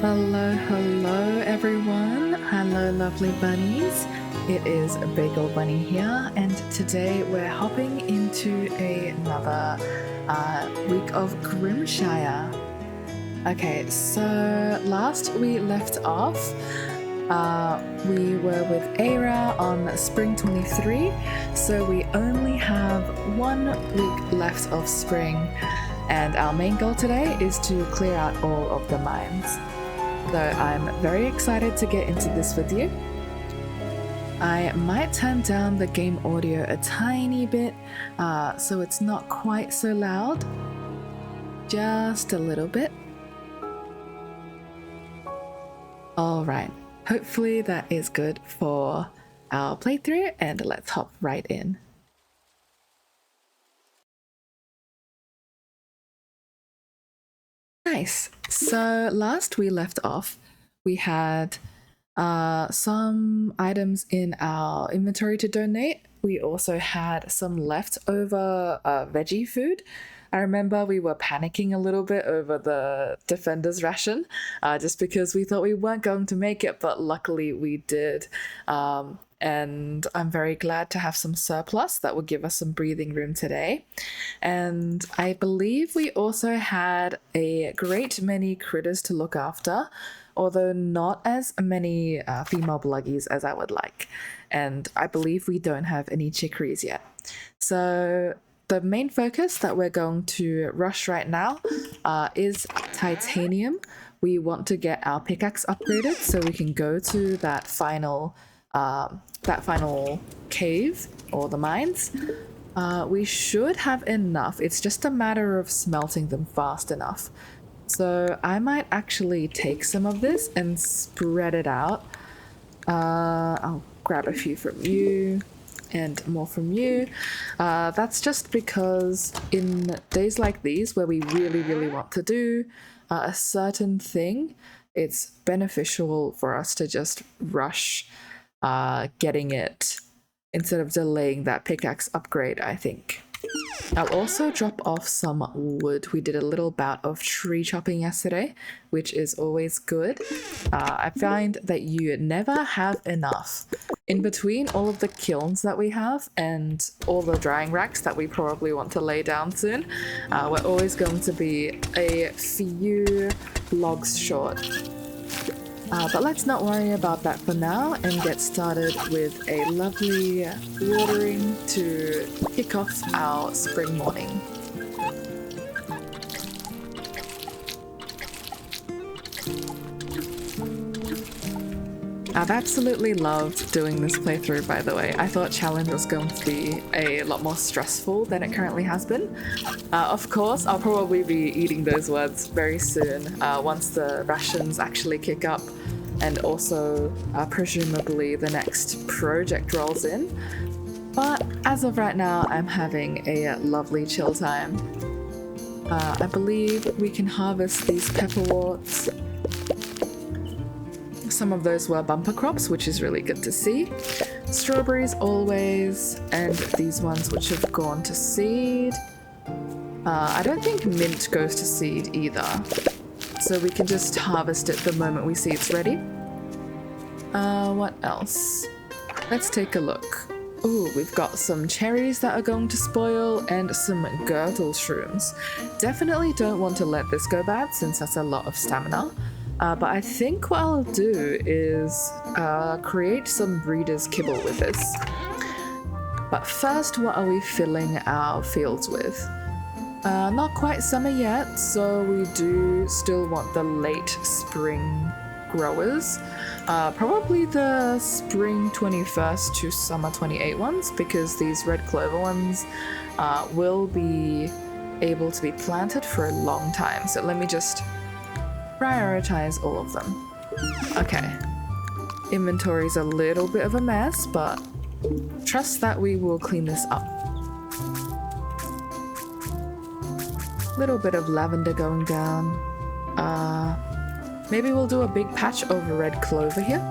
Hello everyone. Hello lovely bunnies. It is Bagel Bunny here, and today we're hopping into another week of Grimshire. Okay, so last we left off, we were with Eira on spring 23, so we only have 1 week left of spring, and our main goal today is to clear out all of the mines. So I'm very excited to get into this with you. I might turn down the game audio a tiny bit, so it's not quite so loud. Just a little bit. Alright, hopefully that is good for our playthrough, and let's hop right in. Nice. So last we left off, we had some items in our inventory to donate. We also had some leftover veggie food. I remember we were panicking a little bit over the defender's ration, just because we thought we weren't going to make it, but luckily we did. And I'm very glad to have some surplus that will give us some breathing room today. And I believe we also had a great many critters to look after, although not as many female bluggies as I would like. And I believe we don't have any chicories yet. So the main focus that we're going to rush right now is titanium. We want to get our pickaxe upgraded so we can go to that final cave or the mines. We should have enough. It's just a matter of smelting them fast enough. So I might actually take some of this and spread it out. I'll grab a few from you and more from you. That's just because in days like these where we really want to do a certain thing, it's beneficial for us to just rush getting it instead of delaying that pickaxe upgrade, I think. I'll also drop off some wood. We did a little bout of tree chopping yesterday, which is always good. I find that you never have enough. In between all of the kilns that we have and all the drying racks that we probably want to lay down soon, we're always going to be a few logs short. But let's not worry about that for now and get started with a lovely watering to kick off our spring morning. I've absolutely loved doing this playthrough, by the way. I thought challenge was going to be a lot more stressful than it currently has been. Of course, I'll probably be eating those words very soon, once the rations actually kick up, and also presumably the next project rolls in. But as of right now, I'm having a lovely chill time. I believe we can harvest these pepperworts. Some of those were bumper crops, which is really good to see. Strawberries always, and these ones which have gone to seed. I don't think mint goes to seed either, so we can just harvest it the moment we see it's ready. What else? Let's take a look. Ooh, we've got some cherries that are going to spoil and some girdle shrooms. Definitely don't want to let this go bad since that's a lot of stamina. But I think what I'll do is create some breeder's kibble with this. But first, what are we filling our fields with? Not quite summer yet, so we do still want the late spring growers. Probably the spring 21st to summer 28 ones, because these red clover ones will be able to be planted for a long time. So let me just prioritize all of them. Okay. Inventory's a little bit of a mess, but trust that we will clean this up. Little bit of lavender going down. Maybe we'll do a big patch of red clover here.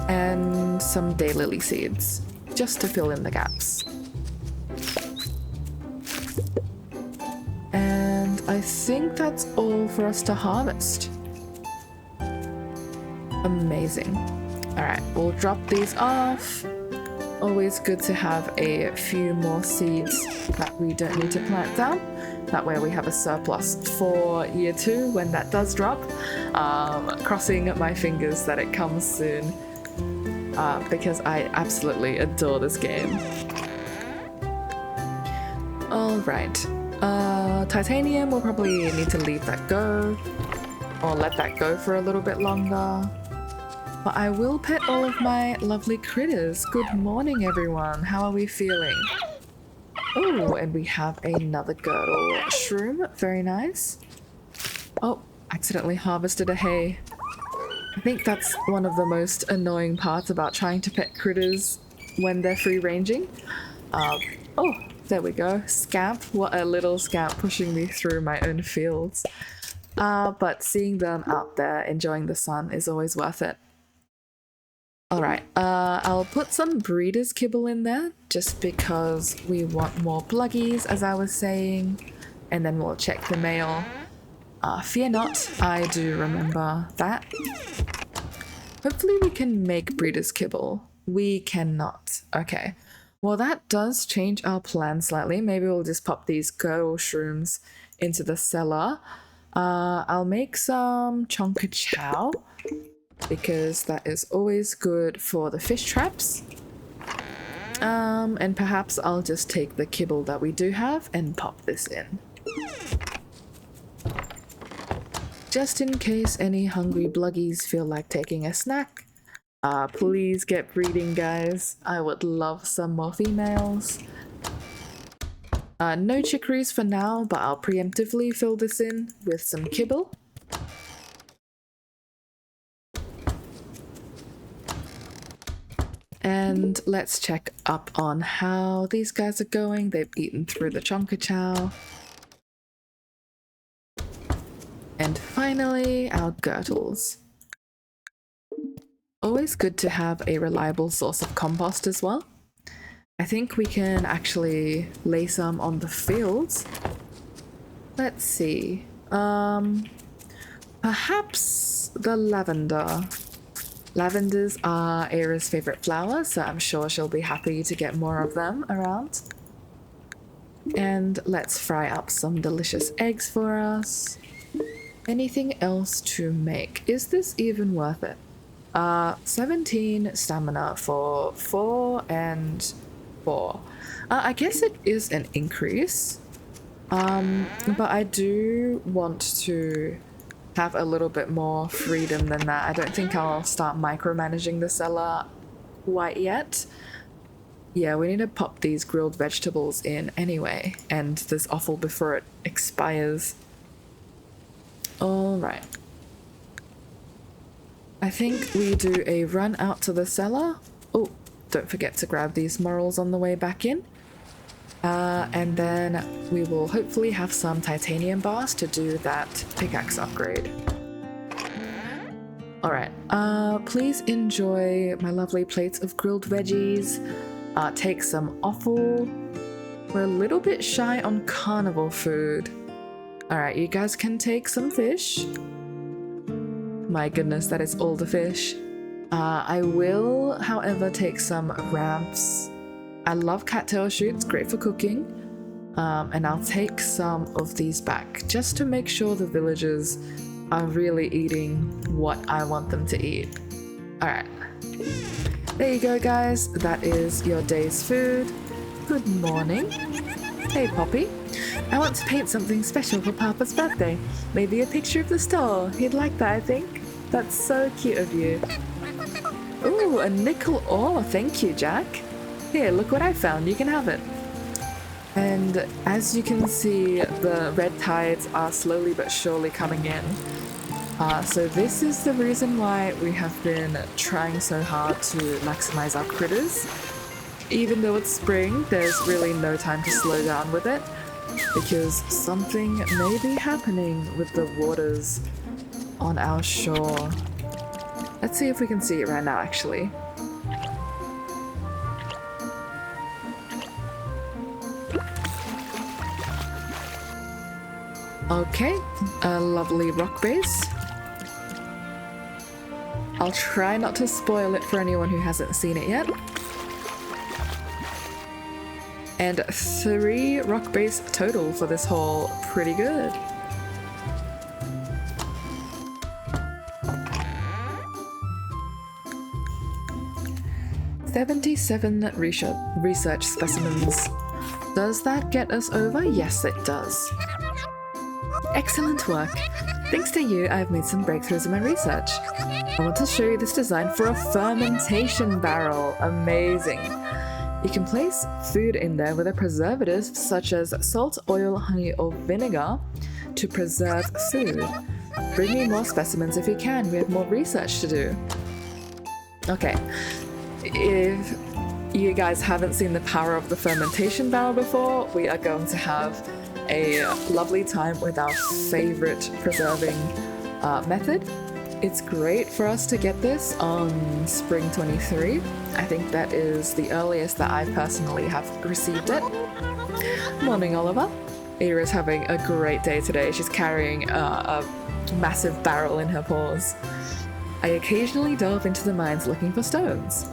And some daylily seeds, just to fill in the gaps. And I think that's all for us to harvest. Amazing. Alright, we'll drop these off. Always good to have a few more seeds that we don't need to plant down. That way we have a surplus for year 2 when that does drop. Crossing my fingers that it comes soon because I absolutely adore this game. Alright, titanium, we'll probably need to leave that go or let that go for a little bit longer. But I will pet all of my lovely critters. Good morning, everyone. How are we feeling? Oh, and we have another girdle shroom. Very nice. Oh, accidentally harvested a hay. I think that's one of the most annoying parts about trying to pet critters when they're free-ranging. Oh, there we go. Scamp. What a little scamp pushing me through my own fields. But seeing them out there enjoying the sun is always worth it. Alright, I'll put some breeder's kibble in there just because we want more bluggies, as I was saying, and then we'll check the mail. Fear not, I do remember that. Hopefully we can make breeder's kibble. We cannot. Okay. Well, that does change our plan slightly. Maybe we'll just pop these girdle shrooms into the cellar. I'll make some chonka chow, because that is always good for the fish traps. And perhaps I'll just take the kibble that we do have and pop this in. Just in case any hungry bluggies feel like taking a snack. Please get breeding, guys. I would love some more females. No chicories for now, but I'll preemptively fill this in with some kibble. And let's check up on how these guys are going. They've eaten through the chonka chow. And finally, our girdles. Always good to have a reliable source of compost as well. I think we can actually lay some on the fields. Let's see. Perhaps the lavender. Lavenders are Eira's favorite flower, so I'm sure she'll be happy to get more of them around. And let's fry up some delicious eggs for us. Anything else to make? Is this even worth it? 17 stamina for 4 and 4. I guess it is an increase. But I do want to have a little bit more freedom than that. I don't think I'll start micromanaging the cellar quite yet. Yeah, we need to pop these grilled vegetables in anyway, and this offal before it expires. Alright. I think we do a run out to the cellar. Oh, don't forget to grab these morels on the way back in. And then we will hopefully have some titanium bars to do that pickaxe upgrade. Alright, please enjoy my lovely plates of grilled veggies. Take some offal. We're a little bit shy on carnivore food. Alright, you guys can take some fish. My goodness, that is all the fish. I will, however, take some ramps. I love cattail shoots, great for cooking. And I'll take some of these back just to make sure the villagers are really eating what I want them to eat. Alright. There you go, guys. That is your day's food. Good morning. Hey, Poppy. I want to paint something special for Papa's birthday. Maybe a picture of the store. He'd like that, I think. That's so cute of you. Ooh, a nickel ore. Thank you, Jack. Here, look what I found. You can have it. And as you can see, the red tides are slowly but surely coming in. So this is the reason why we have been trying so hard to maximize our critters. Even though it's spring, there's really no time to slow down with it, because something may be happening with the waters on our shore. Let's see if we can see it right now, actually. Okay, a lovely rock base. I'll try not to spoil it for anyone who hasn't seen it yet. And 3 rock base total for this haul. Pretty good. "77 research specimens. Does that get us over? Yes, it does. Excellent work. Thanks to you, I've made some breakthroughs in my research. I want to show you this design for a fermentation barrel. Amazing. You can place food in there with a preservative such as salt, oil, honey, or vinegar to preserve food. Bring me more specimens if you can. We have more research to do." Okay. If you guys haven't seen the power of the fermentation barrel before, we are going to have a lovely time with our favorite preserving method. It's great for us to get this on spring 23. I think that is the earliest that I personally have received it. Morning, Oliver. Eira's having a great day today. She's carrying a massive barrel in her paws. I occasionally delve into the mines looking for stones.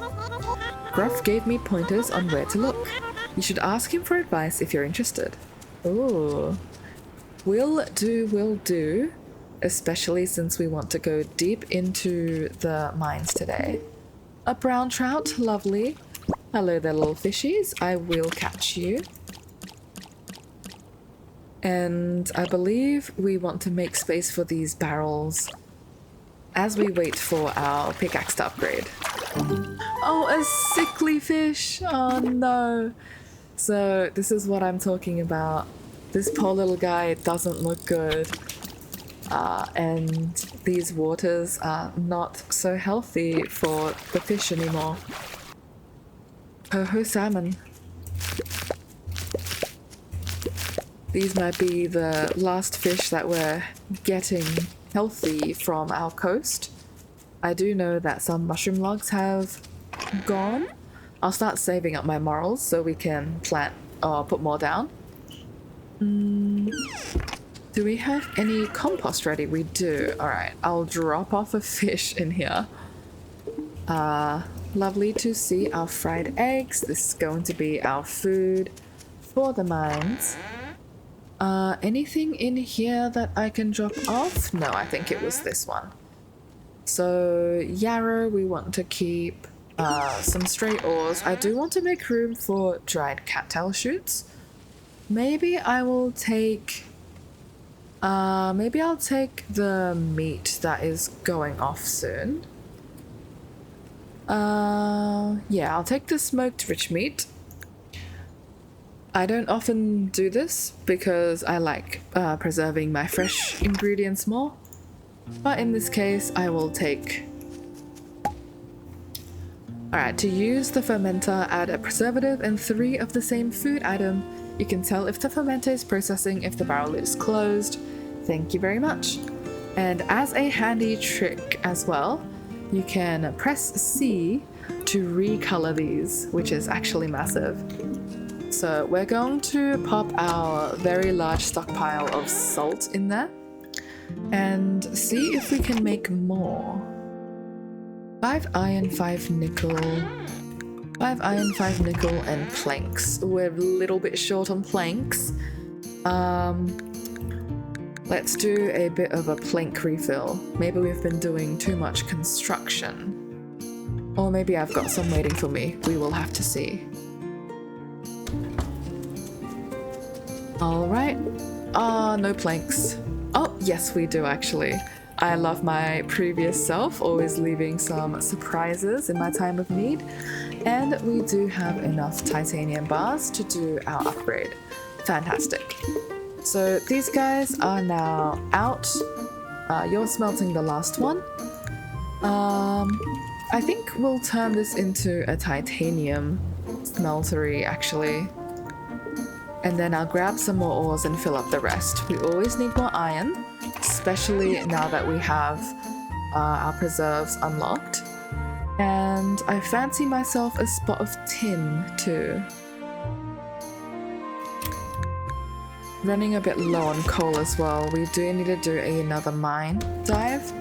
Gruff gave me pointers on where to look. You should ask him for advice if you're interested. Ooh. Will do. Especially since we want to go deep into the mines today. A brown trout, lovely. Hello there, little fishies. I will catch you. And I believe we want to make space for these barrels as we wait for our pickaxe to upgrade. Oh, a sickly fish! Oh no! So this is what I'm talking about. This poor little guy doesn't look good. And these waters are not so healthy for the fish anymore. Ho salmon. These might be the last fish that we're getting healthy from our coast. I do know that some mushroom logs have gone. I'll start saving up my morels so we can plant or put more down. Do we have any compost ready? We do. Alright, I'll drop off a fish in here. Lovely to see our fried eggs. This is going to be our food for the mines. Anything in here that I can drop off? No, I think it was this one. So, yarrow, we want to keep some stray ores. I do want to make room for dried cattail shoots. Maybe I will take... maybe I'll take the meat that is going off soon. Yeah, I'll take the smoked rich meat. I don't often do this because I like preserving my fresh ingredients more. But in this case, I will take... Alright, to use the fermenter, add a preservative and 3 of the same food item. You can tell if the fermenter is processing if the barrel is closed. Thank you very much. And as a handy trick as well, you can press C to recolor these, which is actually massive. So we're going to pop our very large stockpile of salt in there and see if we can make more. 5 iron, 5 nickel, 5 iron, 5 nickel, and planks. We're a little bit short on planks. Let's do a bit of a plank refill. Maybe we've been doing too much construction. Or maybe I've got some waiting for me. We will have to see. Alright. No planks. Oh, yes we do actually. I love my previous self, always leaving some surprises in my time of need. And we do have enough titanium bars to do our upgrade. Fantastic. So these guys are now out. You're smelting the last one. I think we'll turn this into a titanium smeltery actually. And then I'll grab some more ores and fill up the rest. We always need more iron, especially now that we have our preserves unlocked. And I fancy myself a spot of tin too. running a bit low on coal as well. We do need to do another mine dive.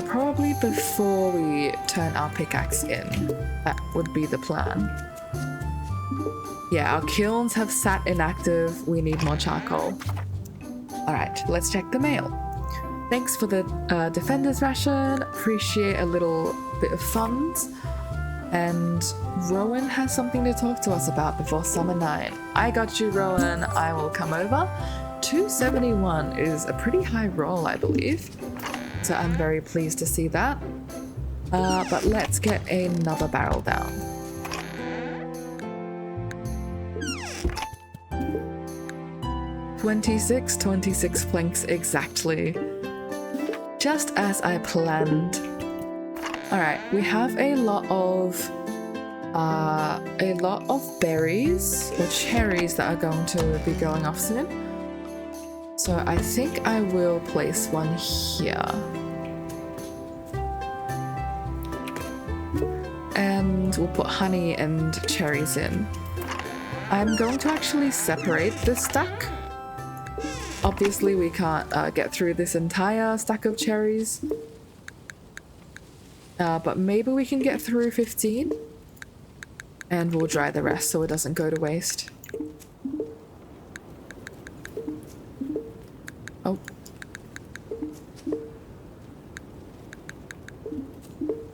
Probably before we turn our pickaxe in. That would be the plan. Yeah, our kilns have sat inactive. We need more charcoal. Alright, let's check the mail. Thanks for the Defender's Ration. Appreciate a little bit of funds. And Rowan has something to talk to us about before Summer 9. I got you, Rowan. I will come over. 271 is a pretty high roll, I believe. So I'm very pleased to see that. But let's get another barrel down. "26 planks exactly. Just as I planned." Alright, we have a lot of berries or cherries that are going to be going off soon. So I think I will place one here. And we'll put honey and cherries in. I'm going to actually separate this stack. Obviously we can't get through this entire stack of cherries. But maybe we can get through 15. And we'll dry the rest so it doesn't go to waste. Oh.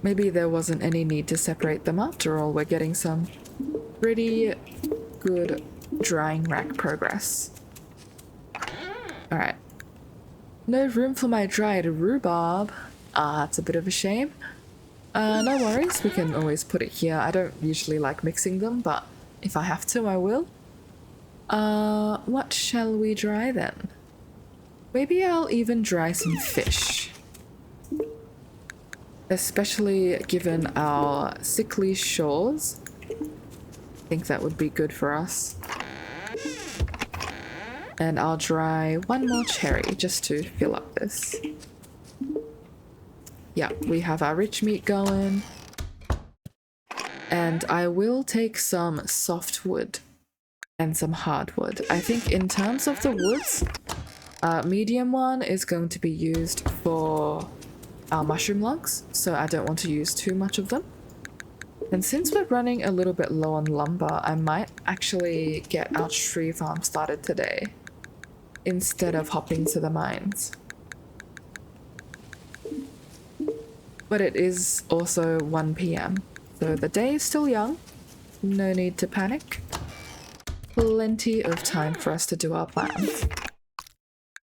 Maybe there wasn't any need to separate them after all. We're getting some pretty good drying rack progress. Alright. No room for my dried rhubarb. That's a bit of a shame. No worries, we can always put it here. I don't usually like mixing them, but if I have to, I will. What shall we dry then? Maybe I'll even dry some fish. Especially given our sickly shores. I think that would be good for us. And I'll dry one more cherry just to fill up this. Yeah, we have our rich meat going. And I will take some softwood and some hardwood. I think in terms of the woods, medium one is going to be used for our mushroom logs, so I don't want to use too much of them. And since we're running a little bit low on lumber, I might actually get our tree farm started today instead of hopping to the mines. But it is also 1 PM, so the day is still young. No need to panic. Plenty of time for us to do our plans.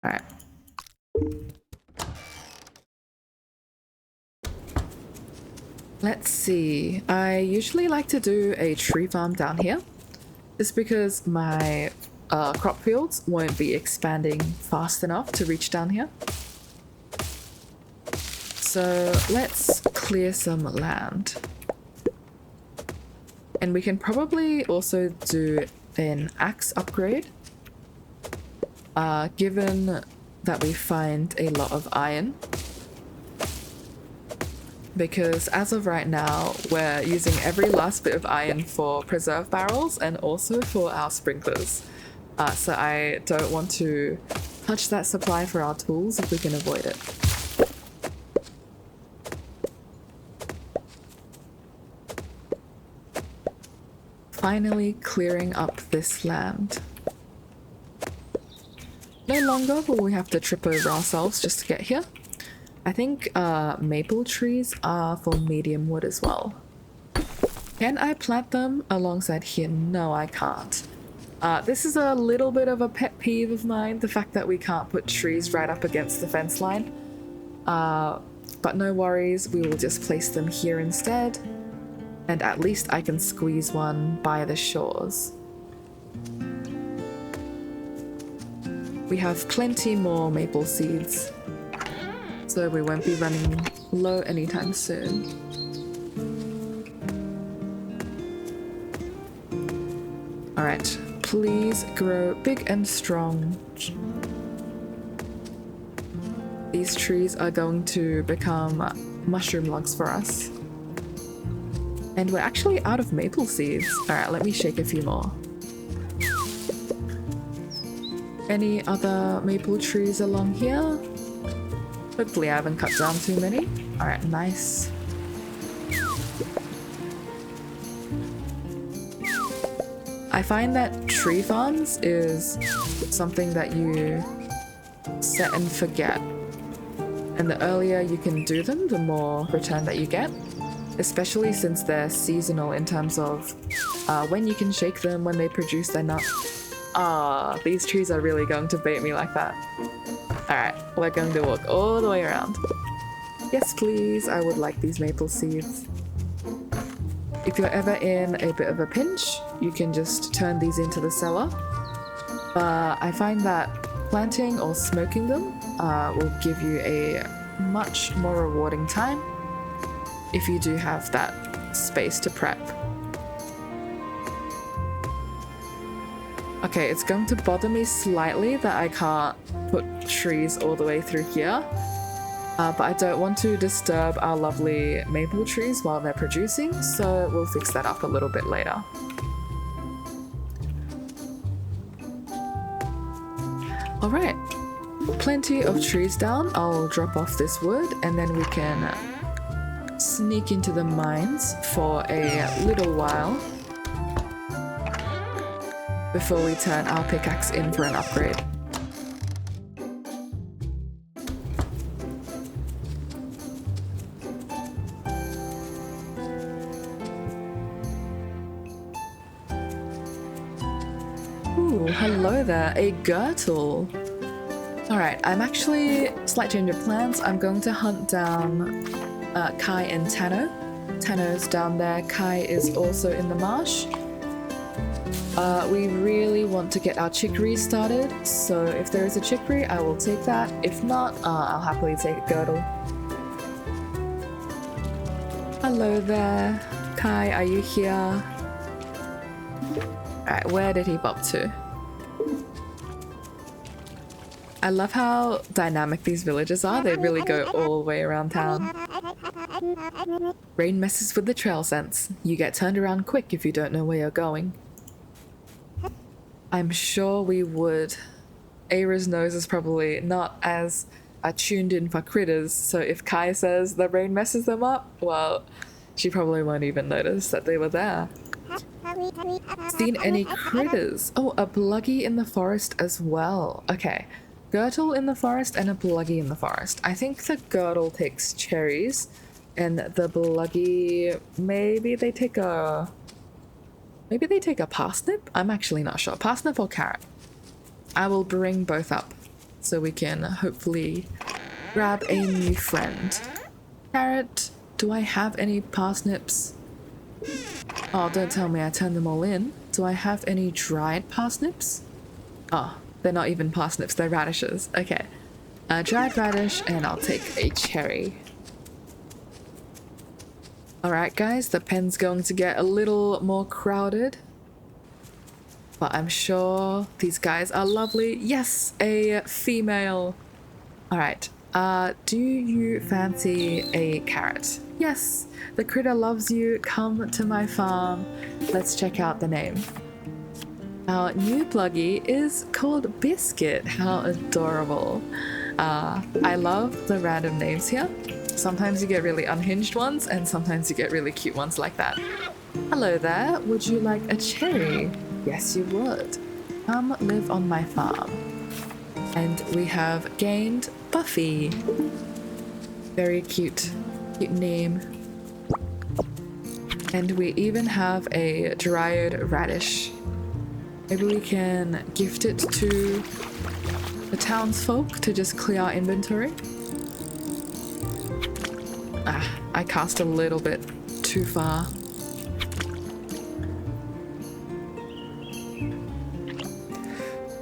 Alright. Let's see. I usually like to do a tree farm down here, just because my crop fields won't be expanding fast enough to reach down here. So let's clear some land. And we can probably also do an axe upgrade, given that we find a lot of iron. Because as of right now, we're using every last bit of iron for preserve barrels and also for our sprinklers. So I don't want to touch that supply for our tools if we can avoid it. Finally clearing up this land. No longer will we have to trip over ourselves just to get here. I think maple trees are for medium wood as well. Can I plant them alongside here? No, I can't. This is a little bit of a pet peeve of mine, the fact that we can't put trees right up against the fence line. But no worries, we will just place them here instead. And at least I can squeeze one by the shores. We have plenty more maple seeds, so we won't be running low anytime soon. Alright, please grow big and strong. These trees are going to become mushroom logs for us. And we're actually out of maple seeds. Alright, let me shake a few more. Any other maple trees along here? Hopefully I haven't cut down too many. Alright, nice. I find that tree farms is something that you set and forget. And the earlier you can do them, the more return that you get. Especially since they're seasonal in terms of when you can shake them, when they produce their nuts. These trees are really going to bait me like that. Alright, we're going to walk all the way around. Yes, please, I would like these maple seeds. If you're ever in a bit of a pinch, you can just turn these into the cellar. I find that planting or smoking them will give you a much more rewarding time if you do have that space to prep. Okay, it's going to bother me slightly that I can't put trees all the way through here. But I don't want to disturb our lovely maple trees while they're producing, so we'll fix that up a little bit later. Alright, plenty of trees down. I'll drop off this wood and then we can sneak into the mines for a little while before we turn our pickaxe in for an upgrade. Ooh, hello there, a girdle. Alright, I'm actually, slight change of plans, I'm going to hunt down Kai and Tano. Tano's down there, Kai is also in the marsh. We really want to get our chicory started, so if there is a chicory, I will take that. If not, I'll happily take a girdle. Hello there. Kai, are you here? Alright, where did he bop to? I love how dynamic these villages are. They really go all the way around town. Rain messes with the trail sense. You get turned around quick if you don't know where you're going. I'm sure we would. Eira's nose is probably not as tuned in for critters, so if Kai says the rain messes them up, well, she probably won't even notice that they were there. Seen any critters? Oh, a bluggy in the forest as well. Okay, girdle in the forest and a bluggy in the forest. I think the girdle takes cherries, and the bluggy, maybe they take a parsnip? I'm actually not sure. Parsnip or carrot? I will bring both up so we can hopefully grab a new friend. Carrot, do I have any parsnips? Oh, don't tell me I turned them all in. Do I have any dried parsnips? Oh, they're not even parsnips, they're radishes. Okay. Dried radish, and I'll take a cherry. Alright guys, the pen's going to get a little more crowded. But I'm sure these guys are lovely. Yes, a female. Alright, do you fancy a carrot? Yes, the critter loves you. Come to my farm. Let's check out the name. Our new bluggy is called Biscuit. How adorable. I love the random names here. Sometimes you get really unhinged ones, and sometimes you get really cute ones like that. Hello there, would you like a cherry? Yes, you would. Come live on my farm. And we have gained Buffy. Very cute, cute name. And we even have a dried radish. Maybe we can gift it to the townsfolk to just clear our inventory. I cast a little bit too far.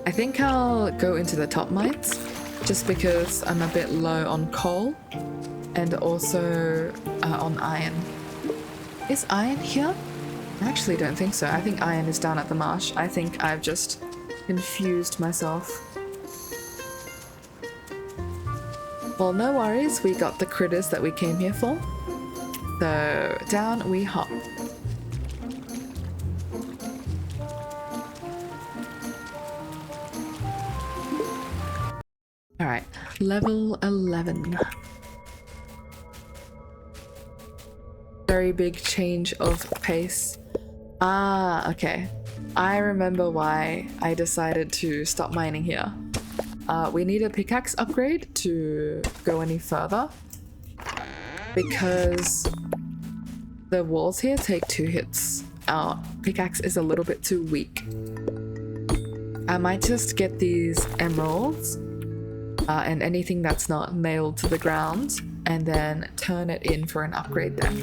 I think I'll go into the top mines just because I'm a bit low on coal and also on iron. Is iron here? I actually don't think so. I think iron is down at the marsh. I think I've just confused myself. Well, no worries, we got the critters that we came here for. So, down we hop. Alright, level 11. Very big change of pace. Ah, okay. I remember why I decided to stop mining here. We need a pickaxe upgrade to go any further because the walls here take 2 hits. Our pickaxe is a little bit too weak. I might just get these emeralds and anything that's not nailed to the ground and then turn it in for an upgrade then.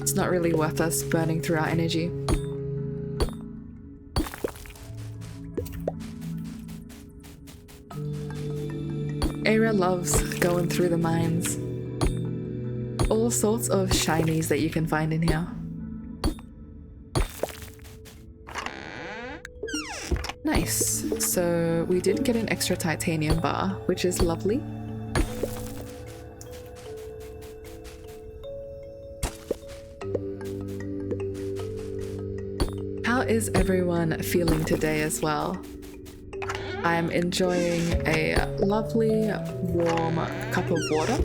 It's not really worth us burning through our energy. Eira loves going through the mines. All sorts of shinies that you can find in here. Nice. So we did get an extra titanium bar, which is lovely. How is everyone feeling today as well? I'm enjoying a lovely warm cup of water.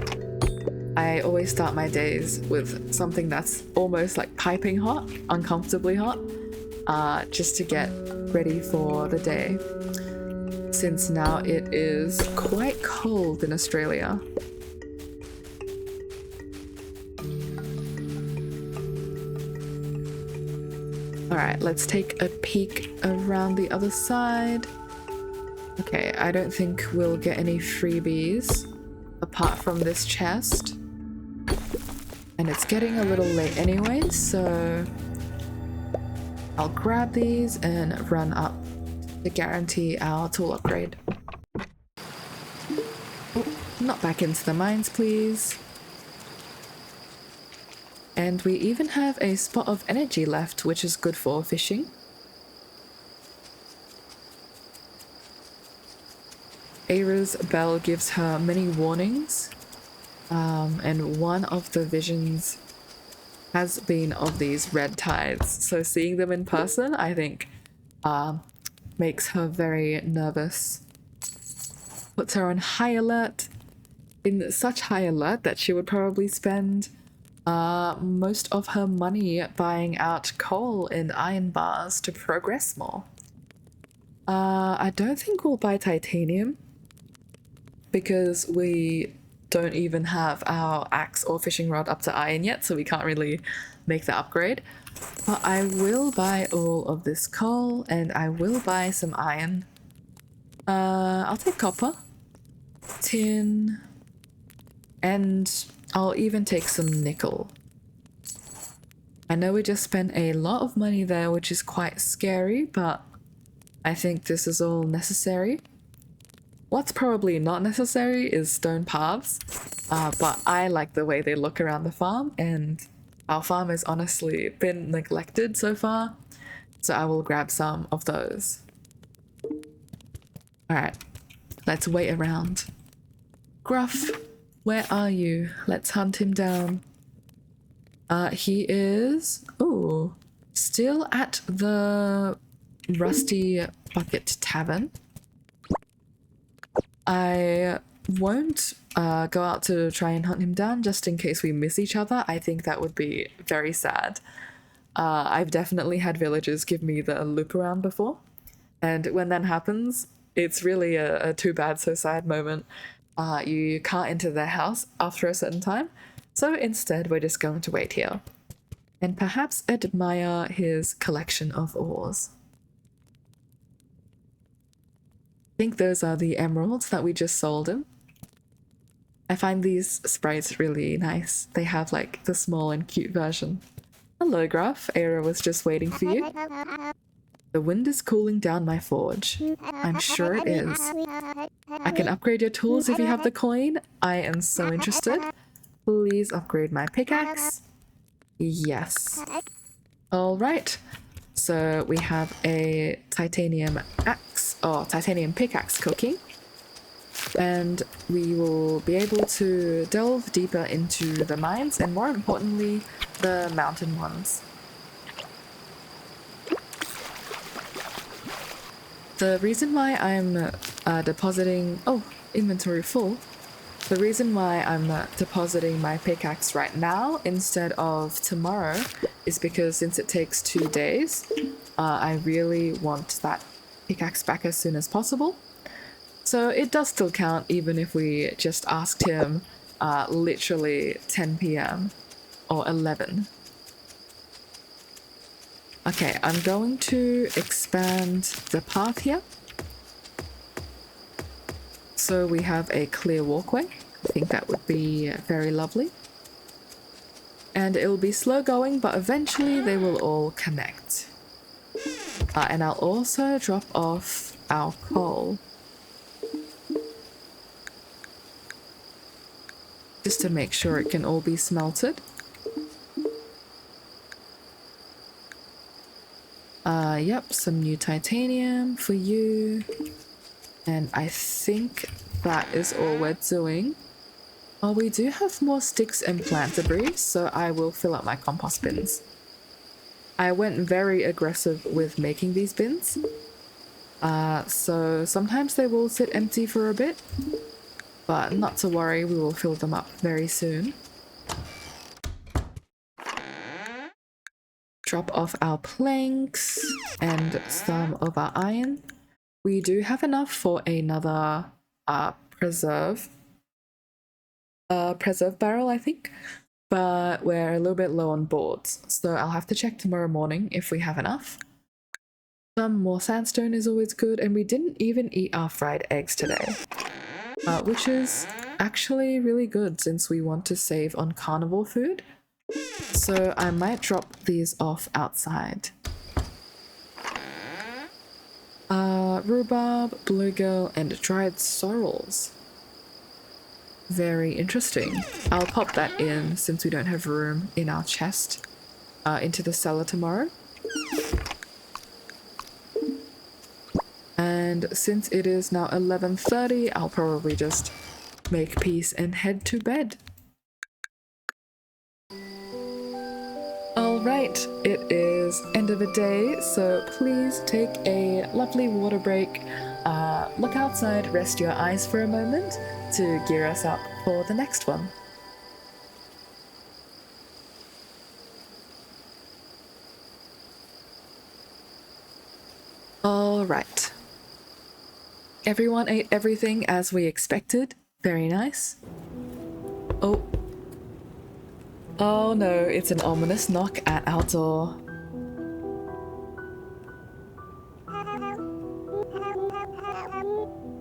I always start my days with something that's almost like piping hot, uncomfortably hot, just to get ready for the day, since now it is quite cold in Australia. Alright, let's take a peek around the other side. Okay, I don't think we'll get any freebies apart from this chest. And it's getting a little late anyway, so I'll grab these and run up to guarantee our tool upgrade. Oh, not back into the mines, please. And we even have a spot of energy left, which is good for fishing. Eira's bell gives her many warnings, and one of the visions has been of these red tides. So seeing them in person, I think, makes her very nervous. Puts her on high alert, in such high alert that she would probably spend most of her money buying out coal and iron bars to progress more. I don't think we'll buy titanium because we don't even have our axe or fishing rod up to iron yet, so we can't really make the upgrade. But I will buy all of this coal and I will buy some iron. I'll take copper, tin, and I'll even take some nickel. I know we just spent a lot of money there, which is quite scary, but I think this is all necessary. What's probably not necessary is stone paths, but I like the way they look around the farm, and our farm has honestly been neglected so far, so I will grab some of those. Alright, let's wait around. Gruff, where are you? Let's hunt him down. He is... ooh, still at the Rusty Bucket Tavern. I won't go out to try and hunt him down just in case we miss each other. I think that would be very sad. I've definitely had villagers give me the loop around before, and when that happens, it's really a too bad so sad moment. You can't enter their house after a certain time, so instead we're just going to wait here and perhaps admire his collection of ores. I think those are the emeralds that we just sold him. I find these sprites really nice. They have like the small and cute version. Hello, Gruff. Eira was just waiting for you. The wind is cooling down my forge. I'm sure it is. I can upgrade your tools if you have the coin. I am so interested. Please upgrade my pickaxe. Yes. Alright. So we have a titanium axe, or titanium pickaxe cooking. And we will be able to delve deeper into the mines and, more importantly, the mountain ones. The reason why I'm depositing... oh, inventory full. The reason why I'm depositing my pickaxe right now instead of tomorrow is because since it takes 2 days, I really want that pickaxe back as soon as possible. So it does still count even if we just asked him literally 10 p.m. or 11. Okay, I'm going to expand the path here. So we have a clear walkway. I think that would be very lovely. And it will be slow going, but eventually they will all connect. And I'll also drop off our coal. Just to make sure it can all be smelted. Yep, some new titanium for you. And I think that is all we're doing. Oh, we do have more sticks and plant debris, so I will fill up my compost bins. I went very aggressive with making these bins. So sometimes they will sit empty for a bit, but not to worry, we will fill them up very soon. Drop off our planks and some of our iron. We do have enough for another preserve barrel, I think, but we're a little bit low on boards, so I'll have to check tomorrow morning if we have enough. Some more sandstone is always good, and we didn't even eat our fried eggs today, which is actually really good since we want to save on carnivore food. So I might drop these off outside. Rhubarb, bluegill, and dried sorrels. Very interesting. I'll pop that in since we don't have room in our chest into the cellar tomorrow. And since it is now 11:30, I'll probably just make peace and head to bed. Alright, it is end of the day, so please take a lovely water break, look outside, rest your eyes for a moment to gear us up for the next one. Alright. Everyone ate everything as we expected. Very nice. Oh. Oh no, it's an ominous knock at our door.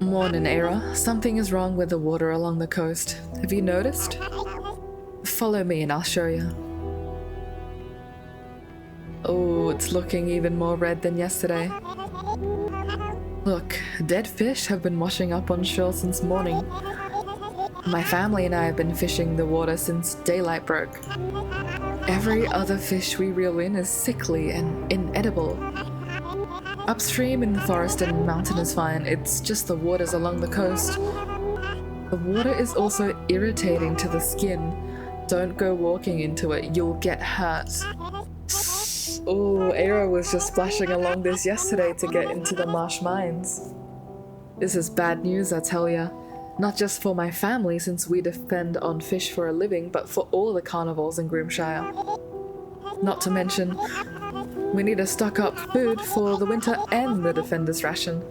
Morning, Eira. Something is wrong with the water along the coast. Have you noticed? Follow me and I'll show you. Oh, it's looking even more red than yesterday. Look, dead fish have been washing up on shore since morning. My family and I have been fishing the water since daylight broke. Every other fish we reel in is sickly and inedible. Upstream in the forest and mountain is fine, it's just the waters along the coast. The water is also irritating to the skin. Don't go walking into it, you'll get hurt. Oh, Eira was just splashing along this yesterday to get into the marsh mines. This is bad news, I tell ya. Not just for my family since we depend on fish for a living, but for all the carnivores in Grimshire. Not to mention, we need to stock up food for the winter and the defender's ration.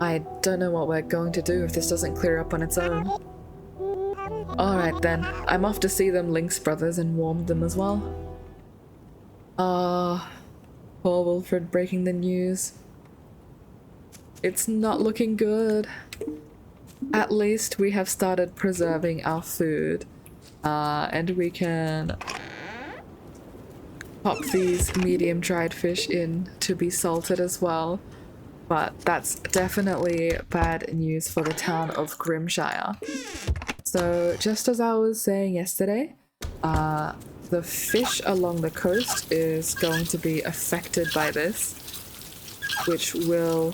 I don't know what we're going to do if this doesn't clear up on its own. Alright then, I'm off to see them Lynx brothers and warm them as well. Poor Wilfred breaking the news. It's not looking good. At least we have started preserving our food, and we can pop these medium dried fish in to be salted as well. But that's definitely bad news for the town of Grimshire. So just as I was saying yesterday, the fish along the coast is going to be affected by this, which will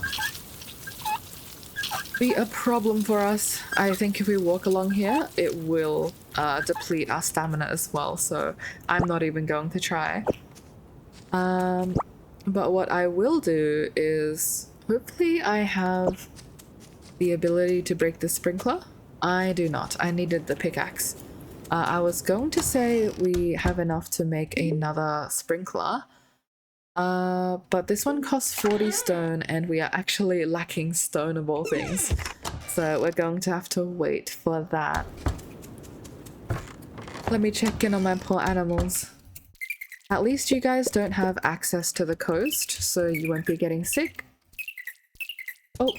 be a problem for us. I think if we walk along here, it will deplete our stamina as well, so I'm not even going to try. But what I will do is, hopefully I have the ability to break the sprinkler? I do not. I needed the pickaxe. I was going to say we have enough to make another sprinkler, but this one costs 40 stone and we are actually lacking stone of all things. So we're going to have to wait for that. Let me check in on my poor animals. At least you guys don't have access to the coast, so you won't be getting sick. Oh,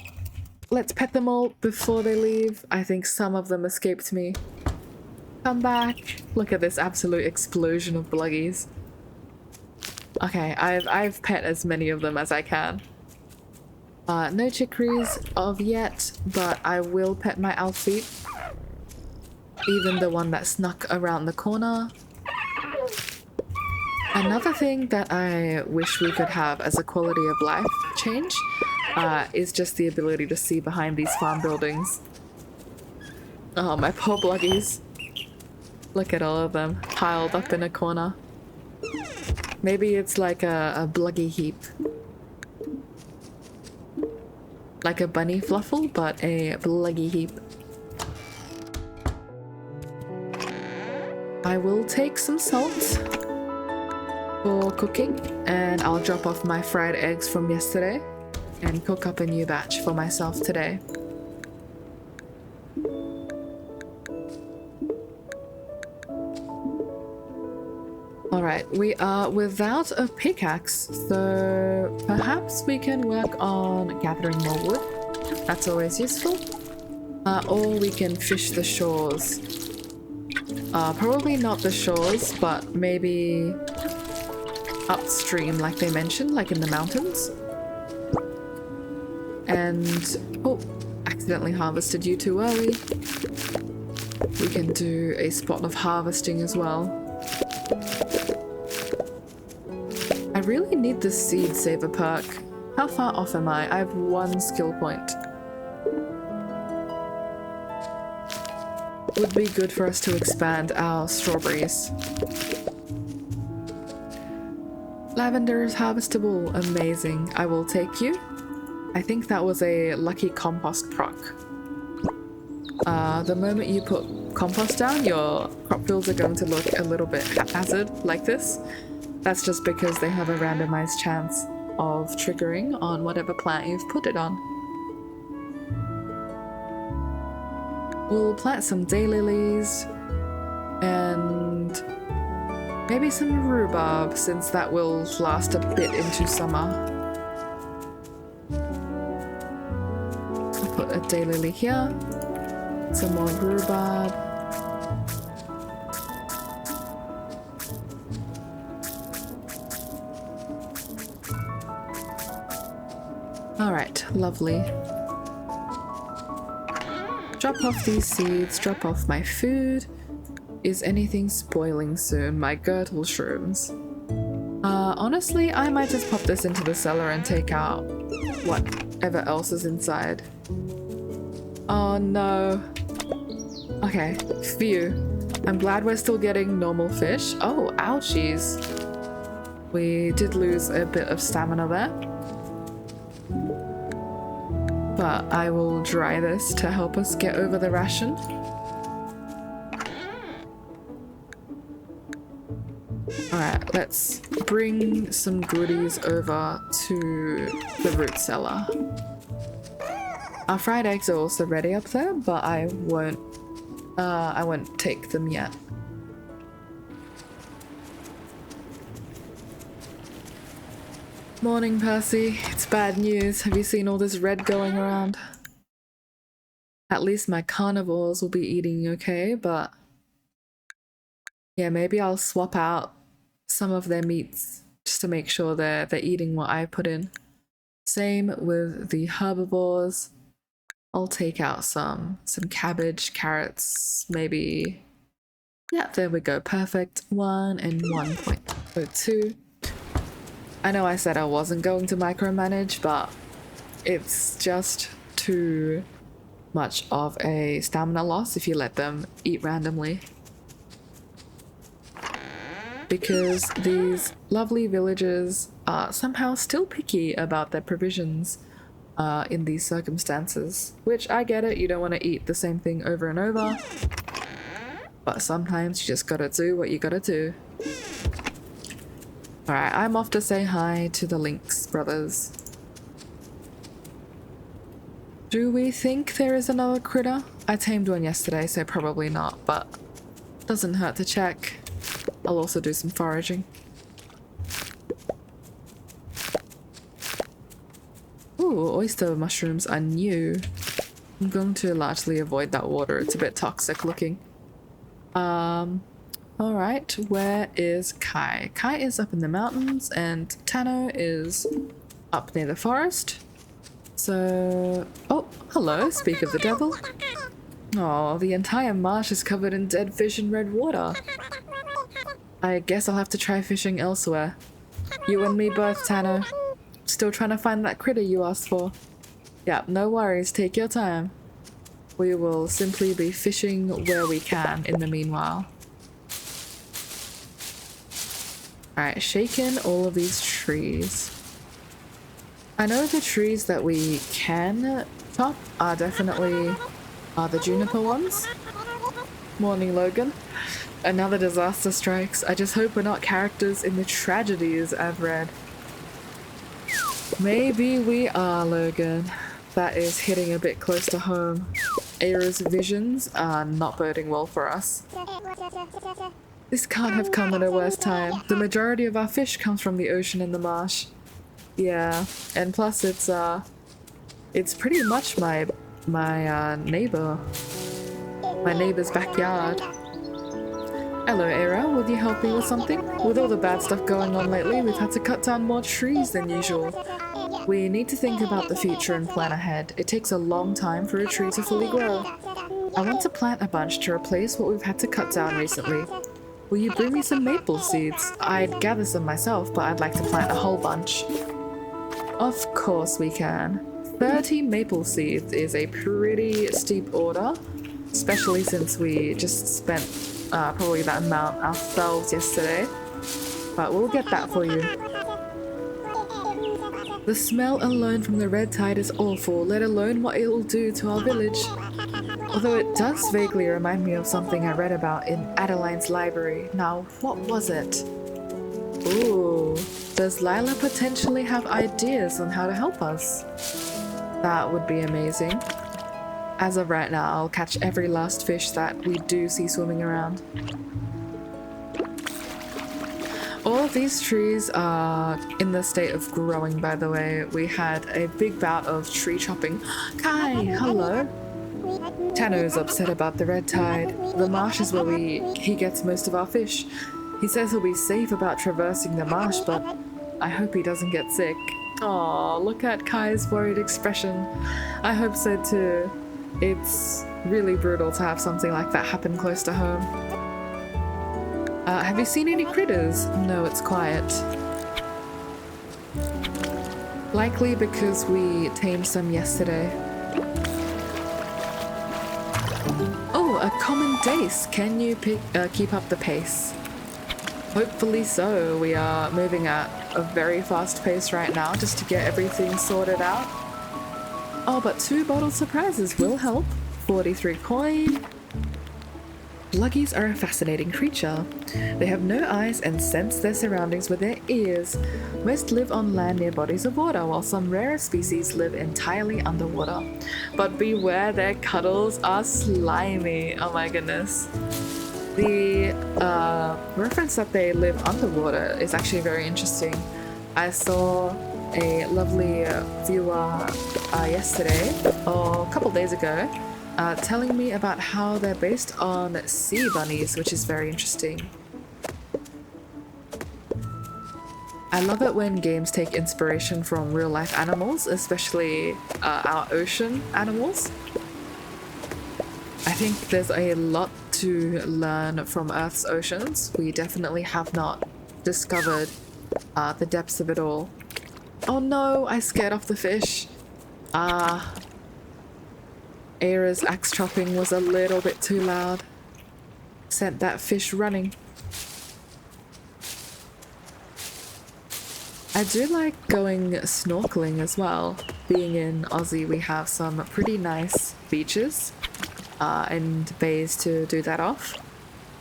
let's pet them all before they leave. I think some of them escaped me. Come back. Look at this absolute explosion of bluggies. Okay, I've pet as many of them as I can. No chicories of yet, but I will pet my Alfeet. Even the one that snuck around the corner. Another thing that I wish we could have as a quality of life change is just the ability to see behind these farm buildings. Oh, my poor bluggies. Look at all of them piled up in a corner. Maybe it's like a bluggy heap. Like a bunny fluffle, but a bluggy heap. I will take some salt for cooking, and I'll drop off my fried eggs from yesterday and cook up a new batch for myself today. Alright, we are without a pickaxe, so perhaps we can work on gathering more wood. That's always useful. Or we can fish the shores. Probably not the shores, but maybe upstream like they mentioned, like in the mountains. And, oh, accidentally harvested you too early. We can do a spot of harvesting as well. I really need the seed saver perk. How far off am I? I have 1 skill point. Would be good for us to expand our strawberries. Lavender is harvestable. Amazing. I will take you. I think that was a lucky compost proc. The moment you put compost down, your crop fields are going to look a little bit haphazard like this. That's just because they have a randomized chance of triggering on whatever plant you've put it on. We'll plant some daylilies and maybe some rhubarb, since that will last a bit into summer. I'll put a daylily here, some more rhubarb. Alright, lovely. Drop off these seeds, drop off my food. Is anything spoiling soon? My girdle shrooms. Honestly, I might just pop this into the cellar and take out whatever else is inside. Oh no. Okay, phew. I'm glad we're still getting normal fish. Oh, ouchies. We did lose a bit of stamina there. But I will dry this to help us get over the ration. Alright, let's bring some goodies over to the root cellar. Our fried eggs are also ready up there, but I won't take them yet. Morning, Percy. It's bad news. Have you seen all this red going around? At least my carnivores will be eating okay, but yeah, maybe I'll swap out some of their meats just to make sure they're eating what I put in. Same with the herbivores. I'll take out some cabbage, carrots, maybe. Yeah, there we go. Perfect. 1 and 1.02. I know I said I wasn't going to micromanage, but it's just too much of a stamina loss if you let them eat randomly. Because these lovely villagers are somehow still picky about their provisions. in these circumstances. Which, I get it, you don't want to eat the same thing over and over. But sometimes you just gotta do what you gotta do. Alright, I'm off to say hi to the Lynx brothers. Do we think there is another critter? I tamed one yesterday, so probably not, but doesn't hurt to check. I'll also do some foraging. Ooh, oyster mushrooms are new. I'm going to largely avoid that water. It's a bit toxic looking. Alright, where is Kai? Kai is up in the mountains and Tano is up near the forest. So... oh, hello, speak of the devil. Oh, the entire marsh is covered in dead fish and red water. I guess I'll have to try fishing elsewhere. You and me both, Tano. Still trying to find that critter you asked for. Yeah, no worries, take your time. We will simply be fishing where we can in the meanwhile. Alright, shaking all of these trees. I know the trees that we can chop are definitely the juniper ones. Morning, Logan. Another disaster strikes. I just hope we're not characters in the tragedies I've read. Maybe we are, Logan. That is hitting a bit close to home. Eira's visions are not boding well for us. This can't have come at a worse time. The majority of our fish comes from the ocean and the marsh. Yeah, and plus it's pretty much my neighbor's backyard. Hello, Eira. Would you help me with something? With all the bad stuff going on lately, we've had to cut down more trees than usual. We need to think about the future and plan ahead. It takes a long time for a tree to fully grow. I want to plant a bunch to replace what we've had to cut down recently. Will you bring me some maple seeds? I'd gather some myself, but I'd like to plant a whole bunch. Of course we can. 30 maple seeds is a pretty steep order, especially since we just spent probably that amount ourselves yesterday. But we'll get that for you. The smell alone from the red tide is awful, let alone what it'll do to our village. Although it does vaguely remind me of something I read about in Adeline's library. Now, what was it? Ooh, does Lila potentially have ideas on how to help us? That would be amazing. As of right now, I'll catch every last fish that we do see swimming around. All of these trees are in the state of growing, by the way. We had a big bout of tree chopping. Kai, hello. Tano's upset about the red tide. The marsh is where he gets most of our fish. He says he'll be safe about traversing the marsh, but I hope he doesn't get sick. Aw, look at Kai's worried expression. I hope so too. It's really brutal to have something like that happen close to home. Have you seen any critters? No, it's quiet. Likely because we tamed some yesterday. Oh, a common dace. Can you keep up the pace? Hopefully so. We are moving at a very fast pace right now just to get everything sorted out. Oh, but 2 bottle surprises will help. 43 coin. Luggies are a fascinating creature. They have no eyes and sense their surroundings with their ears. Most live on land near bodies of water, while some rarer species live entirely underwater. But beware, their cuddles are slimy. Oh my goodness. The reference that they live underwater is actually very interesting. I saw a lovely viewer yesterday, or a couple days ago, telling me about how they're based on sea bunnies, which is very interesting. I love it when games take inspiration from real-life animals, especially our ocean animals. I think there's a lot to learn from Earth's oceans. We definitely have not discovered the depths of it all. Oh no, I scared off the fish. Eira's axe chopping was a little bit too loud. Sent that fish running. I do like going snorkeling as well. Being in Aussie, we have some pretty nice beaches and bays to do that off.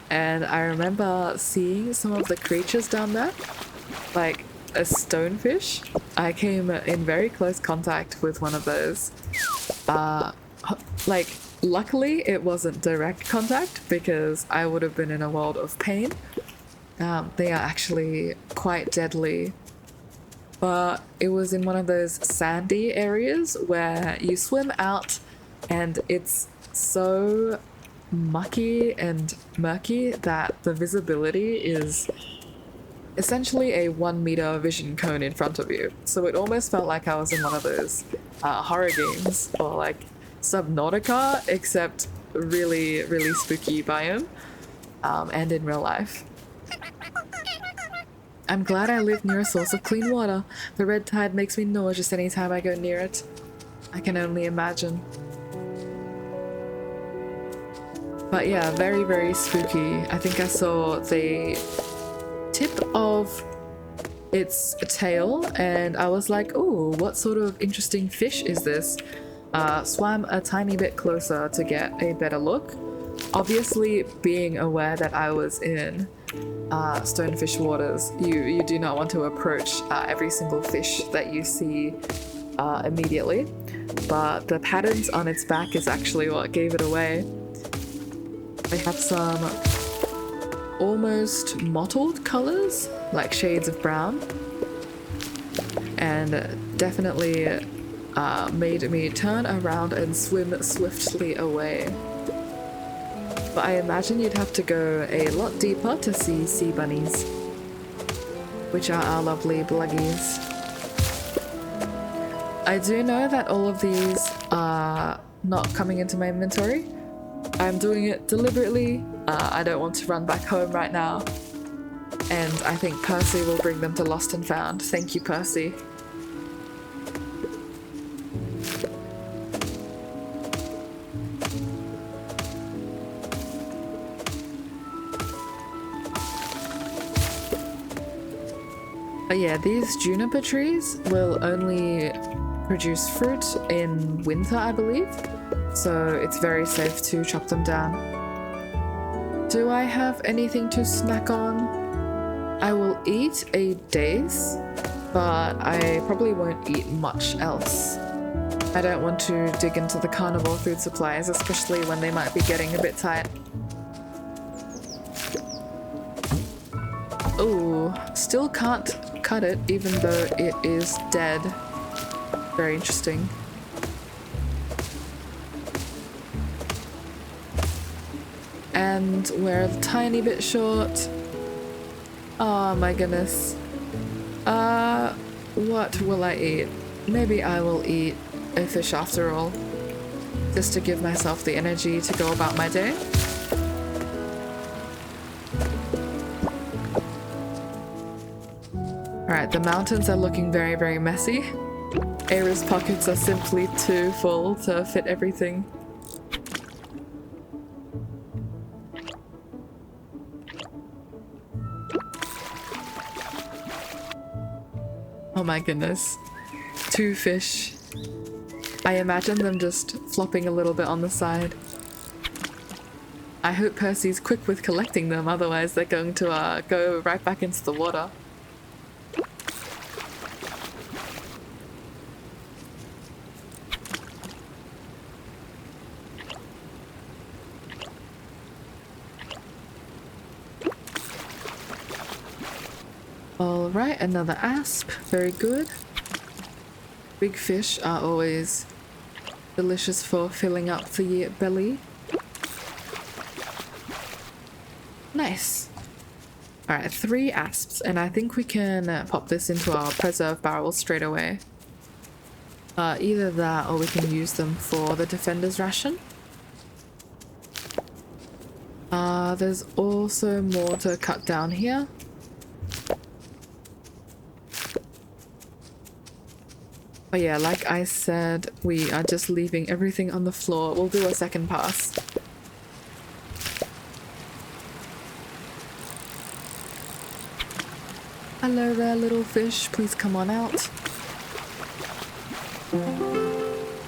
And I remember seeing some of the creatures down there, like a stonefish. I came in very close contact with one of those. Like, luckily it wasn't direct contact because I would have been in a world of pain. They are actually quite deadly. But it was in one of those sandy areas where you swim out and it's so mucky and murky that the visibility is essentially a 1 meter vision cone in front of you. So it almost felt like I was in one of those horror games or like Subnautica, except really, really spooky biome and in real life. I'm glad I live near a source of clean water. The red tide makes me nauseous anytime I go near it. I can only imagine. But yeah, very, very spooky. I think I saw the tip of its tail and I was like, oh, what sort of interesting fish is this? Swam a tiny bit closer to get a better look. Obviously, being aware that I was in stonefish waters, you do not want to approach every single fish that you see immediately, but the patterns on its back is actually what gave it away. They have some almost mottled colors, like shades of brown, and definitely made me turn around and swim swiftly away. But I imagine you'd have to go a lot deeper to see sea bunnies, which are our lovely bluggies. I do know that all of these are not coming into my inventory. I'm doing it deliberately. I don't want to run back home right now. And I think Percy will bring them to Lost and Found. Thank you, Percy. But yeah, these juniper trees will only produce fruit in winter, I believe. So it's very safe to chop them down. Do I have anything to snack on? I will eat a dace, but I probably won't eat much else. I don't want to dig into the carnivore food supplies, especially when they might be getting a bit tight. Oh, still can't cut it even though it is dead. Very interesting. And we're a tiny bit short. Oh my goodness. What will I eat? Maybe I will eat a fish after all, just to give myself the energy to go about my day. Alright, the mountains are looking very, very messy. Eira's pockets are simply too full to fit everything. Oh my goodness. 2 fish. I imagine them just flopping a little bit on the side. I hope Percy's quick with collecting them, otherwise they're going to go right back into the water. Alright, another asp. Very good. Big fish are always delicious for filling up the belly. Nice. Alright, 3 asps, and I think we can pop this into our preserve barrel straight away. Either that or we can use them for the defender's ration. There's also more to cut down here. Oh yeah, like I said, we are just leaving everything on the floor. We'll do a second pass. Hello there, little fish. Please come on out.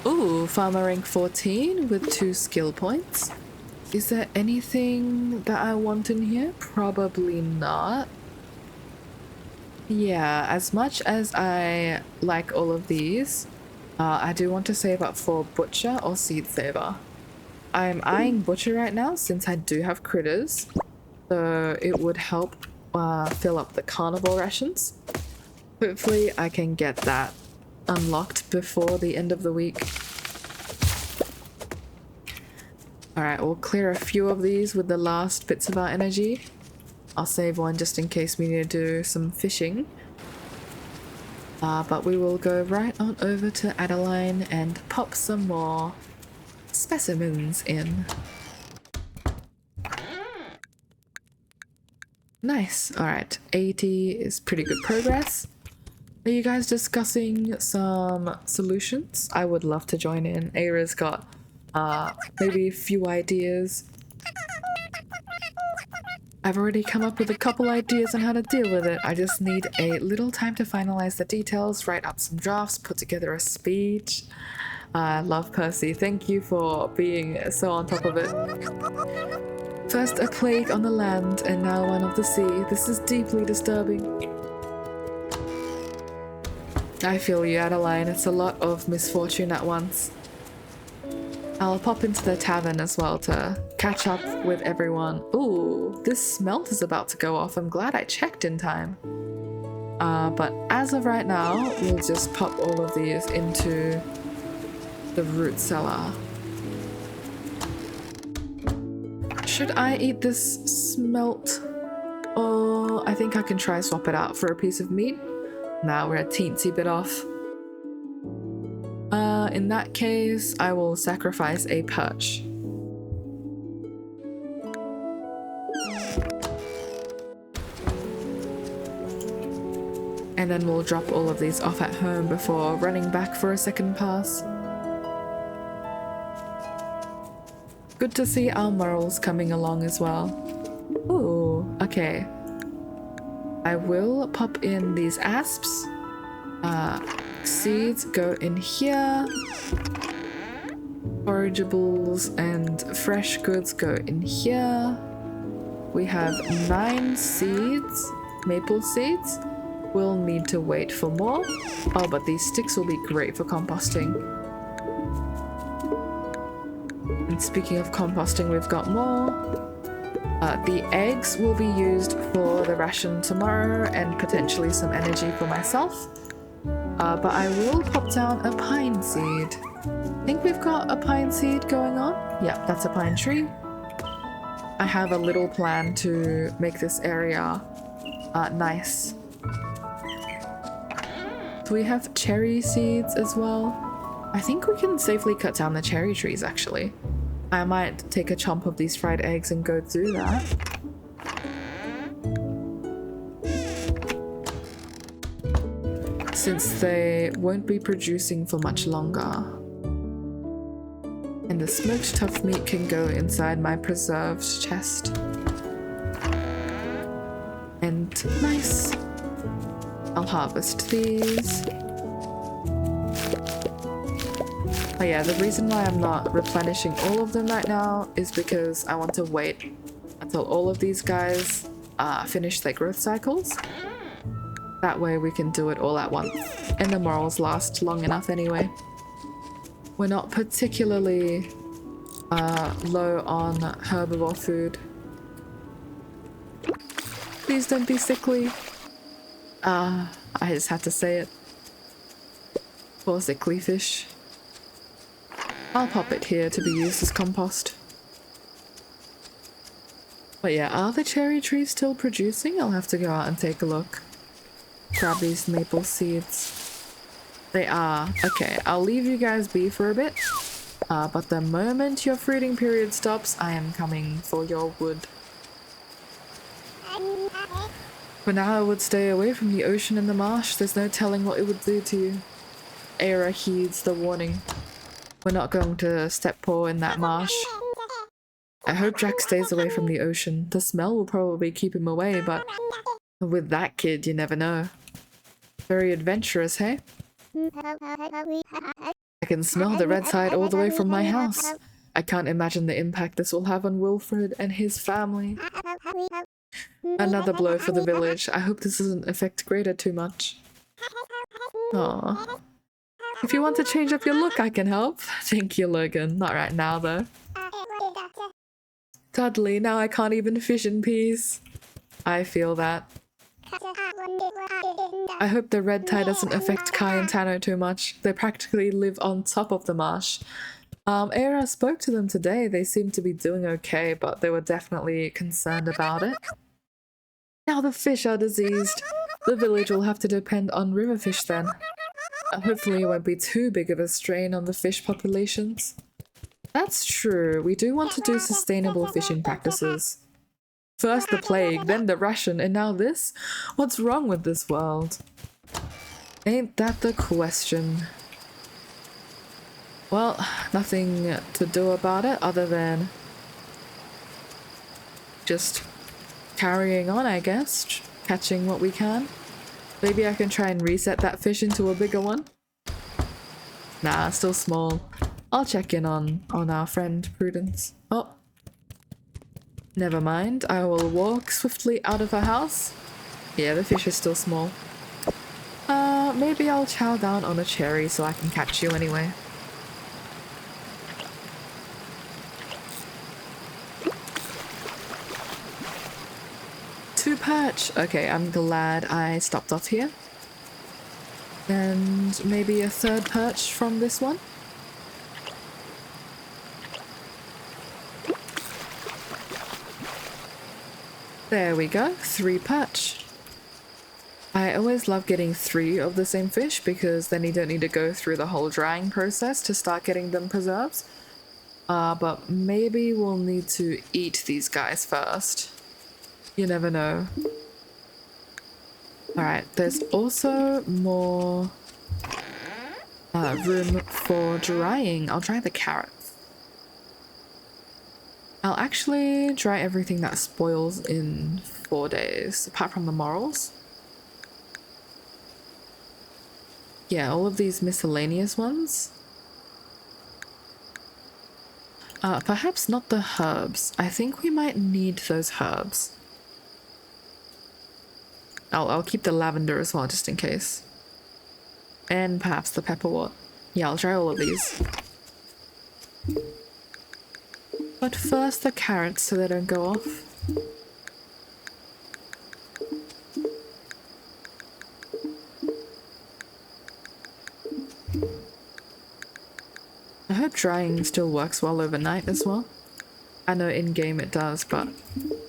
Ooh, farmer rank 14 with 2 skill points. Is there anything that I want in here? Probably not. Yeah, as much as I like all of these, I do want to save up for Butcher or Seed Saver. I'm eyeing Butcher right now since I do have critters, so it would help fill up the carnivore rations. Hopefully I can get that unlocked before the end of the week. Alright, we'll clear a few of these with the last bits of our energy. I'll save one just in case we need to do some fishing. But we will go right on over to Adeline and pop some more specimens in. Nice. Alright, 80 is pretty good progress. Are you guys discussing some solutions? I would love to join in. Eira's got maybe a few ideas. I've already come up with a couple ideas on how to deal with it. I just need a little time to finalize the details, write up some drafts, put together a speech. I love Percy. Thank you for being so on top of it. First a plague on the land and now one of the sea. This is deeply disturbing. I feel you, Adeline. It's a lot of misfortune at once. I'll pop into the tavern as well to catch up with everyone. Ooh, this smelt is about to go off. I'm glad I checked in time. But as of right now, we'll just pop all of these into the root cellar. Should I eat this smelt? Or I think I can try swap it out for a piece of meat. Now we're a teensy bit off. In that case, I will sacrifice a perch. And then we'll drop all of these off at home before running back for a second pass. Good to see our morals coming along as well. Ooh, okay. I will pop in these asps. Seeds go in here. Forageables and fresh goods go in here. We have 9 seeds, maple seeds. We'll need to wait for more. Oh, but these sticks will be great for composting. And speaking of composting, we've got more. The eggs will be used for the ration tomorrow and potentially some energy for myself. But I will pop down a pine seed. I think we've got a pine seed going on. Yeah, that's a pine tree. I have a little plan to make this area nice. Do we have cherry seeds as well? I think we can safely cut down the cherry trees actually. I might take a chomp of these fried eggs and go through that. Since they won't be producing for much longer. And the smoked tough meat can go inside my preserved chest. And nice. I'll harvest these. Oh yeah, the reason why I'm not replenishing all of them right now is because I want to wait until all of these guys finish their growth cycles. That way we can do it all at once. And the morals last long enough anyway. We're not particularly low on herbivore food. Please don't be sickly. I just had to say it. Poor sickly fish. I'll pop it here to be used as compost. But yeah, are the cherry trees still producing? I'll have to go out and take a look. Grab these maple seeds. They are. Okay, I'll leave you guys be for a bit. But the moment your fruiting period stops, I am coming for your wood. For now, I would stay away from the ocean and the marsh. There's no telling what it would do to you. Eira heeds the warning. We're not going to step paw in that marsh. I hope Jack stays away from the ocean. The smell will probably keep him away, but With that kid, you never know. Very adventurous, hey? I can smell the red tide all the way from my house. I can't imagine the impact this will have on Wilfred and his family. Another blow for the village. I hope this doesn't affect Greta too much. Aww. If you want to change up your look, I can help. Thank you, Logan. Not right now, though. Cuddly, now I can't even fish in peace. I feel that. I hope the red tide doesn't affect Kai and Tano too much. They practically live on top of the marsh. Eira spoke to them today. They seemed to be doing okay, but they were definitely concerned about it. Now the fish are diseased. The village will have to depend on river fish then. Hopefully it won't be too big of a strain on the fish populations. That's true. We do want to do sustainable fishing practices. First the plague, then the ration, and now this? What's wrong with this world? Ain't that the question? Well, nothing to do about it other than just carrying on, I guess. Catching what we can. Maybe I can try and reset that fish into a bigger one. Nah, still small. I'll check in on our friend Prudence. Oh. Never mind. I will walk swiftly out of her house. Yeah, the fish is still small. Maybe I'll chow down on a cherry so I can catch you anyway. Two perch! Okay, I'm glad I stopped off here. And maybe a third perch from this one? There we go, 3 perch. I always love getting 3 of the same fish because then you don't need to go through the whole drying process to start getting them preserves. But maybe we'll need to eat these guys first. You never know. Alright, there's also more room for drying. I'll dry the carrots. I'll actually dry everything that spoils in 4 days, apart from the morels. Yeah, all of these miscellaneous ones. Perhaps not the herbs. I think we might need those herbs. I'll keep the lavender as well, just in case. And perhaps the pepperwort. Yeah, I'll try all of these. But first the carrots so they don't go off. I hope drying still works well overnight as well. I know in-game it does, but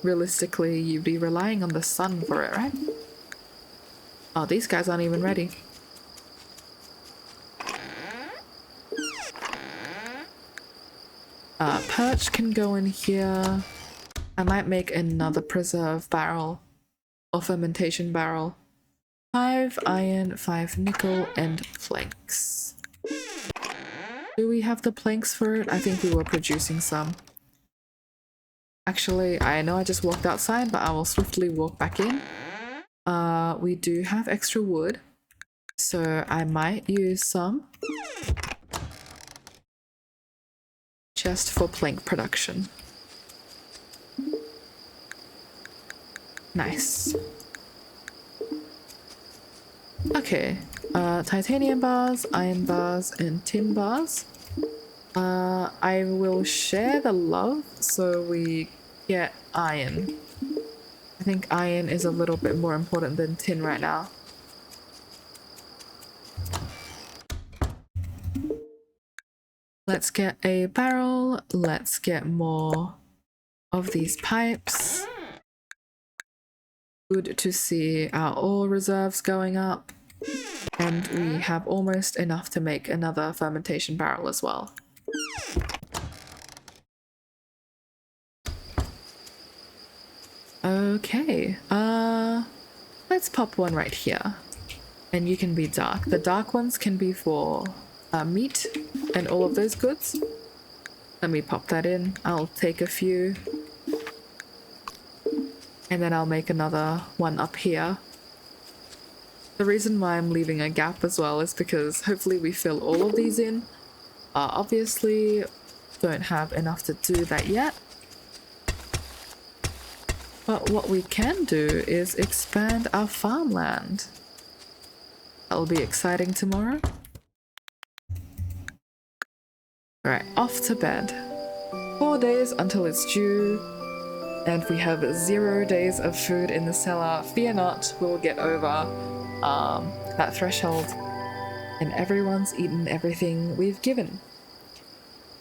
realistically you'd be relying on the sun for it, right? Oh, these guys aren't even ready. Perch can go in here. I might make another preserve barrel or fermentation barrel. 5 iron, 5 nickel, and planks. Do we have the planks for it? I think we were producing some. Actually, I know I just walked outside, but I will swiftly walk back in. We do have extra wood, so I might use some just for plank production. Nice. Okay, titanium bars, iron bars, and tin bars. I will share the love so we get iron. I think iron is a little bit more important than tin right now. Let's get a barrel. Let's get more of these pipes. Good to see our ore reserves going up. And we have almost enough to make another fermentation barrel as well. Okay, let's pop one right here. And you can be dark. The dark ones can be for meat and all of those goods. Let me pop that in. I'll take a few. And then I'll make another one up here. The reason why I'm leaving a gap as well is because hopefully we fill all of these in. Obviously, don't have enough to do that yet. But what we can do is expand our farmland. That'll be exciting tomorrow. Alright, off to bed. 4 days until it's due. And we have 0 days of food in the cellar. Fear not, we'll get over that threshold. And everyone's eaten everything we've given.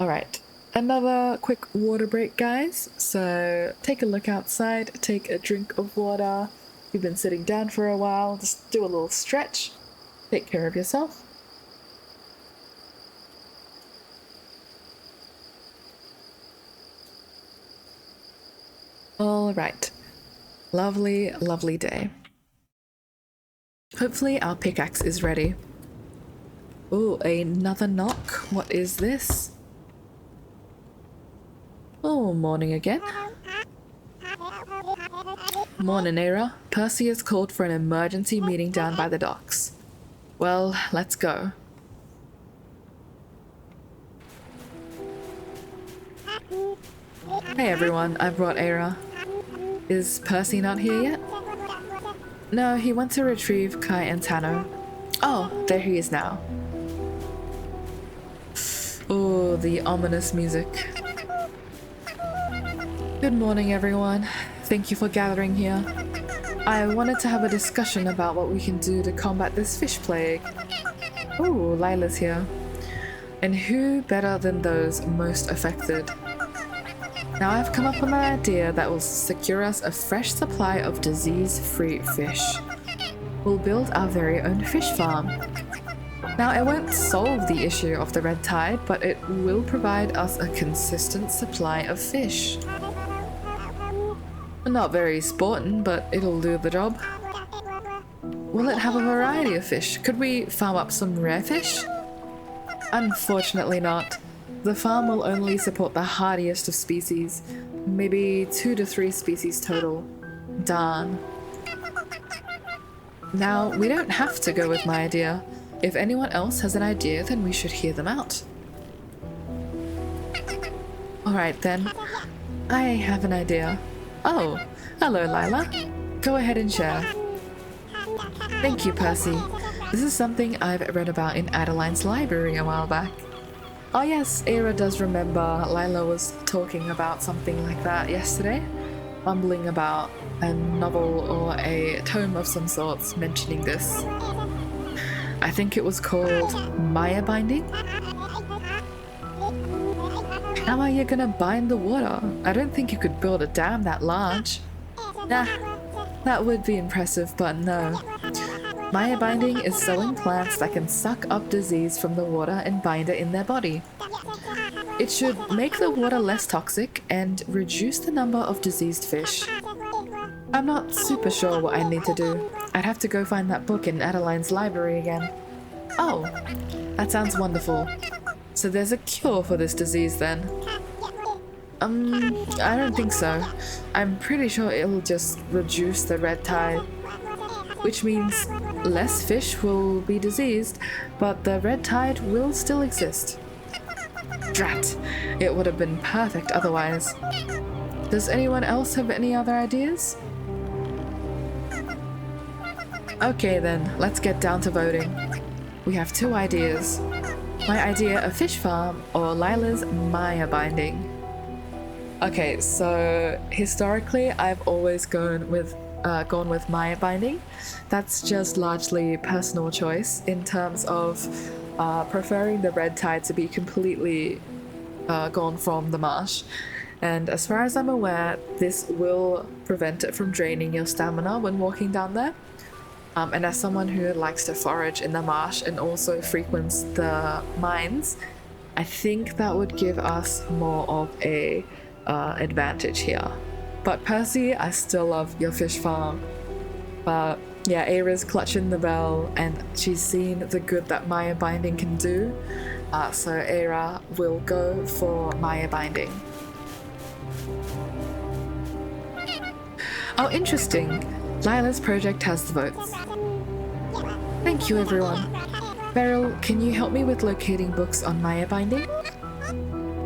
Alright, another quick water break, guys. So take a look outside, take a drink of water. You've been sitting down for a while, just do a little stretch. Take care of yourself. Alright, lovely, lovely day. Hopefully our pickaxe is ready. Oh, another knock. What is this? Oh, morning again. Morning, Eira. Percy has called for an emergency meeting down by the docks. Well, let's go. Hey everyone, I brought Eira. Is Percy not here yet? No, he went to retrieve Kai and Tano. Oh, there he is now. Oh, the ominous music. Good morning, everyone. Thank you for gathering here. I wanted to have a discussion about what we can do to combat this fish plague. Oh, Lila's here. And who better than those most affected? Now I've come up with an idea that will secure us a fresh supply of disease-free fish. We'll build our very own fish farm. Now it won't solve the issue of the red tide, but it will provide us a consistent supply of fish. Not very sporting, but it'll do the job. Will it have a variety of fish? Could we farm up some rare fish? Unfortunately not. The farm will only support the hardiest of species, maybe 2 to 3 species total. Darn. Now, we don't have to go with my idea. If anyone else has an idea, then we should hear them out. Alright then, I have an idea. Oh, hello Lila. Go ahead and share. Thank you, Percy. This is something I've read about in Adeline's library a while back. Oh yes, Eira does remember Lila was talking about something like that yesterday, mumbling about a novel or a tome of some sorts mentioning this. I think it was called Maya Binding? How are you gonna bind the water? I don't think you could build a dam that large. Nah, that would be impressive, but no. Maya binding is sowing plants that can suck up disease from the water and bind it in their body. It should make the water less toxic and reduce the number of diseased fish. I'm not super sure what I need to do. I'd have to go find that book in Adeline's library again. Oh, that sounds wonderful. So there's a cure for this disease then? I don't think so. I'm pretty sure it'll just reduce the red tide. Which means less fish will be diseased, but the red tide will still exist. Drat! It would have been perfect otherwise. Does anyone else have any other ideas? Okay then, let's get down to voting. We have 2 ideas. My idea of fish farm or Lila's Maya binding. Okay, so historically I've always gone with Maya binding. That's just largely personal choice in terms of preferring the red tide to be completely gone from the marsh. And as far as I'm aware, this will prevent it from draining your stamina when walking down there. And as someone who likes to forage in the marsh and also frequents the mines, I think that would give us more of a advantage here. But Percy, I still love your fish farm. But yeah, Eira's clutching the bell and she's seen the good that Maya binding can do. So Eira will go for Maya binding. Oh, interesting. Lila's project has the votes. Thank you, everyone. Beryl, can you help me with locating books on Maya binding?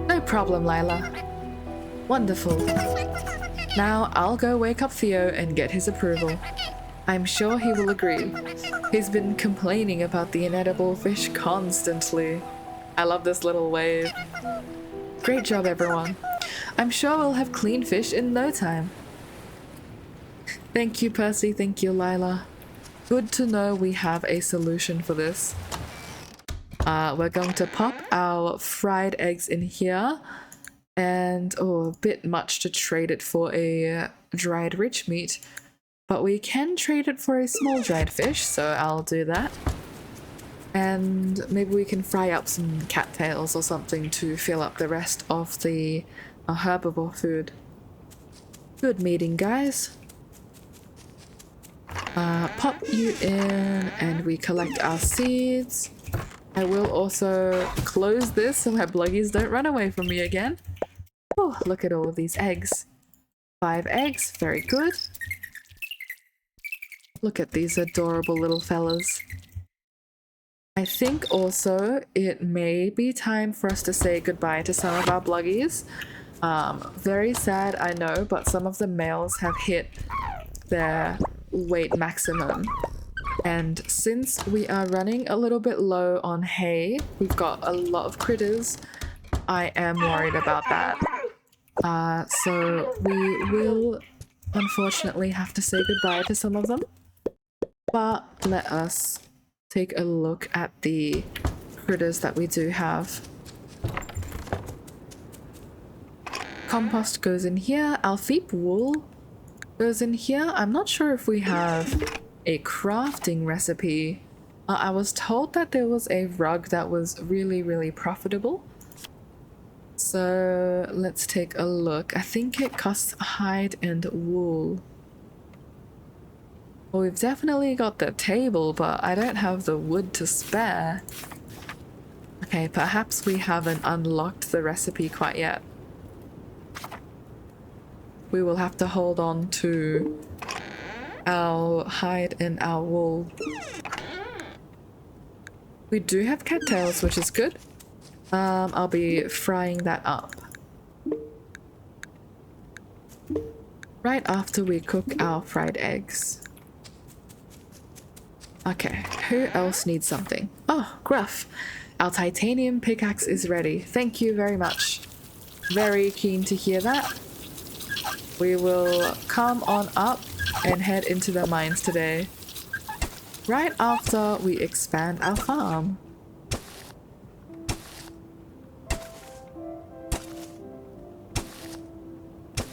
No problem, Lila. Wonderful. Now I'll go wake up Theo and get his approval. I'm sure he will agree. He's been complaining about the inedible fish constantly. I love this little wave. Great job, everyone. I'm sure we'll have clean fish in no time. Thank you, Percy. Thank you, Lila. Good to know we have a solution for this. We're going to pop our fried eggs in here. And, oh, a bit much to trade it for a dried rich meat. But we can trade it for a small dried fish, so I'll do that. And maybe we can fry up some cattails or something to fill up the rest of the herbivore food. Good meeting, guys. Pop you in and we collect our seeds. I will also close this so my bluggies don't run away from me again. Oh, look at all of these eggs. 5 eggs, very good. Look at these adorable little fellas. I think also it may be time for us to say goodbye to some of our bluggies. Very sad, I know, but some of the males have hit their weight maximum. And since we are running a little bit low on hay, we've got a lot of critters, I am worried about that. So we will unfortunately have to say goodbye to some of them. But let us take a look at the critters that we do have. Compost goes in here. Alfeep wool goes in here. I'm not sure if we have a crafting recipe. I was told that there was a rug that was really profitable. So let's take a look. I think it costs hide and wool. Well, we've definitely got the table, but I don't have the wood to spare. Okay, perhaps we haven't unlocked the recipe quite yet. We will have to hold on to our hide and our wool. We do have cattails, which is good. I'll be frying that up right after we cook our fried eggs. Okay, who else needs something? Oh, Gruff. Our titanium pickaxe is ready. Thank you very much. Very keen to hear that. We will come on up and head into the mines today. Right after we expand our farm.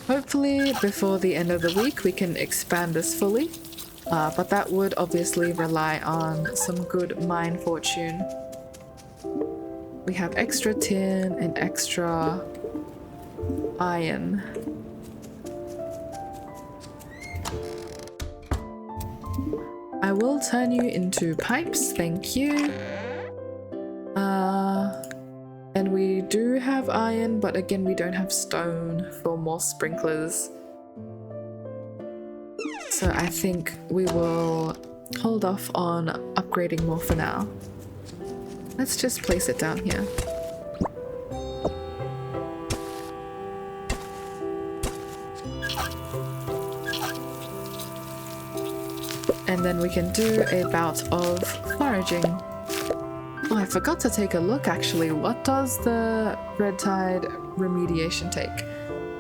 Hopefully before the end of the week we can expand this fully. But that would obviously rely on some good mine fortune. We have extra tin and extra iron. I will turn you into pipes, thank you. And we do have iron, but again we don't have stone for more sprinklers. So I think we will hold off on upgrading more for now. Let's just place it down here. And then we can do a bout of foraging. Oh, I forgot to take a look actually. What does the red tide remediation take?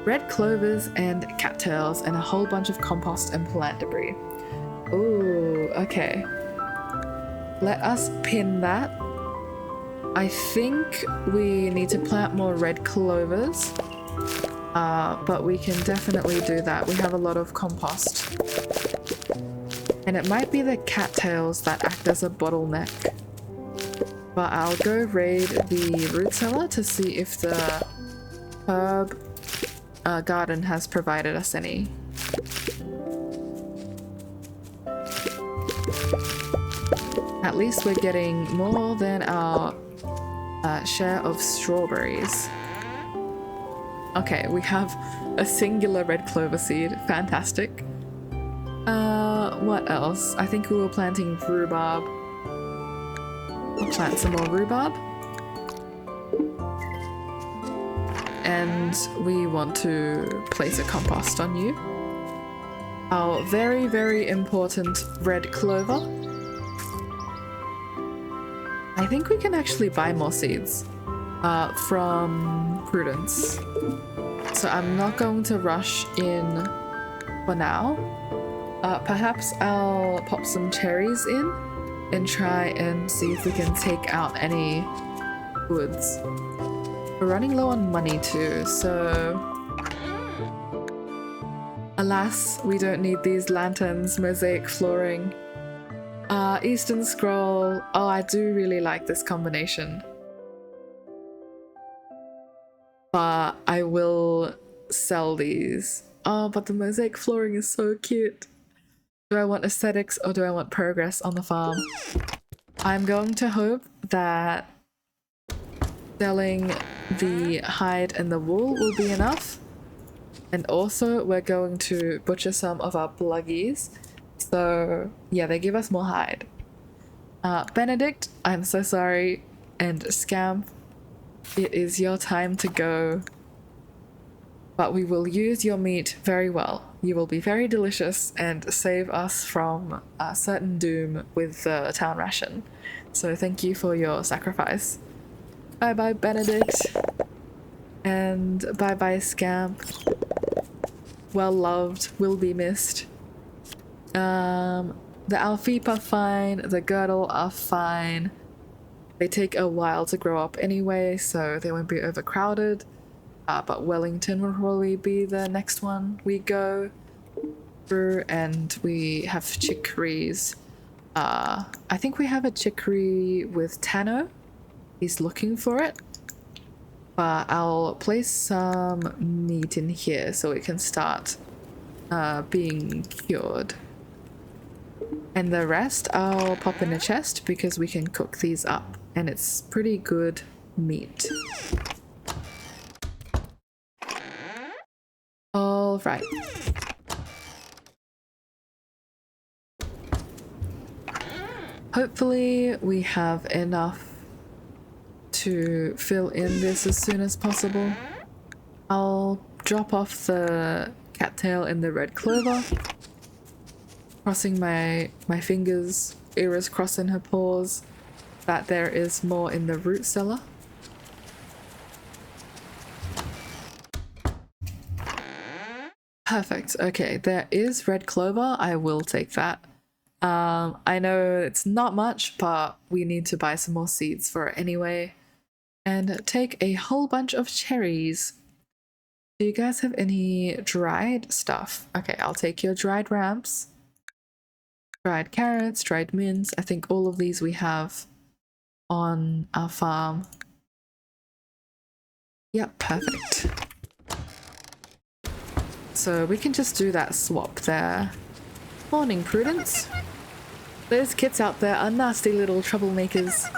Red clovers and cattails and a whole bunch of compost and plant debris. Ooh, okay. Let us pin that. I think we need to plant more red clovers. But we can definitely do that. We have a lot of compost. And it might be the cattails that act as a bottleneck. But I'll go raid the root cellar to see if the herb garden has provided us any. At least we're getting more than our share of strawberries. Okay, we have a singular red clover seed. Fantastic. What else? I think we were planting rhubarb. I'll plant some more rhubarb. And we want to place a compost on you. Our very, very important red clover. I think we can actually buy more seeds from Prudence. So I'm not going to rush in for now. Perhaps I'll pop some cherries in and try and see if we can take out any woods. We're running low on money too, so... Alas, we don't need these lanterns, mosaic flooring. Eastern Scroll. Oh, I do really like this combination. But I will sell these. Oh, but the mosaic flooring is so cute. Do I want aesthetics or do I want progress on the farm? I'm going to hope that selling the hide and the wool will be enough. And also we're going to butcher some of our bluggies. So yeah, they give us more hide. Benedict, I'm so sorry. And Scamp, it is your time to go. But we will use your meat very well. You will be very delicious and save us from a certain doom with the town ration. So thank you for your sacrifice. Bye bye Benedict. And bye bye Scamp. Well loved, will be missed. The Alfeep are fine, the Girdle are fine. They take a while to grow up anyway, so they won't be overcrowded. But Wellington will probably be the next one we go through, and we have chicories. I think we have a chicory with Tano. He's looking for it. But I'll place some meat in here so it can start being cured. And the rest I'll pop in a chest because we can cook these up. And it's pretty good meat. All right. Hopefully we have enough to fill in this as soon as possible. I'll drop off the cattail in the red clover. Crossing my fingers, Eira's crossing her paws, that there is more in the root cellar. Perfect. Okay, there is red clover. I will take that. I know it's not much, but we need to buy some more seeds for it anyway. And take a whole bunch of cherries. Do you guys have any dried stuff? Okay, I'll take your dried ramps. Dried carrots, dried mints. I think all of these we have on our farm. Yep, perfect. So we can just do that swap there. Morning, Prudence. Those kids out there are nasty little troublemakers.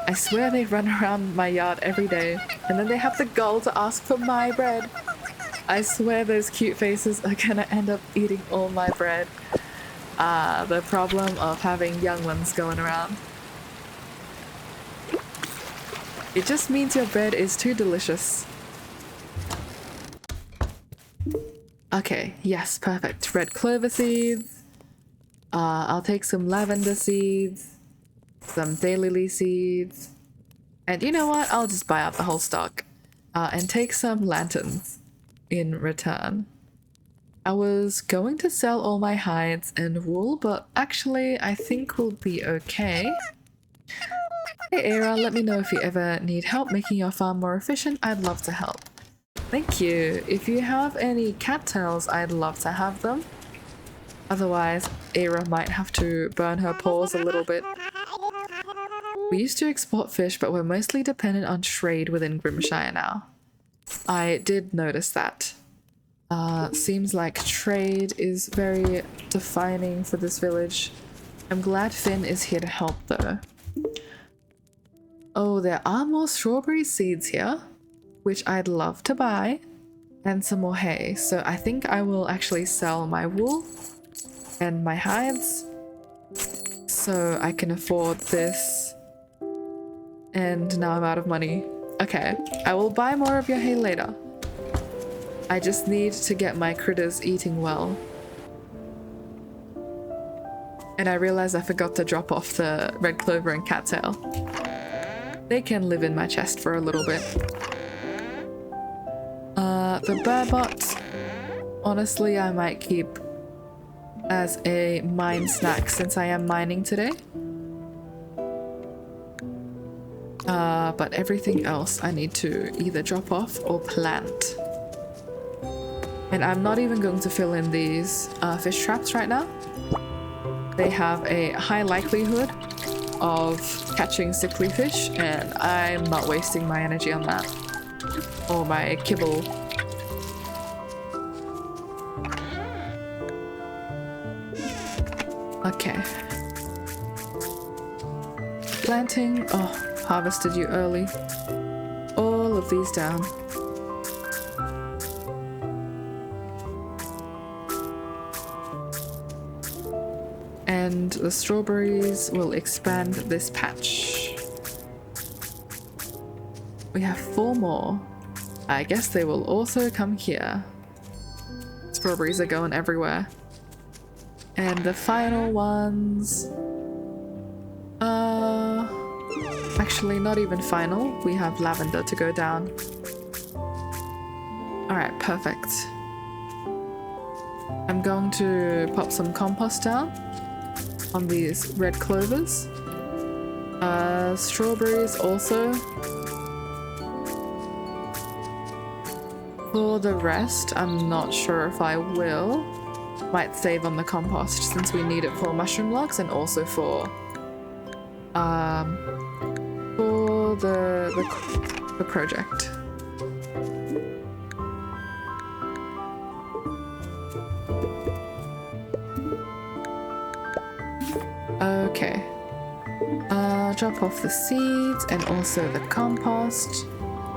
I swear they run around my yard every day, and then they have the gall to ask for my bread. I swear those cute faces are gonna end up eating all my bread. The problem of having young ones going around. It just means your bread is too delicious. Okay, yes, perfect. Red clover seeds. I'll take some lavender seeds, some daylily seeds, and you know what? I'll just buy out the whole stock and take some lanterns in return. I was going to sell all my hides and wool, but actually I think we'll be okay. Hey Eira, let me know if you ever need help making your farm more efficient. I'd love to help. Thank you. If you have any cattails, I'd love to have them. Otherwise, Eira might have to burn her paws a little bit. We used to export fish, but we're mostly dependent on trade within Grimshire now. I did notice that. Seems like trade is very defining for this village. I'm glad Finn is here to help though. Oh, there are more strawberry seeds here, which I'd love to buy, and some more hay. So I think I will actually sell my wool and my hives, so I can afford this. And now I'm out of money. Okay, I will buy more of your hay later. I just need to get my critters eating well. And I realized I forgot to drop off the red clover and cattail. They can live in my chest for a little bit. The burbot, honestly, I might keep as a mine snack since I am mining today. But everything else I need to either drop off or plant. And I'm not even going to fill in these fish traps right now. They have a high likelihood of catching sickly fish, and I'm not wasting my energy on that. Or my kibble. Okay. Planting. Oh, harvested you early. All of these down. And the strawberries will expand this patch. We have 4 more. I guess they will also come here. Strawberries are going everywhere. And the final ones... actually not even final. We have lavender to go down. Alright, perfect. I'm going to pop some compost down on these red clovers. Strawberries also. For the rest, I'm not sure if I will. Might save on the compost since we need it for mushroom logs and also for the project. Okay. Drop off the seeds and also the compost.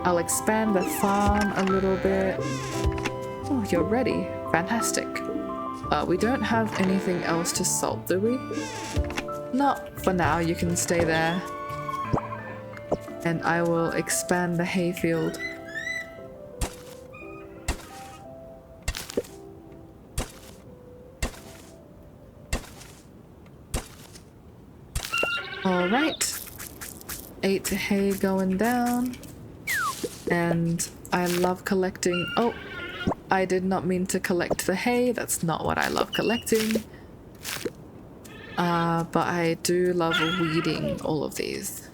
I'll expand the farm a little bit. Oh, you're ready. Fantastic. We don't have anything else to salt, do we? Not for now. You can stay there. And I will expand the hayfield. Alright. 8 hay going down. And I love collecting... Oh! I did not mean to collect the hay. That's not what I love collecting. But I do love weeding all of these.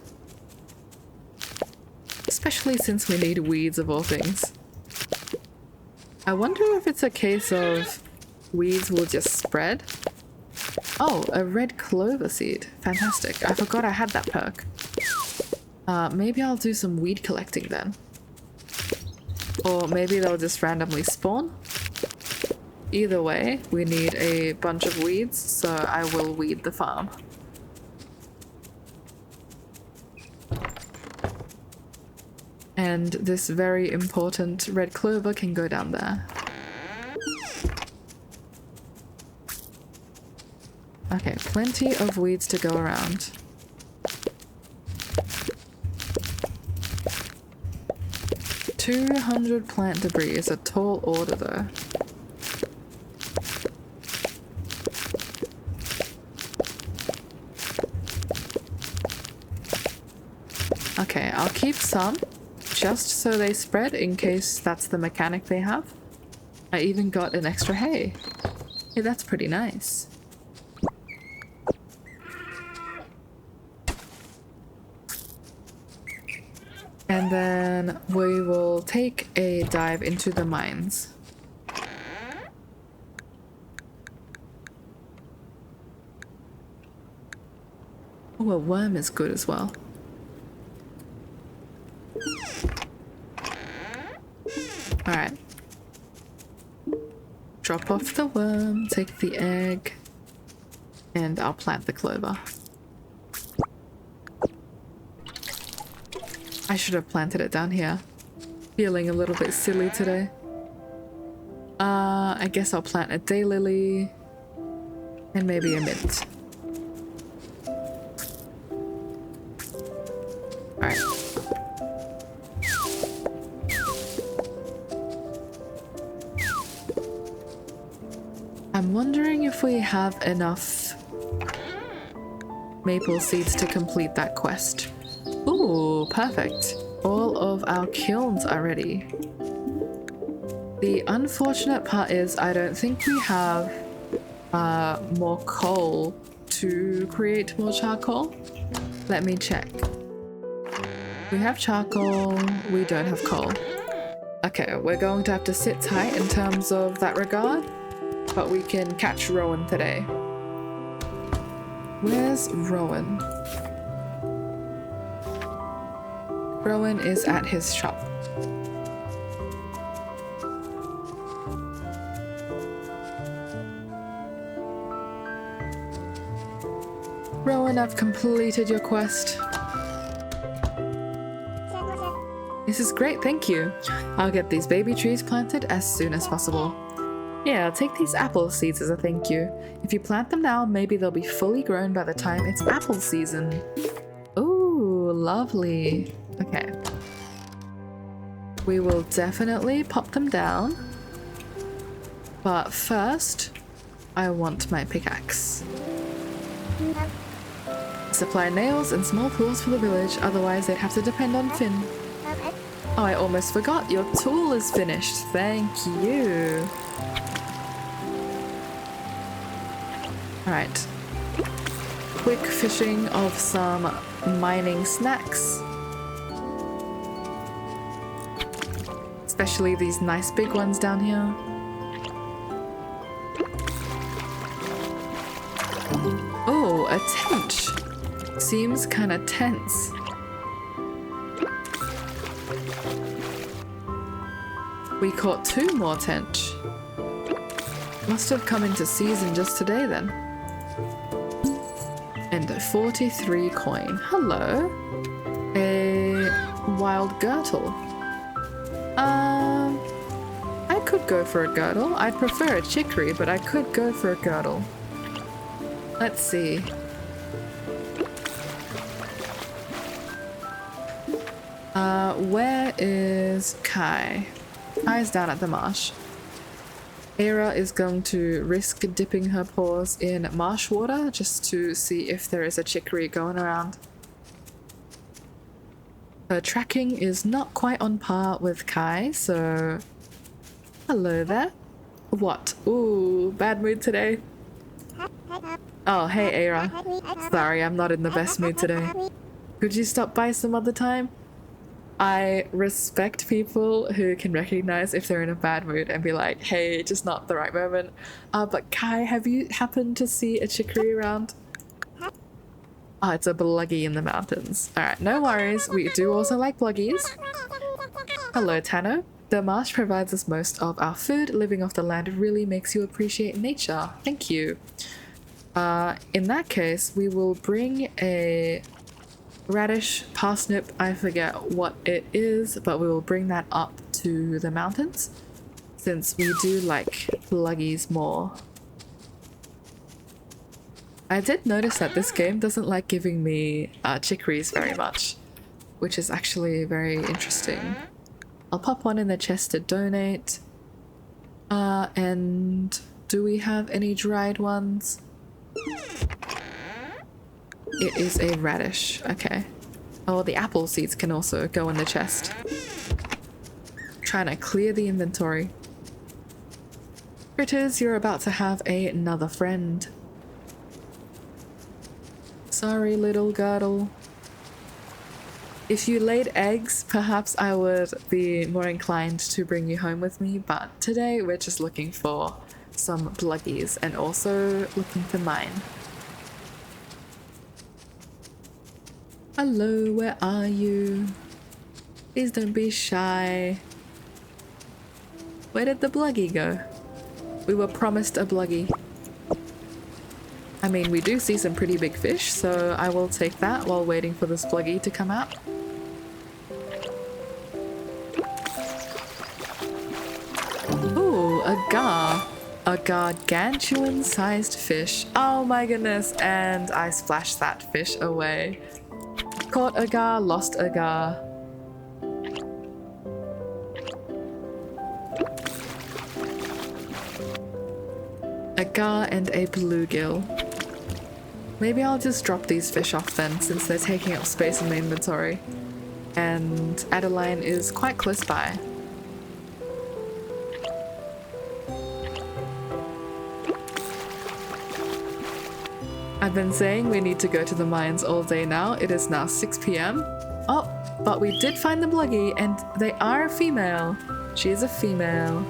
Especially since we need weeds of all things. I wonder if it's a case of weeds will just spread. Oh, a red clover seed. Fantastic. I forgot I had that perk. Maybe I'll do some weed collecting then. Or maybe they'll just randomly spawn. Either way, we need a bunch of weeds, so I will weed the farm. And this very important red clover can go down there. Okay, plenty of weeds to go around. $200 plant debris is a tall order though. Okay, I'll keep some, just so they spread in case that's the mechanic they have. I even got an extra hay. Hey, that's pretty nice. And then we will take a dive into the mines. Oh, a worm is good as well. Alright. Drop off the worm, take the egg, and I'll plant the clover. I should have planted it down here. Feeling a little bit silly today. I guess I'll plant a daylily. And maybe a mint. Alright. I'm wondering if we have enough maple seeds to complete that quest. Ooh, perfect. All of our kilns are ready. The unfortunate part is I don't think we have more coal to create more charcoal. Let me check. We have charcoal, we don't have coal. Okay, we're going to have to sit tight in terms of that regard, but we can catch Rowan today. Where's Rowan? Rowan is at his shop. Rowan, I've completed your quest. This is great, thank you. I'll get these baby trees planted as soon as possible. Yeah, I'll take these apple seeds as a thank you. If you plant them now, maybe they'll be fully grown by the time it's apple season. Ooh, lovely. Okay. We will definitely pop them down. But first, I want my pickaxe. Supply nails and small tools for the village, otherwise they'd have to depend on Finn. Oh, I almost forgot, your tool is finished. Thank you. Alright. Quick fishing of some mining snacks. Especially these nice big ones down here. Oh, a tench. Seems kinda tense. We caught 2 more tench. Must have come into season just today then. And 43 coin. Hello. A wild girdle. I could go for a girdle. I'd prefer a chicory, but I could go for a girdle. Let's see. Where is Kai? Kai's down at the marsh. Eira is going to risk dipping her paws in marsh water just to see if there is a chicory going around. Her tracking is not quite on par with Kai, so... Hello there. What? Ooh, bad mood today. Oh, hey Eira. Sorry, I'm not in the best mood today. Could you stop by some other time? I respect people who can recognize if they're in a bad mood and be like, hey, just not the right moment. But Kai, have you happened to see a chicory around? Oh, it's a bluggy in the mountains. Alright, no worries. We do also like bluggies. Hello, Tano. The marsh provides us most of our food. Living off the land really makes you appreciate nature. Thank you. In that case, we will bring a radish, parsnip, I forget what it is, but we will bring that up to the mountains since we do like bluggies more. I did notice that this game doesn't like giving me chicories very much, which is actually very interesting. I'll pop one in the chest to donate. And do we have any dried ones? It is a radish. Okay. Oh, the apple seeds can also go in the chest. Trying to clear the inventory. Critters, you're about to have another friend. Sorry, little girdle. If you laid eggs, perhaps I would be more inclined to bring you home with me, but today we're just looking for some bluggies and also looking for mine. Hello, where are you? Please don't be shy. Where did the bluggy go? We were promised a bluggy. I mean, we do see some pretty big fish, so I will take that while waiting for this bluggy to come out. Ooh, a gar. a gargantuan-sized fish. Oh my goodness, and I splashed that fish away. Caught a gar, lost a gar. A gar and a bluegill. Maybe I'll just drop these fish off then, since they're taking up space in the inventory. And Adeline is quite close by. I've been saying we need to go to the mines all day now. It is now 6 p.m. Oh, but we did find the bluggy, and they are a female. She is a female.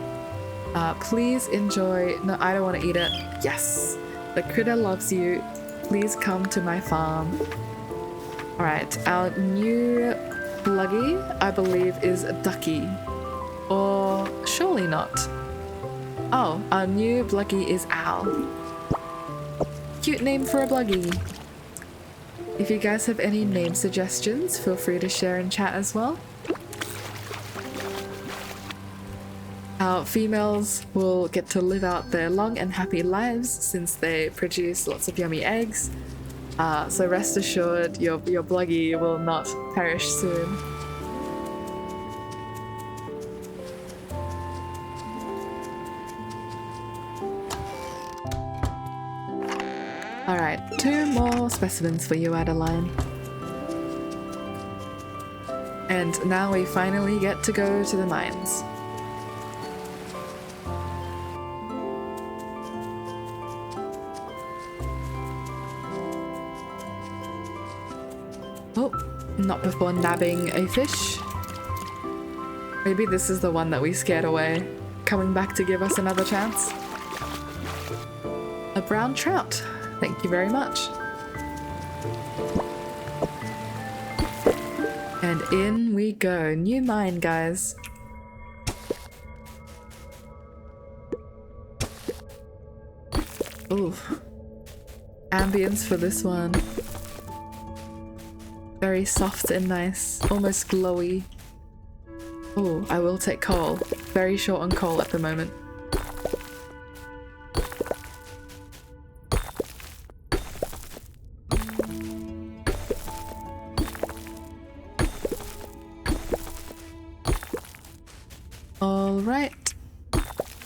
Please enjoy. No, I don't want to eat it. Yes. The critter loves you. Please come to my farm. Alright, our new bluggy, I believe, is Ducky. Or surely not. Oh, our new bluggy is Owl. Cute name for a bluggy. If you guys have any name suggestions, feel free to share in chat as well. Our females will get to live out their long and happy lives since they produce lots of yummy eggs. So rest assured your bluggy will not perish soon. Alright, 2 more specimens for you, Adeline. And now we finally get to go to the mines. Oh, not before nabbing a fish. Maybe this is the one that we scared away, coming back to give us another chance. A brown trout. Thank you very much. And in we go. New mine, guys. Ooh. Ambience for this one. Very soft and nice. Almost glowy. Oh, I will take coal. Very short on coal at the moment. Alright,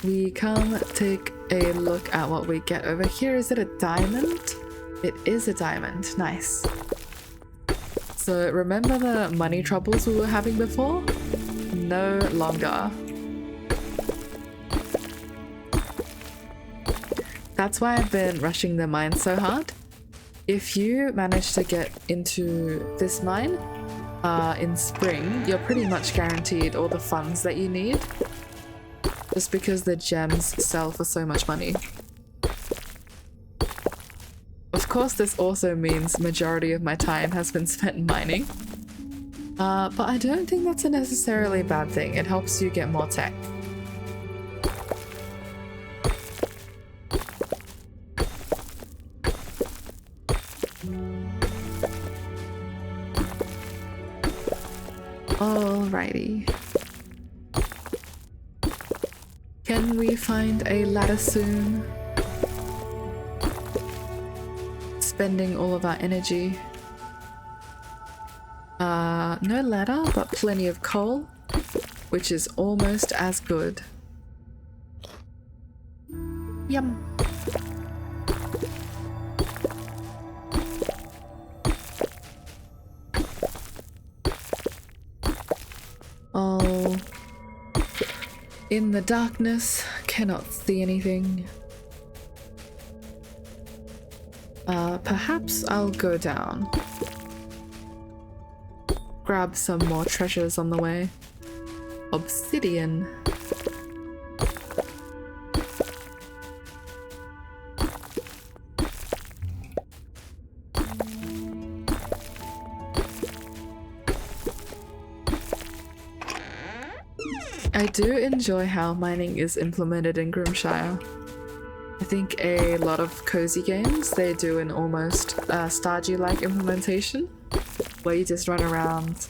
we come take a look at what we get over here. Is it a diamond? It is a diamond. Nice. So remember the money troubles we were having before? No longer. That's why I've been rushing the mine so hard. If you manage to get into this mine in spring, you're pretty much guaranteed all the funds that you need. Just because the gems sell for so much money. Of course, this also means majority of my time has been spent mining. But I don't think that's a necessarily bad thing. It helps you get more tech. Alrighty. Can we find a ladder soon? Spending all of our energy. No ladder, but plenty of coal, which is almost as good. Yum. Oh, in the darkness, cannot see anything. Perhaps I'll go down. Grab some more treasures on the way. Obsidian. I do enjoy how mining is implemented in Grimshire. I think a lot of cozy games, they do an almost Stardew-like implementation, where you just run around,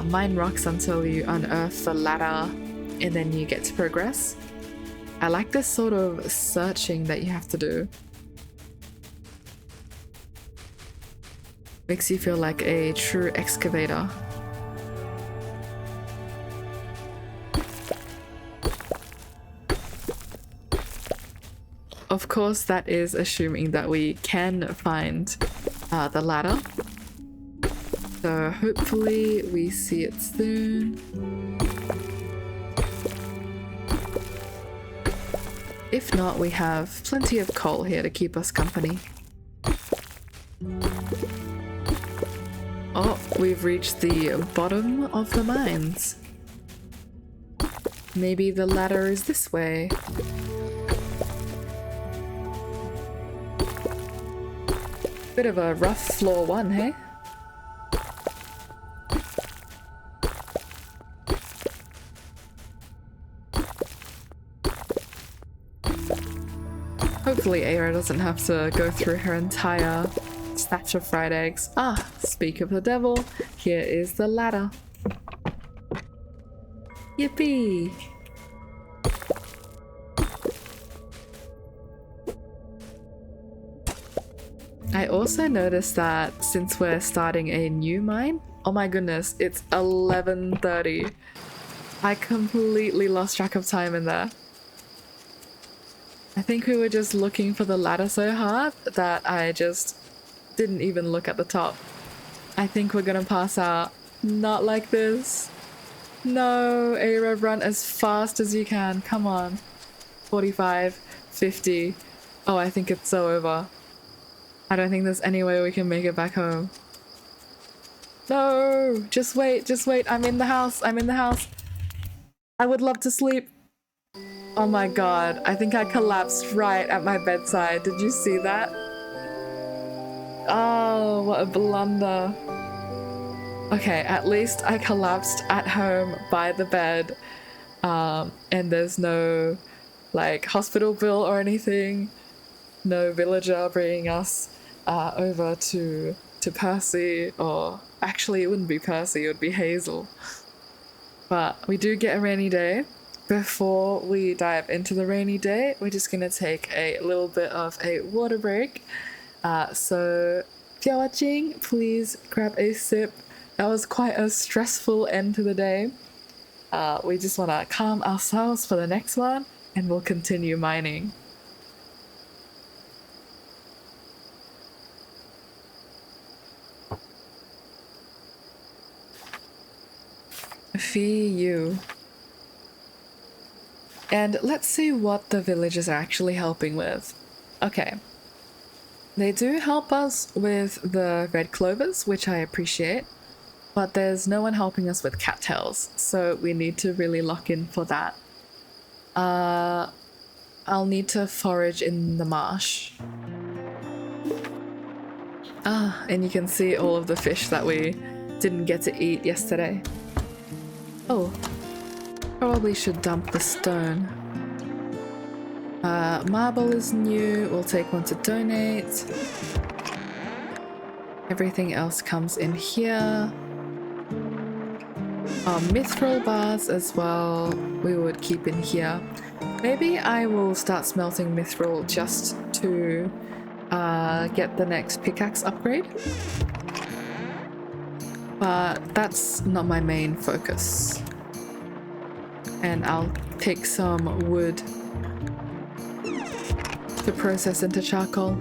mine rocks until you unearth the ladder, and then you get to progress. I like this sort of searching that you have to do. Makes you feel like a true excavator. Of course, that is assuming that we can find the ladder. So hopefully we see it soon. If not, we have plenty of coal here to keep us company. Oh, we've reached the bottom of the mines. Maybe the ladder is this way. Bit of a rough floor one, hey? Hopefully Eira doesn't have to go through her entire stash of fried eggs. Ah, speak of the devil, here is the ladder. Yippee! I also noticed that since we're starting a new mine, oh my goodness, it's 11:30. I completely lost track of time in there. I think we were just looking for the ladder so hard that I just didn't even look at the top. I think we're gonna pass out. Not like this. No, Eira, run as fast as you can. Come on. 45, 50. Oh, I think it's so over. I don't think there's any way we can make it back home. No! Just wait, just wait. I'm in the house. I'm in the house. I would love to sleep. Oh my god. I think I collapsed right at my bedside. Did you see that? Oh, what a blunder. Okay, at least I collapsed at home by the bed. And there's no, like, hospital bill or anything. No villager bringing us over to Percy, or actually it wouldn't be Percy, it would be Hazel. But we do get a rainy day. Before we dive into the rainy day, we're just gonna take a little bit of a water break. So if you're watching, please grab a sip. That was quite a stressful end to the day. We just want to calm ourselves for the next one, and we'll continue mining. Fee you. And let's see what the villagers are actually helping with. Okay. They do help us with the red clovers, which I appreciate, but there's no one helping us with cattails, so we need to really lock in for that. I'll need to forage in the marsh. Ah, and you can see all of the fish that we didn't get to eat yesterday. Oh, probably should dump the stone. Marble is new, we'll take one to donate. Everything else comes in here. Mithril bars as well, we would keep in here. Maybe I will start smelting mithril just to get the next pickaxe upgrade. But that's not my main focus. And I'll take some wood to process into charcoal.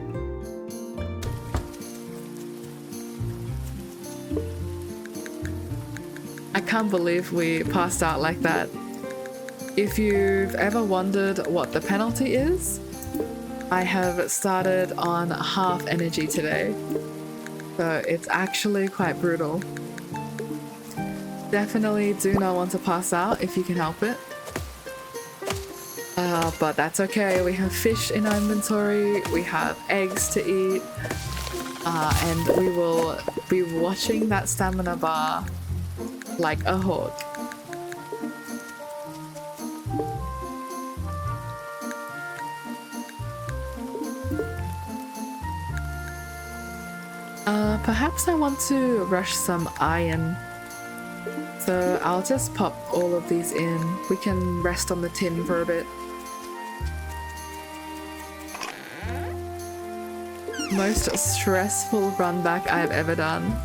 I can't believe we passed out like that. If you've ever wondered what the penalty is, I have started on half energy today, so it's actually quite brutal. Definitely do not want to pass out if you can help it. But that's okay, we have fish in our inventory, we have eggs to eat, and we will be watching that stamina bar like a hawk. Perhaps I want to rush some iron. So I'll just pop all of these in. We can rest on the tin for a bit. Most stressful run back I've ever done.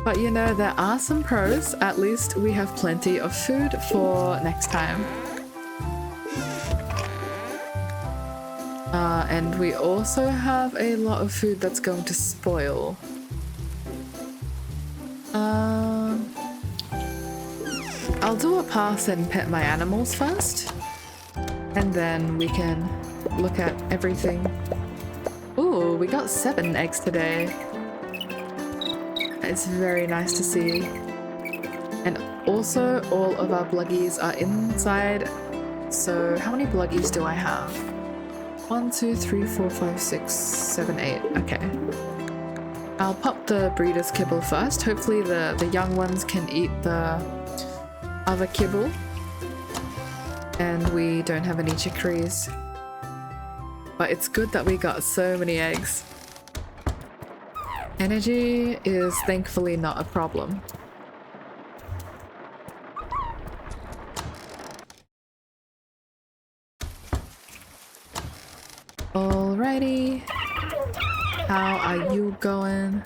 But you know, there are some pros. At least we have plenty of food for next time. And we also have a lot of food that's going to spoil. I'll do a pass and pet my animals first. And then we can look at everything. Ooh, we got 7 eggs today. It's very nice to see. And also, all of our bluggies are inside. So, how many bluggies do I have? 1, 2, 3, 4, 5, 6, 7, 8. Okay. I'll pop the breeder's kibble first. Hopefully the young ones can eat the other kibble. And we don't have any chicories. But it's good that we got so many eggs. Energy is thankfully not a problem. Alrighty. How are you going?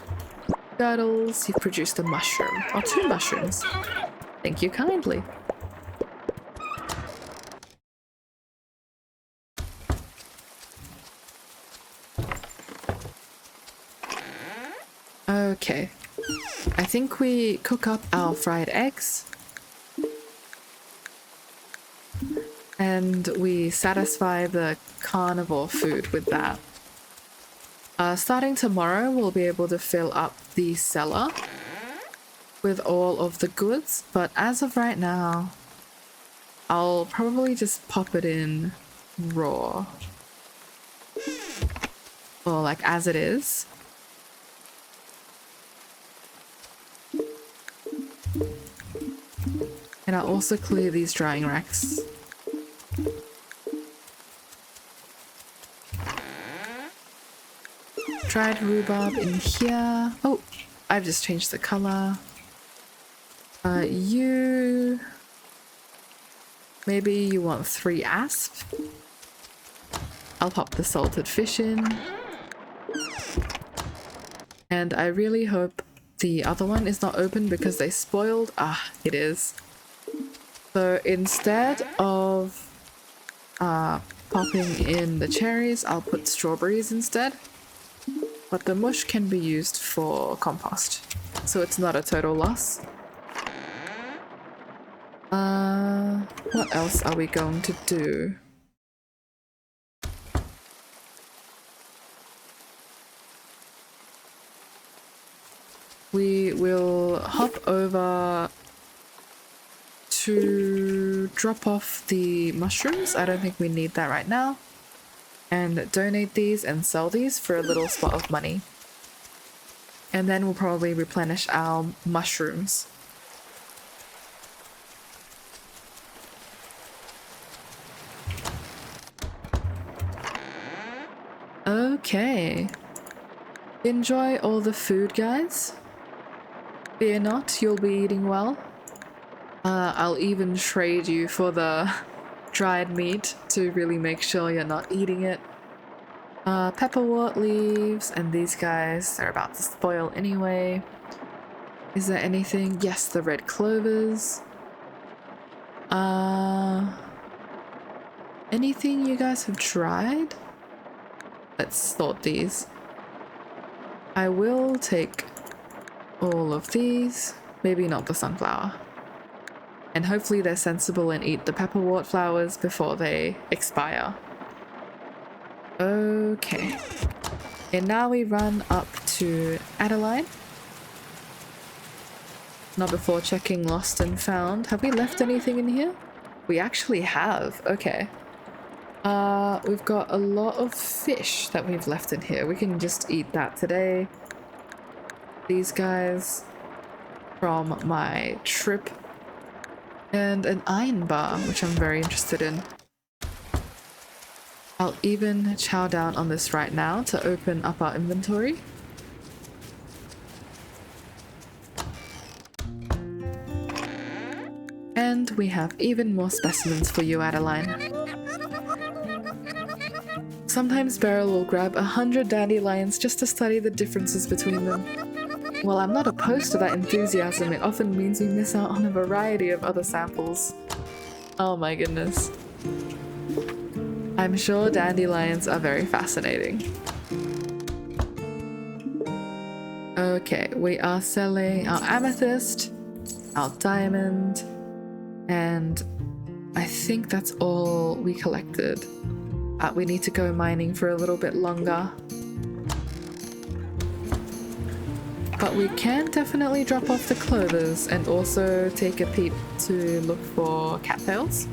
Guddles, you've produced a mushroom. Or 2 mushrooms. Thank you kindly. Okay. I think we cook up our fried eggs. And we satisfy the carnivore food with that. Starting tomorrow, we'll be able to fill up the cellar with all of the goods, but as of right now, I'll probably just pop it in raw. Or like as it is. And I'll also clear these drying racks. Dried rhubarb in here. Oh, I've just changed the color. Maybe you want 3 asp. I'll pop the salted fish in. And I really hope the other one is not open because they spoiled. Ah, it is. So instead of popping in the cherries, I'll put strawberries instead. But the mush can be used for compost, so it's not a total loss. What else are we going to do? We will hop over to drop off the mushrooms. I don't think we need that right now. And donate these and sell these for a little spot of money. And then we'll probably replenish our mushrooms. Okay. Enjoy all the food, guys. Fear not, you'll be eating well. I'll even trade you for the dried meat to really make sure you're not eating it. Pepperwort leaves, and these guys, they're about to spoil anyway. Is there anything? Yes, the red clovers. Anything you guys have tried? Let's sort these. I will take all of these, maybe not the sunflower. And hopefully they're sensible and eat the pepperwort flowers before they expire. Okay. And now we run up to Adeline. Not before checking lost and found. Have we left anything in here? We actually have. Okay. We've got a lot of fish that we've left in here. We can just eat that today. These guys from my trip. And an iron bar, which I'm very interested in. I'll even chow down on this right now to open up our inventory. And we have even more specimens for you, Adeline. Sometimes Beryl will grab 100 dandelions just to study the differences between them. While I'm not opposed to that enthusiasm, it often means we miss out on a variety of other samples. Oh my goodness. I'm sure dandelions are very fascinating. Okay, we are selling our amethyst, our diamond, and I think that's all we collected. We need to go mining for a little bit longer. But we can definitely drop off the clovers and also take a peep to look for cattails.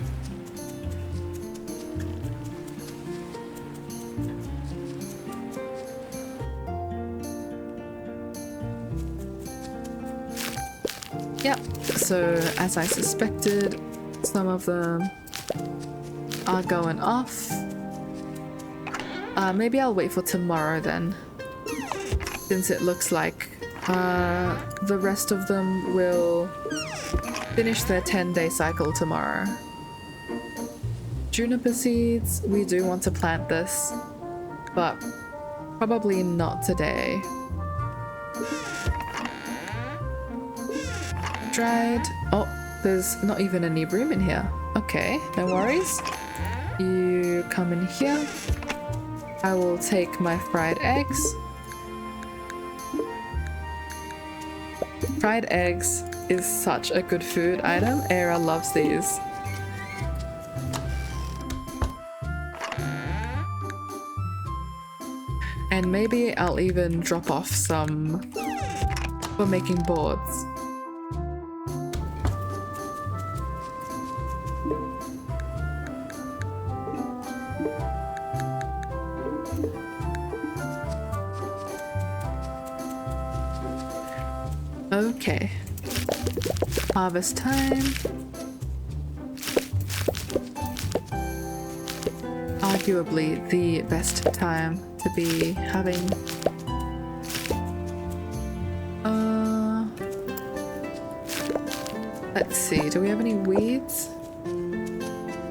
Yep, so as I suspected, some of them are going off. Maybe I'll wait for tomorrow then, since it looks like the rest of them will finish their 10-day cycle tomorrow. Juniper seeds, we do want to plant this, but probably not today. Dried. Oh, there's not even any room in here. Okay, no worries. You come in here. I will take my fried eggs. Fried eggs is such a good food item. Eira loves these. And maybe I'll even drop off some for making boards. Okay, harvest time. Arguably the best time to be having let's see, do we have any weeds?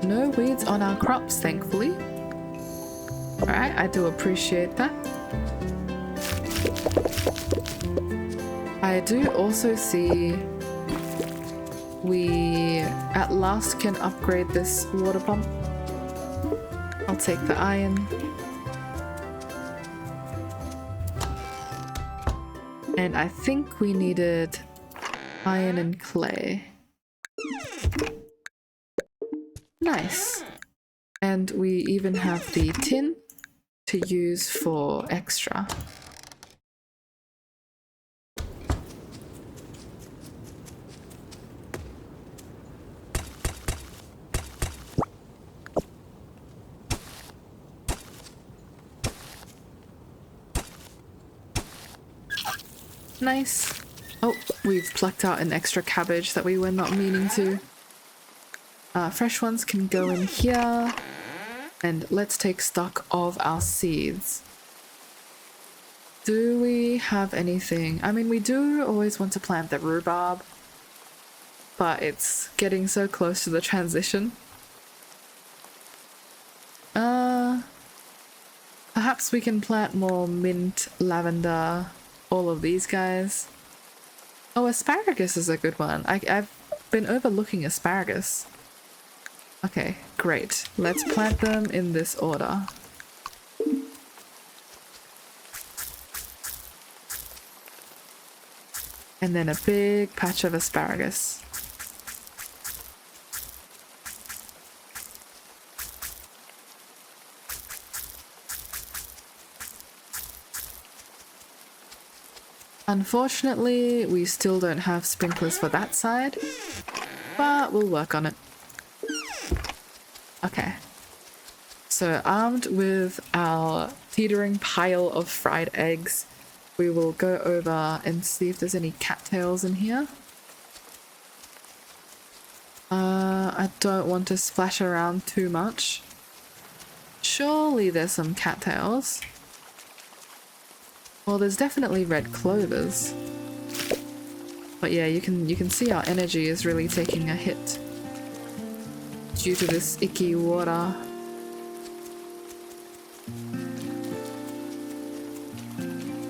No weeds on our crops, thankfully. Alright, I do appreciate that. I do also see we at last can upgrade this water pump. I'll take the iron. And I think we needed iron and clay. Nice. And we even have the tin to use for extra. Nice. Oh, we've plucked out an extra cabbage that we were not meaning to. Fresh ones can go in here. And let's take stock of our seeds. Do we have anything? I mean, we do always want to plant the rhubarb, but it's getting so close to the transition. Perhaps we can plant more mint, lavender, all of these guys. Oh, asparagus is a good one. I've been overlooking asparagus. Okay, great. Let's plant them in this order. And then a big patch of asparagus. Unfortunately, we still don't have sprinklers for that side, but we'll work on it. Okay. So armed with our teetering pile of fried eggs, we will go over and see if there's any cattails in here. I don't want to splash around too much. Surely there's some cattails. Well, there's definitely red clovers. But yeah, you can see our energy is really taking a hit. due to this icky water.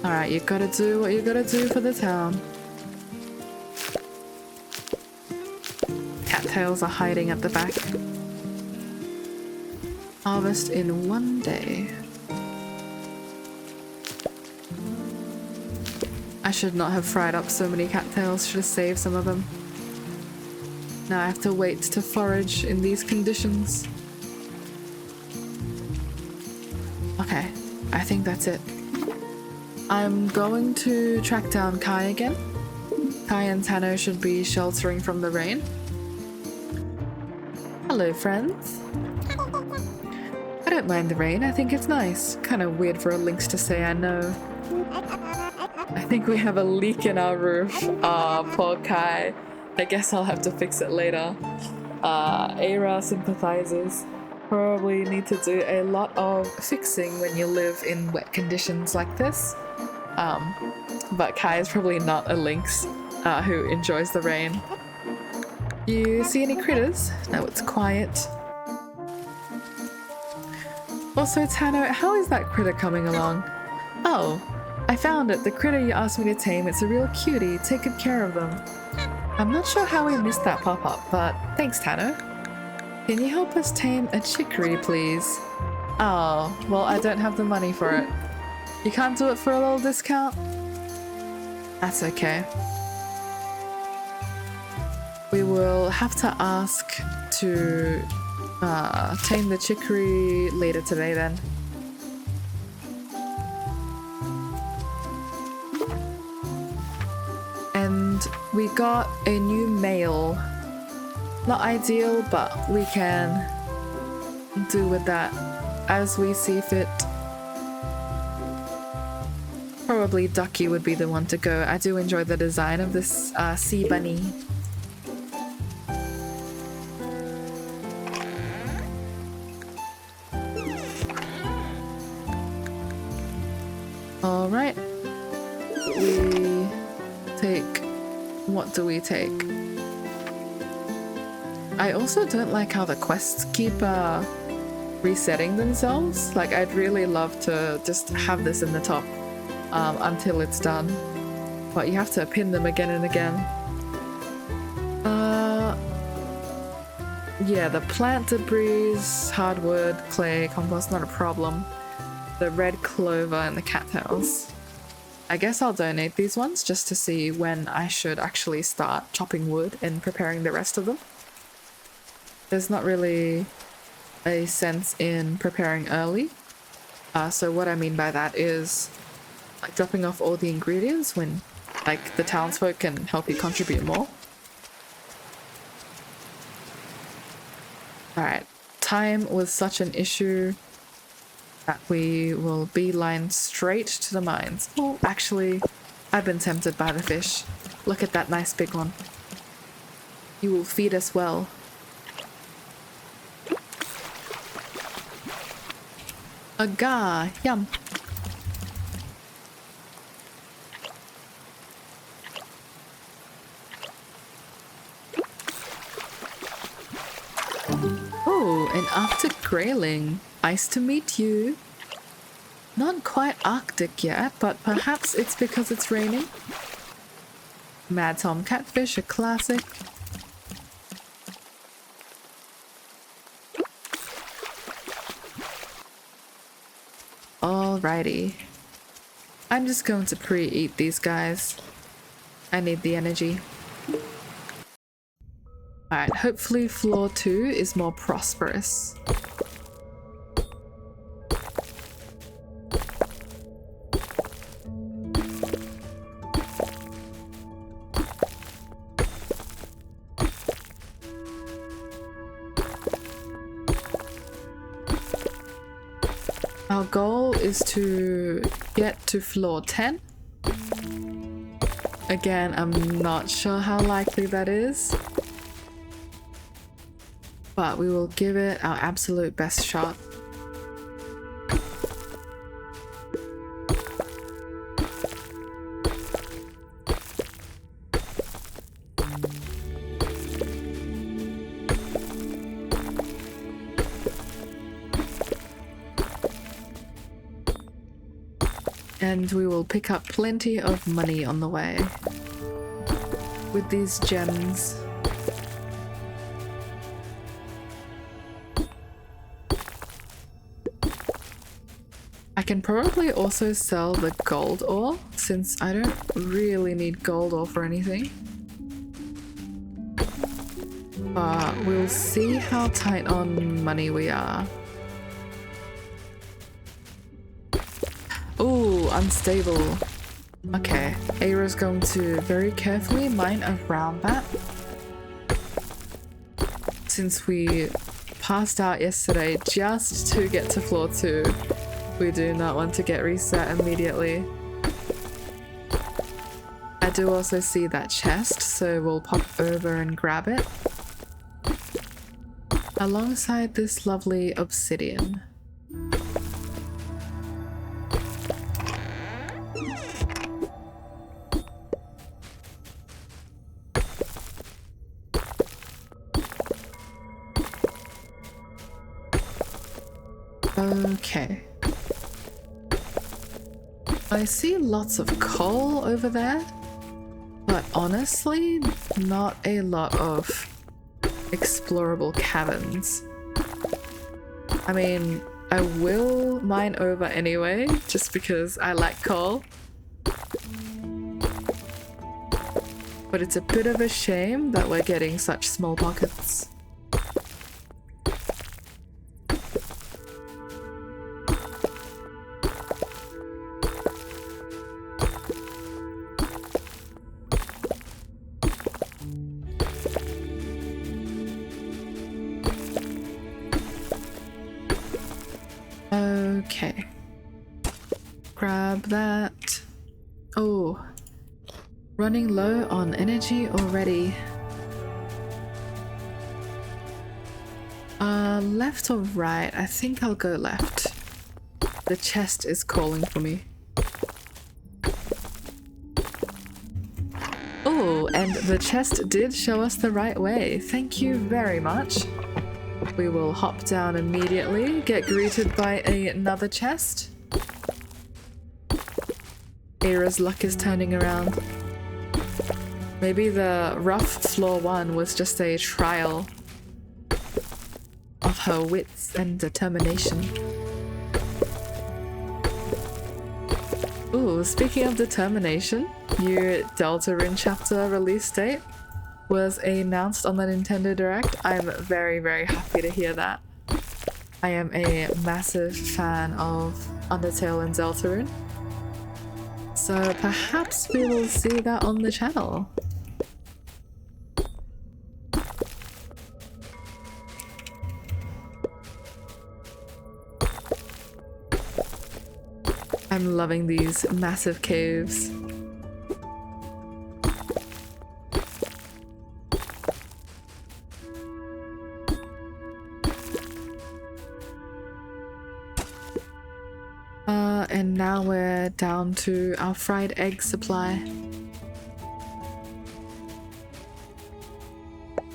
Alright, you gotta do what you gotta do for the town. Cattails are hiding at the back. Harvest in 1 day. I should not have fried up so many cattails, should have saved some of them. Now I have to wait to forage in these conditions. Okay, I think that's it. I'm going to track down Kai again. Kai and Tano should be sheltering from the rain. Hello, friends. I don't mind the rain, I think it's nice. Kind of weird for a lynx to say, I know. I think we have a leak in our roof. Poor Kai. I guess I'll have to fix it later. Eira sympathizes. Probably need to do a lot of fixing when you live in wet conditions like this. But Kai is probably not a lynx who enjoys the rain. You see any critters? No, it's quiet. Also, Tano, how is that critter coming along? Oh, I found it. The critter you asked me to tame. It's a real cutie. Take good care of them. I'm not sure how we missed that pop-up, but thanks, Tano. Can you help us tame a chicory, please? Oh, well, I don't have the money for it. You can't do it for a little discount? That's okay. We will have to ask to tame the chicory later today then. And we got a new male. Not ideal, but we can do with that as we see fit. Probably Ducky would be the one to go. I do enjoy the design of this sea bunny. Alright. We take... What do we take? I also don't like how the quests keep resetting themselves. Like, I'd really love to just have this in the top until it's done. But you have to pin them again and again. Yeah, the plant debris, hardwood, clay, compost, not a problem. The red clover and the cattails. I guess I'll donate these ones just to see when I should actually start chopping wood and preparing the rest of them. There's not really a sense in preparing early. So what I mean by that is like dropping off all the ingredients when like the townsfolk can help you contribute more. Alright, time was such an issue that we will beeline straight to the mines. Oh, actually, I've been tempted by the fish. Look at that nice big one. You will feed us well. Aga, yum. Oh, an Arctic grayling. Nice to meet you. Not quite Arctic yet, but perhaps it's because it's raining. Mad Tom catfish, a classic. Alrighty. I'm just going to pre-eat these guys. I need the energy. Alright, hopefully floor 2 is more prosperous. Our goal is to get to floor 10. Again, I'm not sure how likely that is, but we will give it our absolute best shot. And we will pick up plenty of money on the way with these gems. I can probably also sell the gold ore, since I don't really need gold ore for anything. But we'll see how tight on money we are. Ooh, unstable. Okay, Eira's going to very carefully mine around that. Since we passed out yesterday just to get to floor 2, we do not want to get reset immediately. I do also see that chest, so we'll pop over and grab it. Alongside this lovely obsidian. Okay. I see lots of coal over there, but honestly, not a lot of explorable caverns. I mean, I will mine over anyway, just because I like coal. But it's a bit of a shame that we're getting such small pockets. Okay. Grab that. Oh. Running low on energy already. Left or right? I think I'll go left. The chest is calling for me. Oh, and the chest did show us the right way. Thank you very much. We will hop down immediately, get greeted by another chest. Eira's luck is turning around. Maybe the rough floor 1 was just a trial of her wits and determination. Ooh, speaking of determination, new Deltarune chapter release date was announced on the Nintendo Direct. I'm very, very happy to hear that. I am a massive fan of Undertale and Deltarune. So perhaps we will see that on the channel. I'm loving these massive caves. And now we're down to our fried egg supply.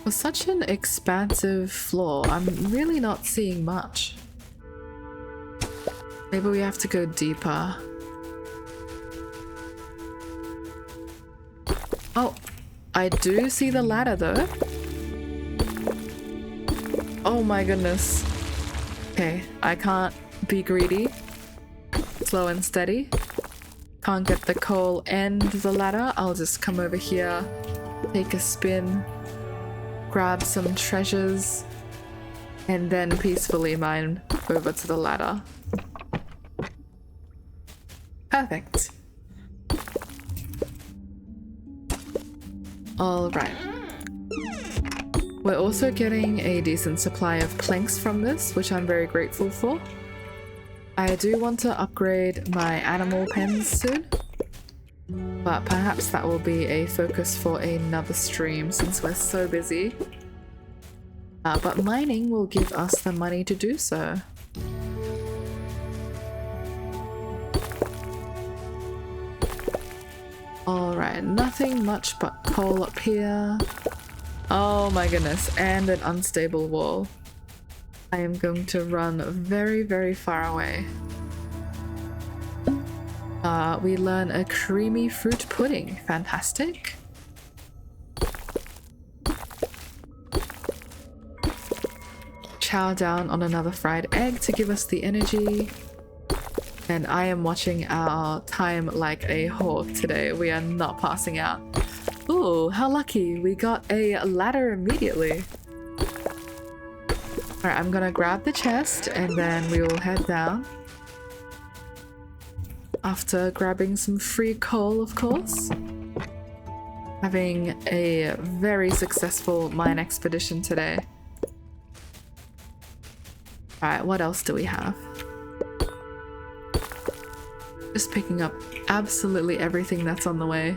For such an expansive floor, I'm really not seeing much. Maybe we have to go deeper. Oh, I do see the ladder though. Oh my goodness. Okay, I can't be greedy. Slow and steady. Can't get the coal and the ladder. I'll just come over here, take a spin, grab some treasures, and then peacefully mine over to the ladder. Perfect. Alright. We're also getting a decent supply of planks from this, which I'm very grateful for. I do want to upgrade my animal pens soon, but perhaps that will be a focus for another stream since we're so busy. But mining will give us the money to do so. Alright, nothing much but coal up here. Oh my goodness, and an unstable wall. I am going to run very, very far away. We learn a creamy fruit pudding. Fantastic. Chow down on another fried egg to give us the energy. And I am watching our time like a hawk today. We are not passing out. Ooh, how lucky. We got a ladder immediately. Alright, I'm gonna grab the chest and then we will head down. After grabbing some free coal, of course. Having a very successful mine expedition today. Alright, what else do we have? Just picking up absolutely everything that's on the way.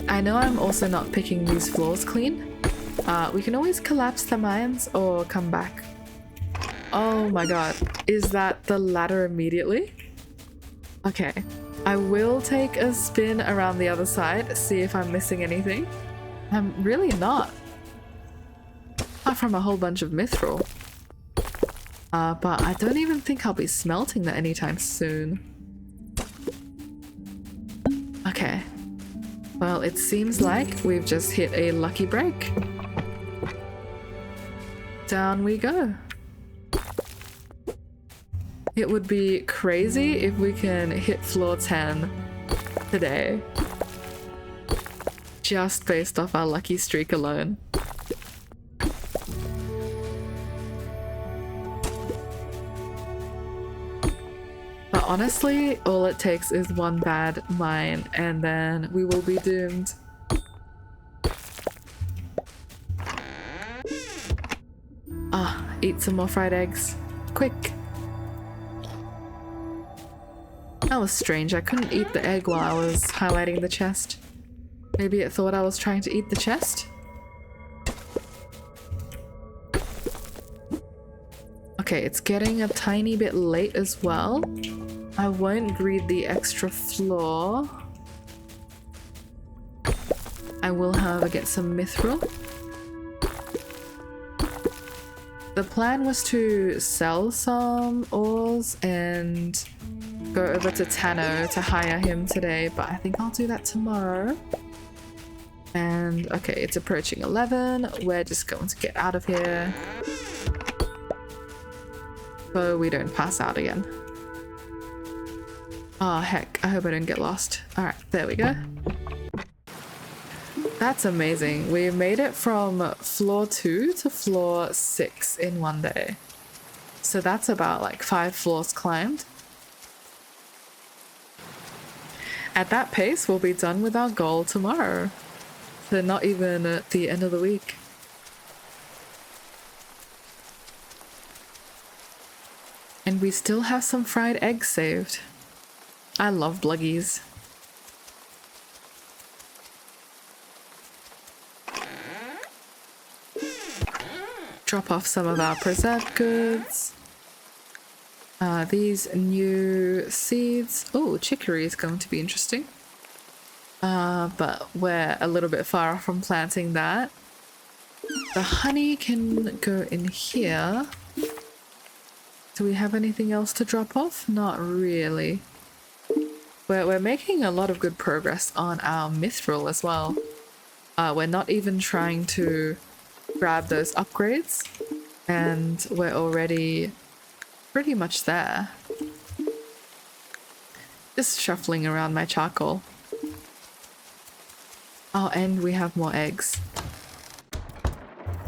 I know I'm also not picking these floors clean. We can always collapse the mines or come back. Oh my god, is that the ladder immediately? Okay, I will take a spin around the other side, see if I'm missing anything. I'm really not. Apart from a whole bunch of mithril. But I don't even think I'll be smelting that anytime soon. Okay. Well, it seems like we've just hit a lucky break. Down we go. It would be crazy if we can hit floor 10 today. Just based off our lucky streak alone. But honestly, all it takes is one bad mine and then we will be doomed. Eat some more fried eggs. Quick. That was strange. I couldn't eat the egg while I was highlighting the chest. Maybe it thought I was trying to eat the chest? Okay, it's getting a tiny bit late as well. I won't greed the extra floor. I will, however, get some mithril. The plan was to sell some ores and go over to Tano to hire him today, but I think I'll do that tomorrow. And okay, it's approaching 11. We're just going to get out of here so we don't pass out again. Oh heck, I hope I don't get lost. Alright, there we go. That's amazing. We made it from floor 2 to floor 6 in one day. So that's about like 5 floors climbed. At that pace, we'll be done with our goal tomorrow. So not even at the end of the week. And we still have some fried eggs saved. I love bluggies. Drop off some of our preserved goods. These new seeds. Oh, chicory is going to be interesting. But we're a little bit far off from planting that. The honey can go in here. Do we have anything else to drop off? Not really. We're making a lot of good progress on our mithril as well. We're not even trying to grab those upgrades, and we're already pretty much there. Just shuffling around my charcoal. Oh, and we have more eggs.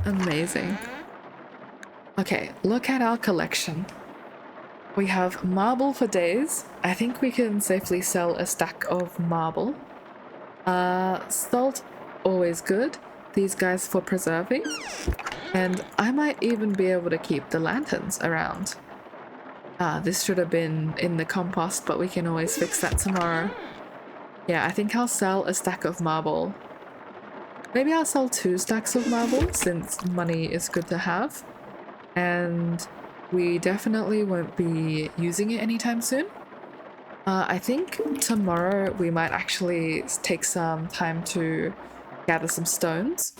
Amazing. Okay, look at our collection. We have marble for days. I think we can safely sell a stack of marble. Salt, always good. These guys for preserving. And I might even be able to keep the lanterns around. This should have been in the compost, but we can always fix that tomorrow. Yeah, I think I'll sell a stack of marble. Maybe I'll sell 2 stacks of marble since money is good to have. And we definitely won't be using it anytime soon. I think tomorrow we might actually take some time to gather some stones.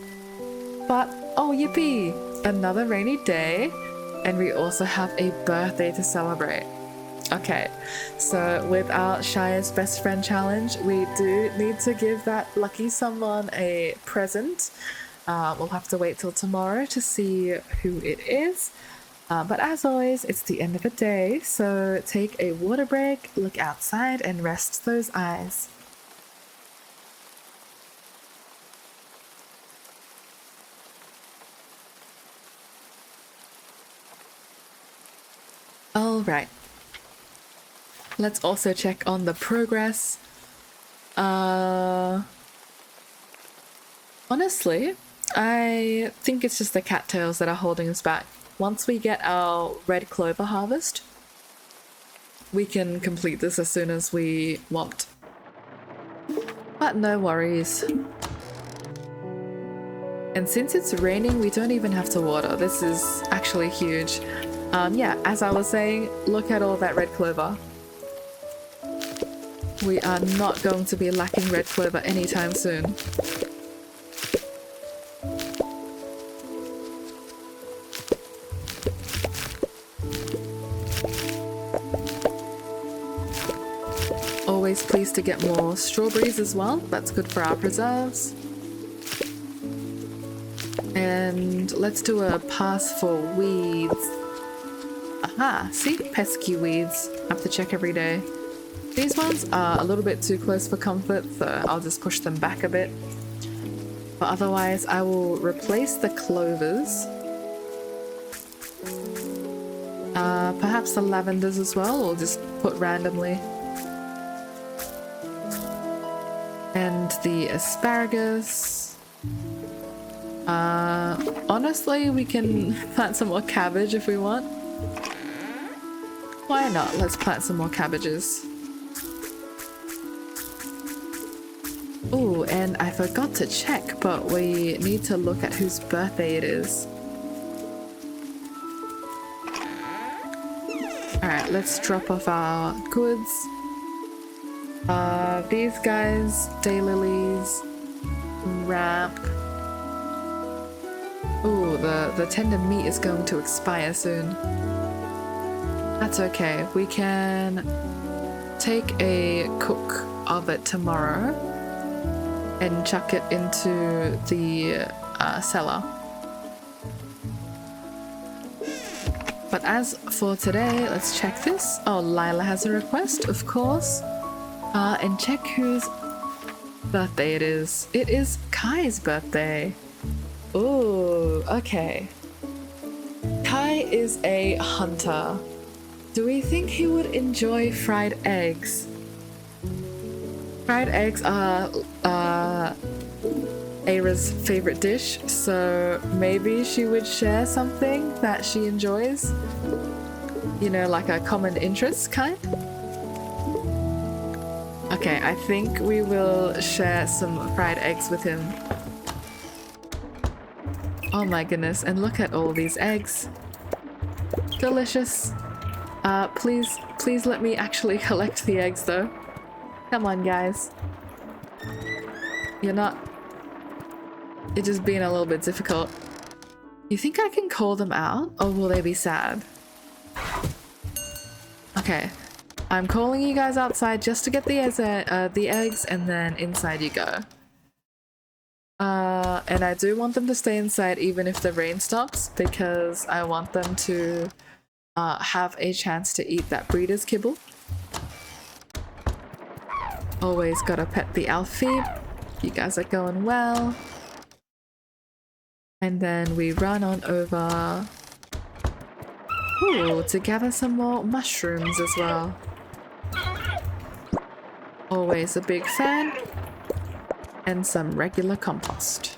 But, oh yippee! Another rainy day. And we also have a birthday to celebrate. Okay, so with our Shire's Best Friend Challenge, we do need to give that lucky someone a present. We'll have to wait till tomorrow to see who it is. But as always, it's the end of the day, so take a water break, look outside, and rest those eyes. Alright. Let's also check on the progress. Honestly, I think it's just the cattails that are holding us back. Once we get our red clover harvest, we can complete this as soon as we want. But no worries. And since it's raining, we don't even have to water. This is actually huge. Yeah, as I was saying, look at all that red clover. We are not going to be lacking red clover anytime soon. Always pleased to get more strawberries as well. That's good for our preserves. And let's do a pass for weeds. Aha, see? Pesky weeds. I have to check every day. These ones are a little bit too close for comfort, so I'll just push them back a bit. But otherwise, I will replace the clovers. Perhaps the lavenders as well, or just put randomly. And the asparagus. Honestly, we can plant some more cabbage if we want. Why not? Let's plant some more cabbages. Oh, and I forgot to check, but we need to look at whose birthday it is. Alright, let's drop off our goods. These guys, daylilies, wrap. Ooh, the tender meat is going to expire soon. That's okay. We can take a cook of it tomorrow and chuck it into the cellar. But as for today, let's check this. Oh, Lila has a request, of course. And check whose birthday it is. It is Kai's birthday. Ooh, okay. Kai is a hunter. Do we think he would enjoy fried eggs? Fried eggs are Eira's favorite dish, so maybe she would share something that she enjoys. You know, like a common interest kind? Okay, I think we will share some fried eggs with him. Oh my goodness, and look at all these eggs. Delicious. Please let me actually collect the eggs though. Come on, guys. You're just being a little bit difficult. You think I can call them out, or will they be sad? Okay. I'm calling you guys outside just to get the eggs, and then inside you go. And I do want them to stay inside even if the rain stops, because I want them to have a chance to eat that breeder's kibble. Always gotta pet the Alfie. You guys are going well. And then we run on over to gather some more mushrooms as well. Always a big fan. And some regular compost.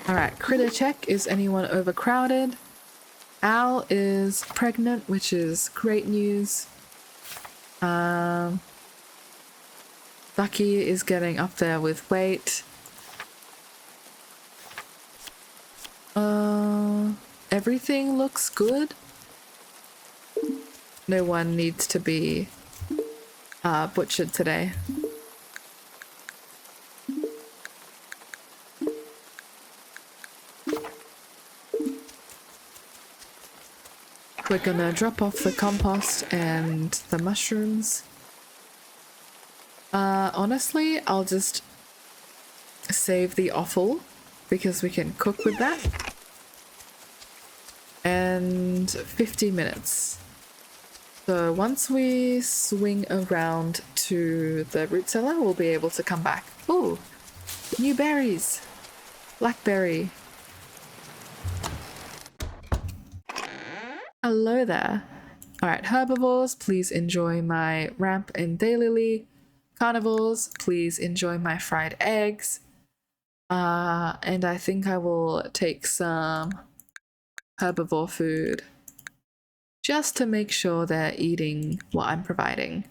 Alright, critter check. Is anyone overcrowded? Al is pregnant, which is great news. Ducky is getting up there with weight. Everything looks good. No one needs to be butchered today. We're gonna drop off the compost and the mushrooms. Honestly, I'll just save the offal because we can cook with that. And 50 minutes. So once we swing around to the root cellar, we'll be able to come back. Ooh, new berries. Blackberry. Hello there. Alright, herbivores, please enjoy my ramp and daylily. Carnivores, please enjoy my fried eggs. And I think I will take some herbivore food just to make sure they're eating what I'm providing.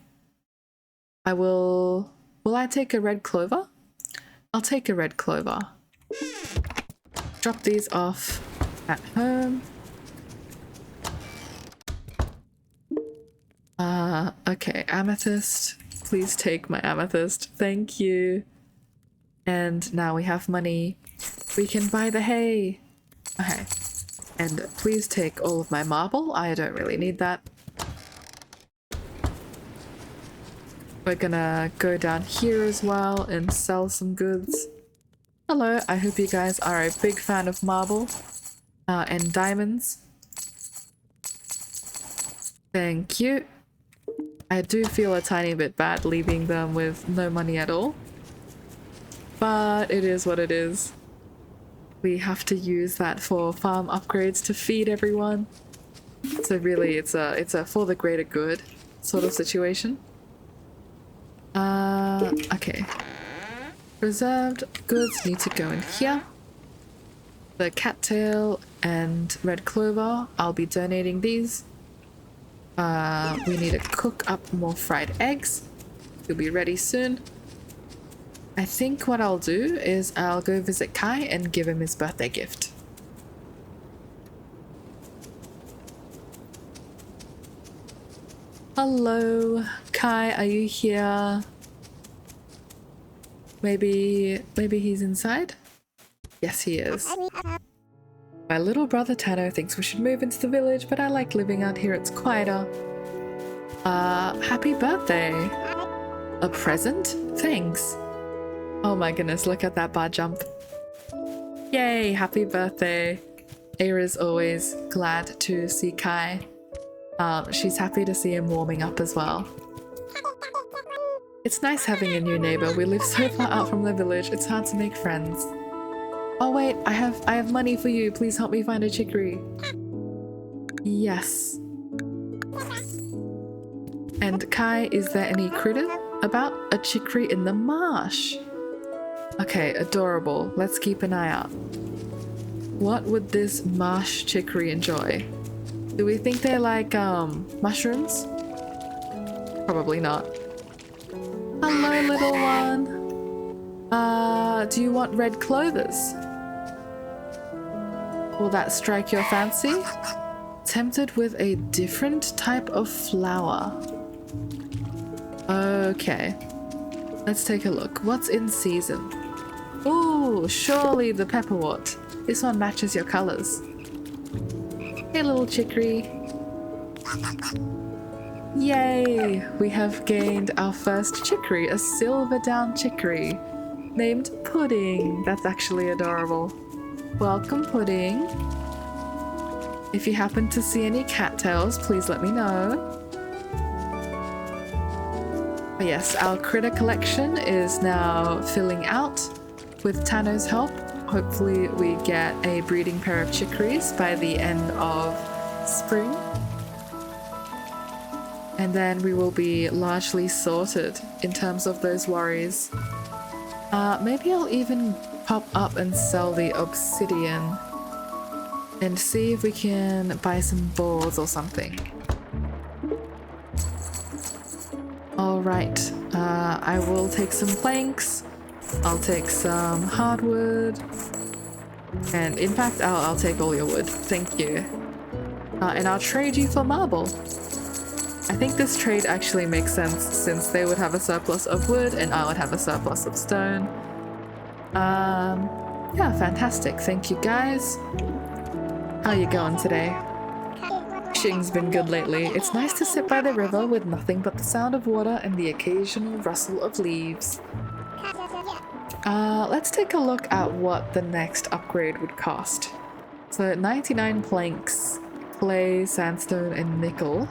Will I take a red clover? I'll take a red clover. Drop these off at home. Okay, amethyst. Please take my amethyst. Thank you. And now we have money. We can buy the hay. Okay. And please take all of my marble. I don't really need that. We're gonna go down here as well and sell some goods. Hello, I hope you guys are a big fan of marble and diamonds. Thank you. I do feel a tiny bit bad leaving them with no money at all. But it is what it is. We have to use that for farm upgrades to feed everyone. So really it's a for the greater good sort of situation. Okay. Reserved goods need to go in here. The cattail and red clover, I'll be donating these. We need to cook up more fried eggs. You'll be ready soon. I think what I'll do is I'll go visit Kai and give him his birthday gift. Hello, Kai, are you here? Maybe he's inside? Yes, he is. My little brother Tano thinks we should move into the village, but I like living out here, it's quieter. Happy birthday! A present? Thanks. Oh my goodness, look at that bar jump. Yay, happy birthday. Eira's always glad to see Kai. She's happy to see him warming up as well. It's nice having a new neighbor. We live so far out from the village, it's hard to make friends. Oh wait, I have money for you. Please help me find a chicory. Yes. And Kai, is there any critter about a chicory in the marsh? Okay, adorable. Let's keep an eye out. What would this marsh chicory enjoy? Do we think they like mushrooms? Probably not. Hello, little one. Do you want red clovers? Will that strike your fancy? Tempted with a different type of flower. Okay. Let's take a look. What's in season? Ooh, surely the pepperwort. This one matches your colors. Hey, little chicory. Yay! We have gained our first chicory, a silver down chicory, named Pudding. That's actually adorable. Welcome, Pudding. If you happen to see any cattails, please let me know. But yes, our critter collection is now filling out. With Tano's help, hopefully we get a breeding pair of chicories by the end of spring. And then we will be largely sorted in terms of those worries. Maybe I'll even pop up and sell the obsidian and see if we can buy some boards or something. Alright, I will take some planks, I'll take some hardwood, and in fact I'll take all your wood, thank you. And I'll trade you for marble. I think this trade actually makes sense since they would have a surplus of wood and I would have a surplus of stone. Yeah, fantastic. Thank you guys. How you going today? fishing's been good lately. It's nice to sit by the river with nothing but the sound of water and the occasional rustle of leaves. Let's take a look at what the next upgrade would cost. So 99 planks, clay, sandstone, and nickel.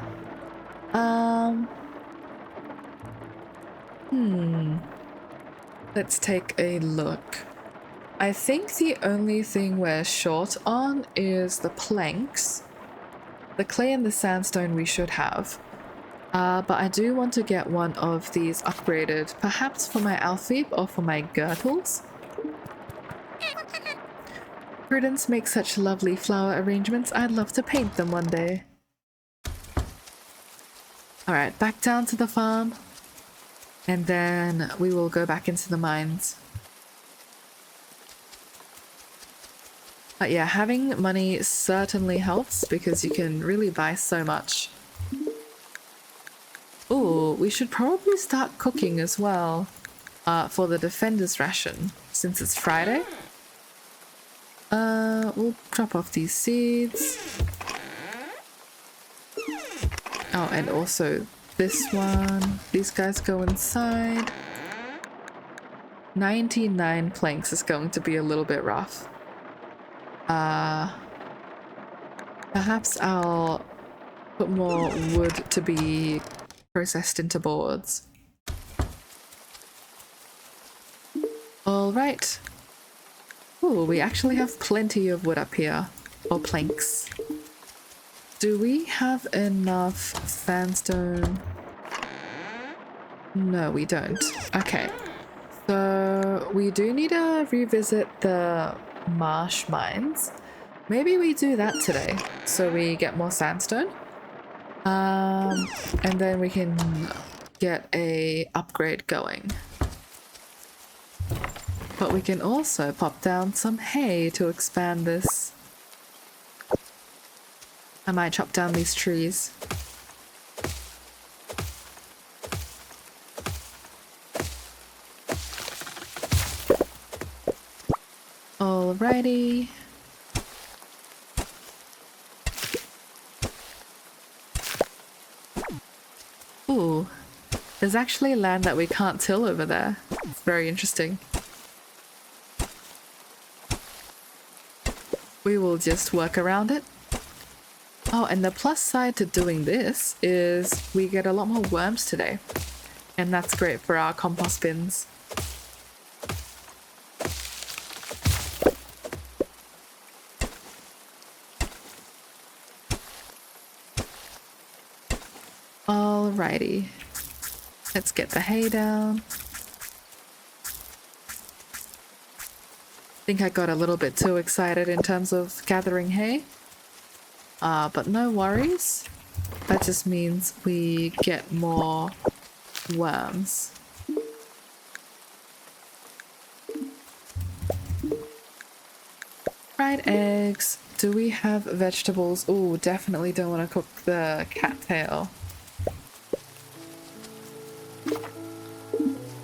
Let's take a look. I think the only thing we're short on is the planks. The clay and the sandstone we should have. But I do want to get one of these upgraded, perhaps for my Alfeeb or for my girdles. Prudence makes such lovely flower arrangements. I'd love to paint them one day. Alright, back down to the farm. And then we will go back into the mines. But yeah, having money certainly helps because you can really buy so much. Ooh, we should probably start cooking as well for the defender's ration since it's Friday. We'll drop off these seeds. Oh, and also this one. These guys go inside. 99 planks is going to be a little bit rough. Perhaps I'll put more wood to be processed into boards. Alright. Ooh, we actually have plenty of wood up here. Or planks. Do we have enough sandstone? No, we don't. Okay. So we do need to revisit the marsh mines. Maybe we do that today so we get more sandstone. And then we can get a upgrade going. But we can also pop down some hay to expand this. I might chop down these trees. Alrighty. Ooh, there's actually land that we can't till over there. It's very interesting. We will just work around it. Oh, and the plus side to doing this is we get a lot more worms today. And that's great for our compost bins. Alrighty. Let's get the hay down. I think I got a little bit too excited in terms of gathering hay. But no worries. That just means we get more worms. Fried eggs. Do we have vegetables? Ooh, definitely don't want to cook the cattail.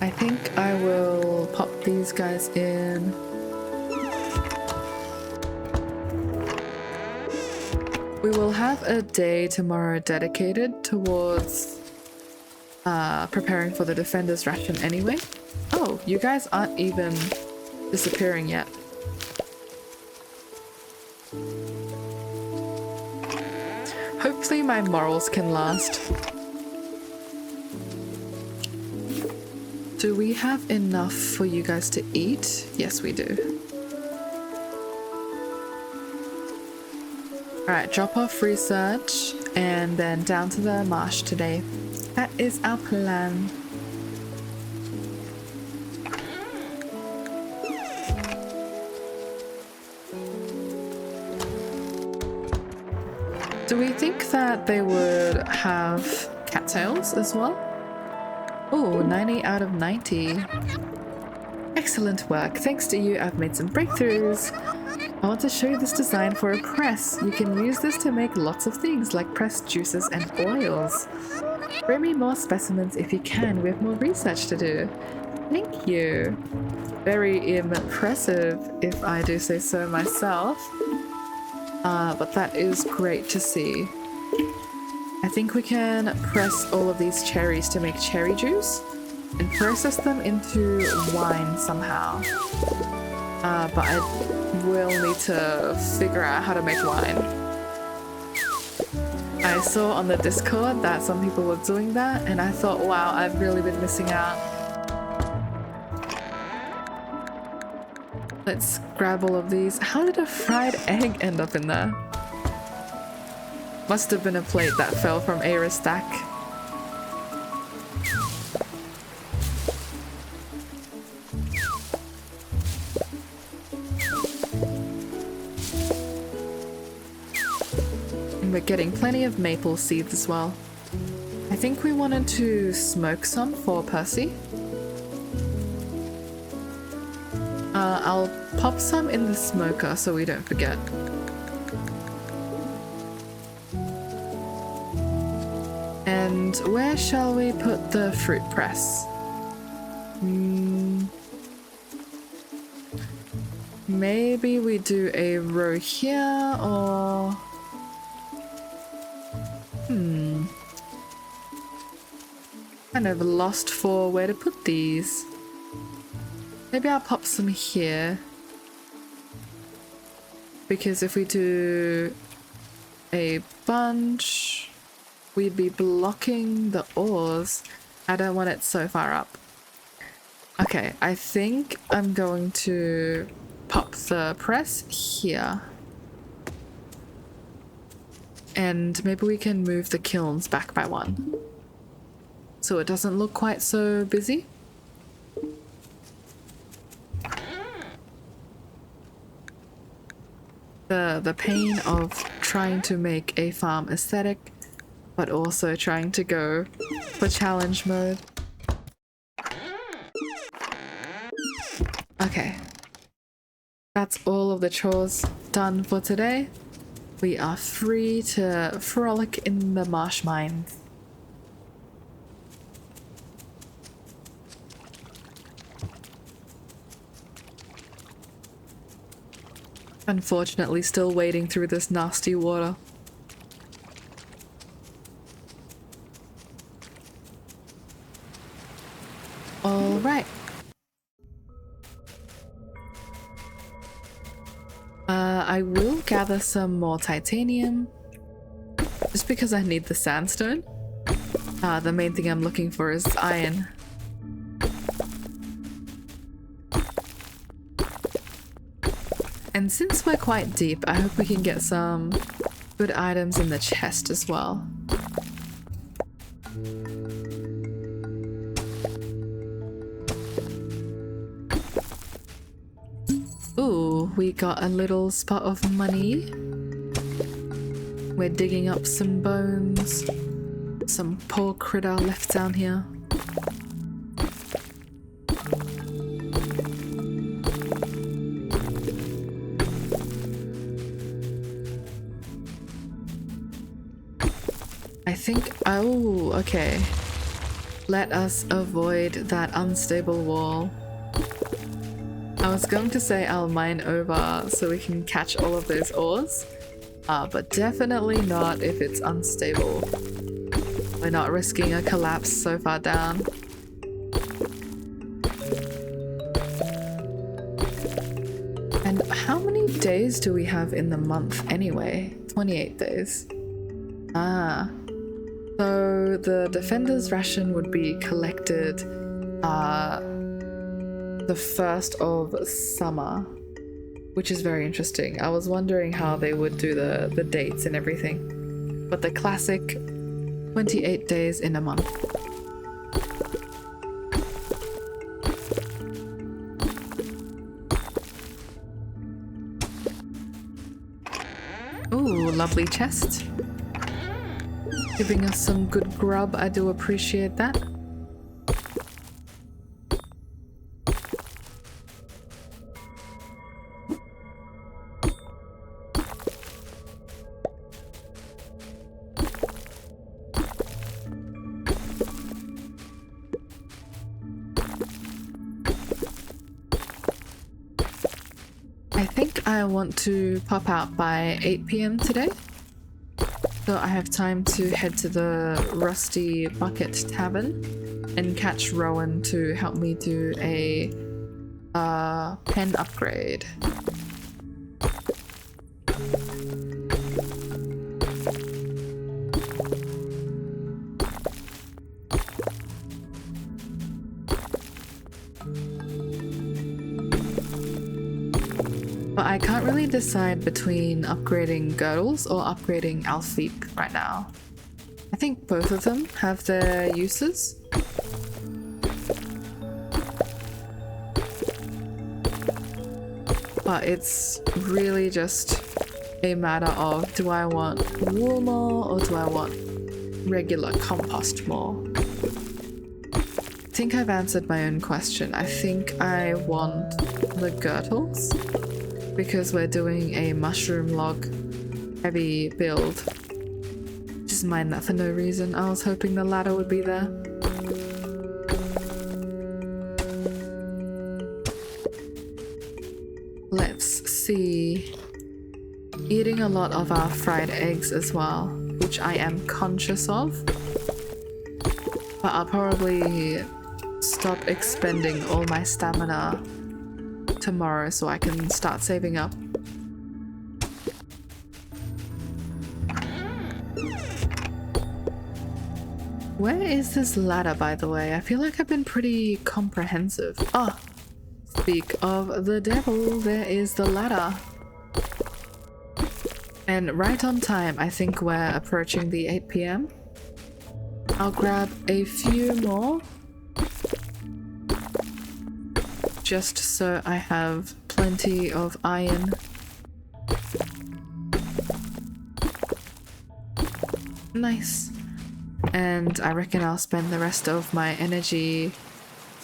I think I will pop these guys in. We will have a day tomorrow dedicated towards preparing for the defender's ration anyway. Oh, you guys aren't even disappearing yet. Hopefully my morals can last. Do we have enough for you guys to eat? Yes, we do. Alright, drop off research and then down to the marsh today. That is our plan. Do we think that they would have cattails as well? Oh, 90 out of 90. Excellent work. Thanks to you, I've made some breakthroughs. I want to show you this design for a press. You can use this to make lots of things like pressed juices and oils. Bring me more specimens if you can. We have more research to do. Thank you. Very impressive, if I do say so myself. But that is great to see. I think we can press all of these cherries to make cherry juice and process them into wine somehow. But I will need to figure out how to make wine. I saw on the Discord that some people were doing that, and I thought, wow, I've really been missing out. Let's grab all of these. How did a fried egg end up in there? Must have been a plate that fell from Eira's stack. And we're getting plenty of maple seeds as well. I think we wanted to smoke some for Percy. I'll pop some in the smoker so we don't forget. And where shall we put the fruit press? Maybe we do a row here, or... Kind of lost for where to put these. Maybe I'll pop some here. Because if we do a bunch, we'd be blocking the ores. I don't want it so far up. Okay, I think I'm going to pop the press here. And maybe we can move the kilns back by one, so it doesn't look quite so busy. The pain of trying to make a farm aesthetic, but also trying to go for challenge mode. Okay. That's all of the chores done for today. We are free to frolic in the marsh mines. Unfortunately, still wading through this nasty water. All right. I will gather some more titanium, just because I need the sandstone. The main thing I'm looking for is iron. And since we're quite deep, I hope we can get some good items in the chest as well. Ooh, we got a little spot of money. We're digging up some bones. Some poor critter left down here. I think, oh, okay. Let us avoid that unstable wall. I was going to say I'll mine over so we can catch all of those ores, but definitely not if it's unstable. We're not risking a collapse so far down. And how many days do we have in the month anyway? 28 days. Ah. So the defender's ration would be collected the 1st of summer, which is very interesting. I was wondering how they would do the dates and everything. But the classic 28 days in a month. Ooh, lovely chest. Giving us some good grub, I do appreciate that. I think I want to pop out by 8 PM today. So I have time to head to the Rusty Bucket Tavern and catch Rowan to help me do a pen upgrade. But I can't really decide between upgrading girdles or upgrading our feet right now. I think both of them have their uses. But it's really just a matter of, do I want wool more or do I want regular compost more? I think I've answered my own question. I think I want the girdles because we're doing a mushroom log heavy build. Just mind that for no reason. I was hoping the ladder would be there. Let's see. Eating a lot of our fried eggs as well, which I am conscious of. But I'll probably stop expending all my stamina tomorrow so I can start saving up. Where is this ladder, by the way? I feel like I've been pretty comprehensive. Ah, speak of the devil, there is the ladder. And right on time, I think we're approaching the 8 PM. I'll grab a few more. Just so I have plenty of iron. Nice. And I reckon I'll spend the rest of my energy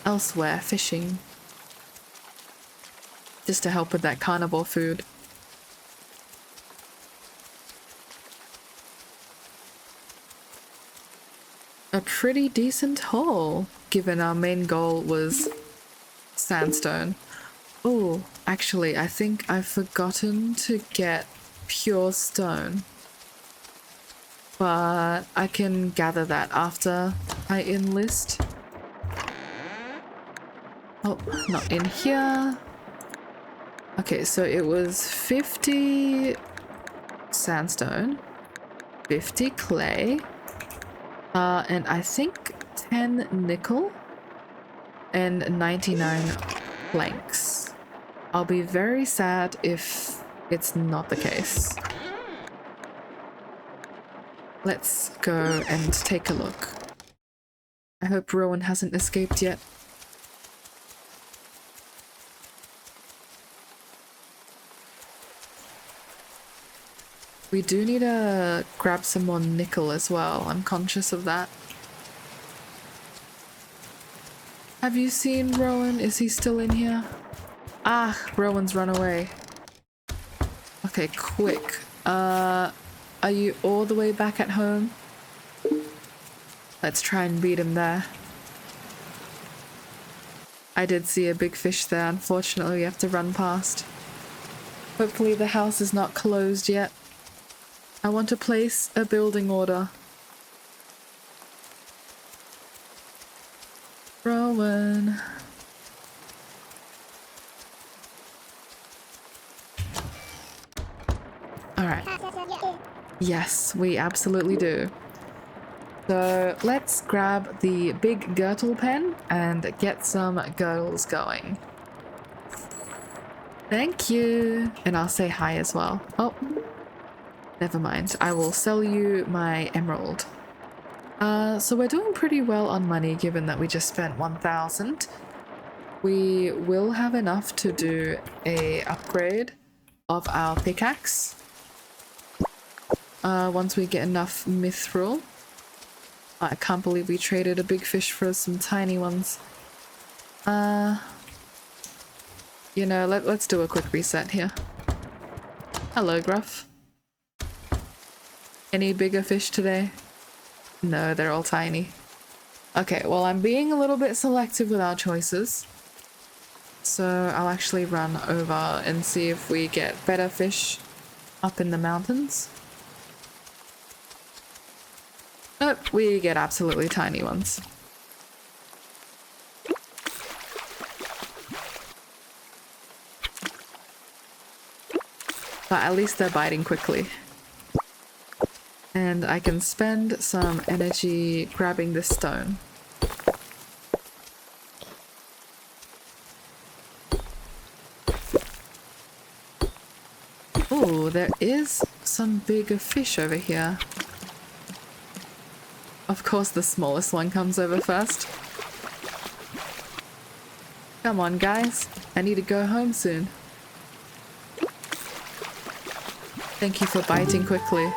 elsewhere fishing. Just to help with that carnivore food. A pretty decent haul, given our main goal was sandstone. Oh, actually, I think I've forgotten to get pure stone. But I can gather that after I enlist. Oh, not in here. Okay, so it was 50 sandstone, 50 clay, and I think 10 nickel and 99 planks. I'll be very sad if it's not the case. Let's go and take a look. I hope Rowan hasn't escaped yet. We do need to grab some more nickel as well. I'm conscious of that. Have you seen Rowan? Is he still in here? Ah, Rowan's run away. Okay, quick. Are you all the way back at home? Let's try and beat him there. I did see a big fish there. Unfortunately, we have to run past. Hopefully the house is not closed yet. I want to place a building order. Rowan. Alright. Yes, we absolutely do. So let's grab the big girdle pen and get some girdles going. Thank you. And I'll say hi as well. Oh, never mind. I will sell you my emerald. So we're doing pretty well on money given that we just spent 1,000. We will have enough to do a upgrade of our pickaxe. Once we get enough mithril. I can't believe we traded a big fish for some tiny ones. You know, let's do a quick reset here. Hello, Gruff. Any bigger fish today? No, they're all tiny. Okay, well, I'm being a little bit selective with our choices. So I'll actually run over and see if we get better fish up in the mountains. Nope, we get absolutely tiny ones. But at least they're biting quickly. And I can spend some energy grabbing this stone. Oh, there is some bigger fish over here. Of course the smallest one comes over first. Come on guys, I need to go home soon. Thank you for biting quickly.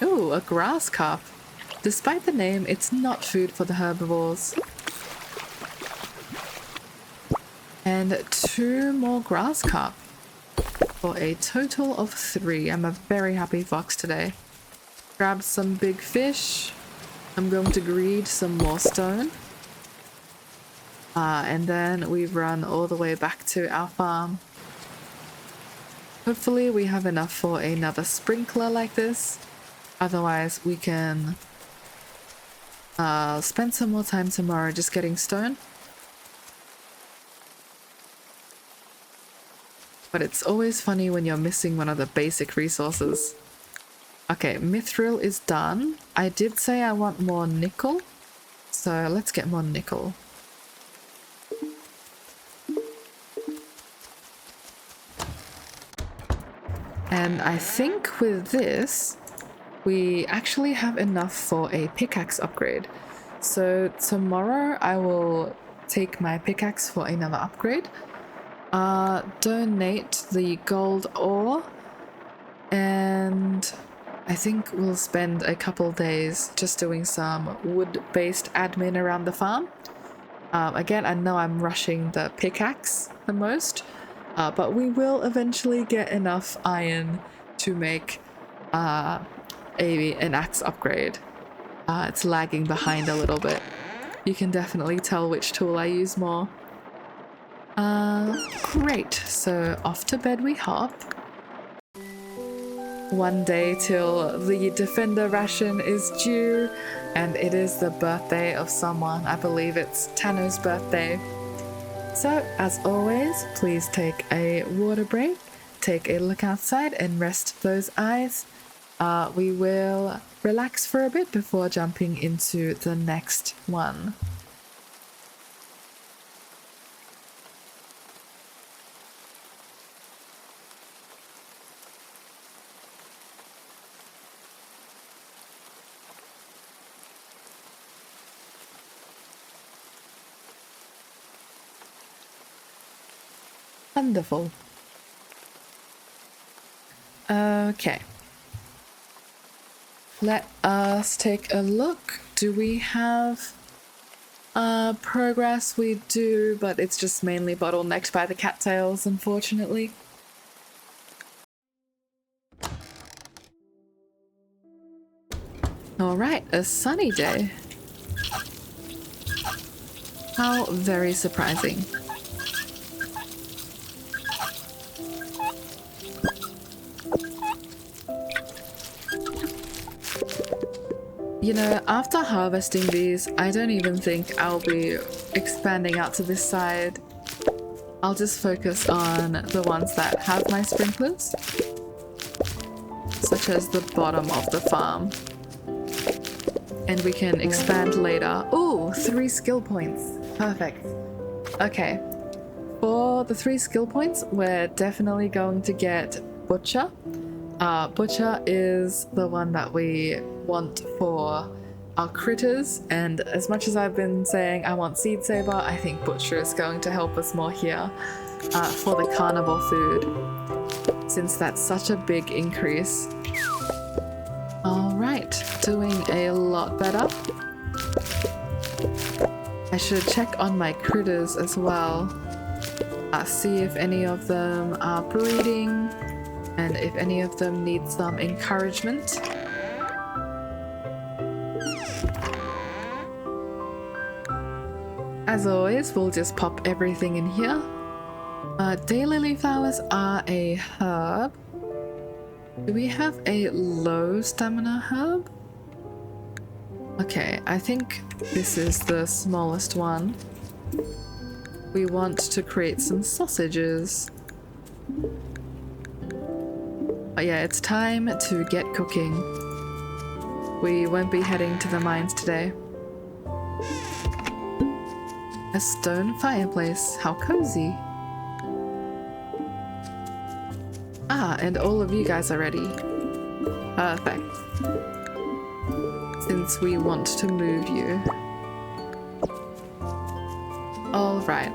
Ooh, a grass carp. Despite the name, it's not food for the herbivores. And 2 more grass carp. For a total of 3. I'm a very happy fox today. Grab some big fish. I'm going to greed some more stone. And then we run all the way back to our farm. Hopefully we have enough for another sprinkler like this. Otherwise we can spend some more time tomorrow just getting stone. But it's always funny when you're missing one of the basic resources. Okay, mithril is done. I did say I want more nickel, so let's get more nickel. And I think with this, we actually have enough for a pickaxe upgrade. So tomorrow I will take my pickaxe for another upgrade. Donate the gold ore, and I think we'll spend a couple days just doing some wood-based admin around the farm. Again, I know I'm rushing the pickaxe the most, but we will eventually get enough iron to make an axe upgrade. It's lagging behind a little bit. You can definitely tell which tool I use more. Great. So off to bed we hop. One day till the defender ration is due, and it is the birthday of someone. I believe it's Tano's birthday. So, as always, please take a water break, take a look outside and rest those eyes. We will relax for a bit before jumping into the next one. Wonderful. Okay. Let us take a look. Do we have progress? We do, but it's just mainly bottlenecked by the cattails, unfortunately. Alright, a sunny day. How very surprising. You know, after harvesting these, I don't even think I'll be expanding out to this side. I'll just focus on the ones that have my sprinklers, such as the bottom of the farm. And we can expand later. Ooh, 3 skill points. Perfect. Okay. For the 3 skill points, we're definitely going to get Butcher. Butcher is the one that we want for our critters, and as much as I've been saying I want Seed Saber, I think Butcher is going to help us more here for the carnivore food, since that's such a big increase. Alright, doing a lot better. I should check on my critters as well, see if any of them are breeding, and if any of them need some encouragement. As always, we'll just pop everything in here. Daylily flowers are a herb. Do we have a low stamina herb? Okay, I think this is the smallest one. We want to create some sausages. But yeah, it's time to get cooking. We won't be heading to the mines today. A stone fireplace, how cozy. Ah, and all of you guys are ready. Perfect. Since we want to move you. Alright.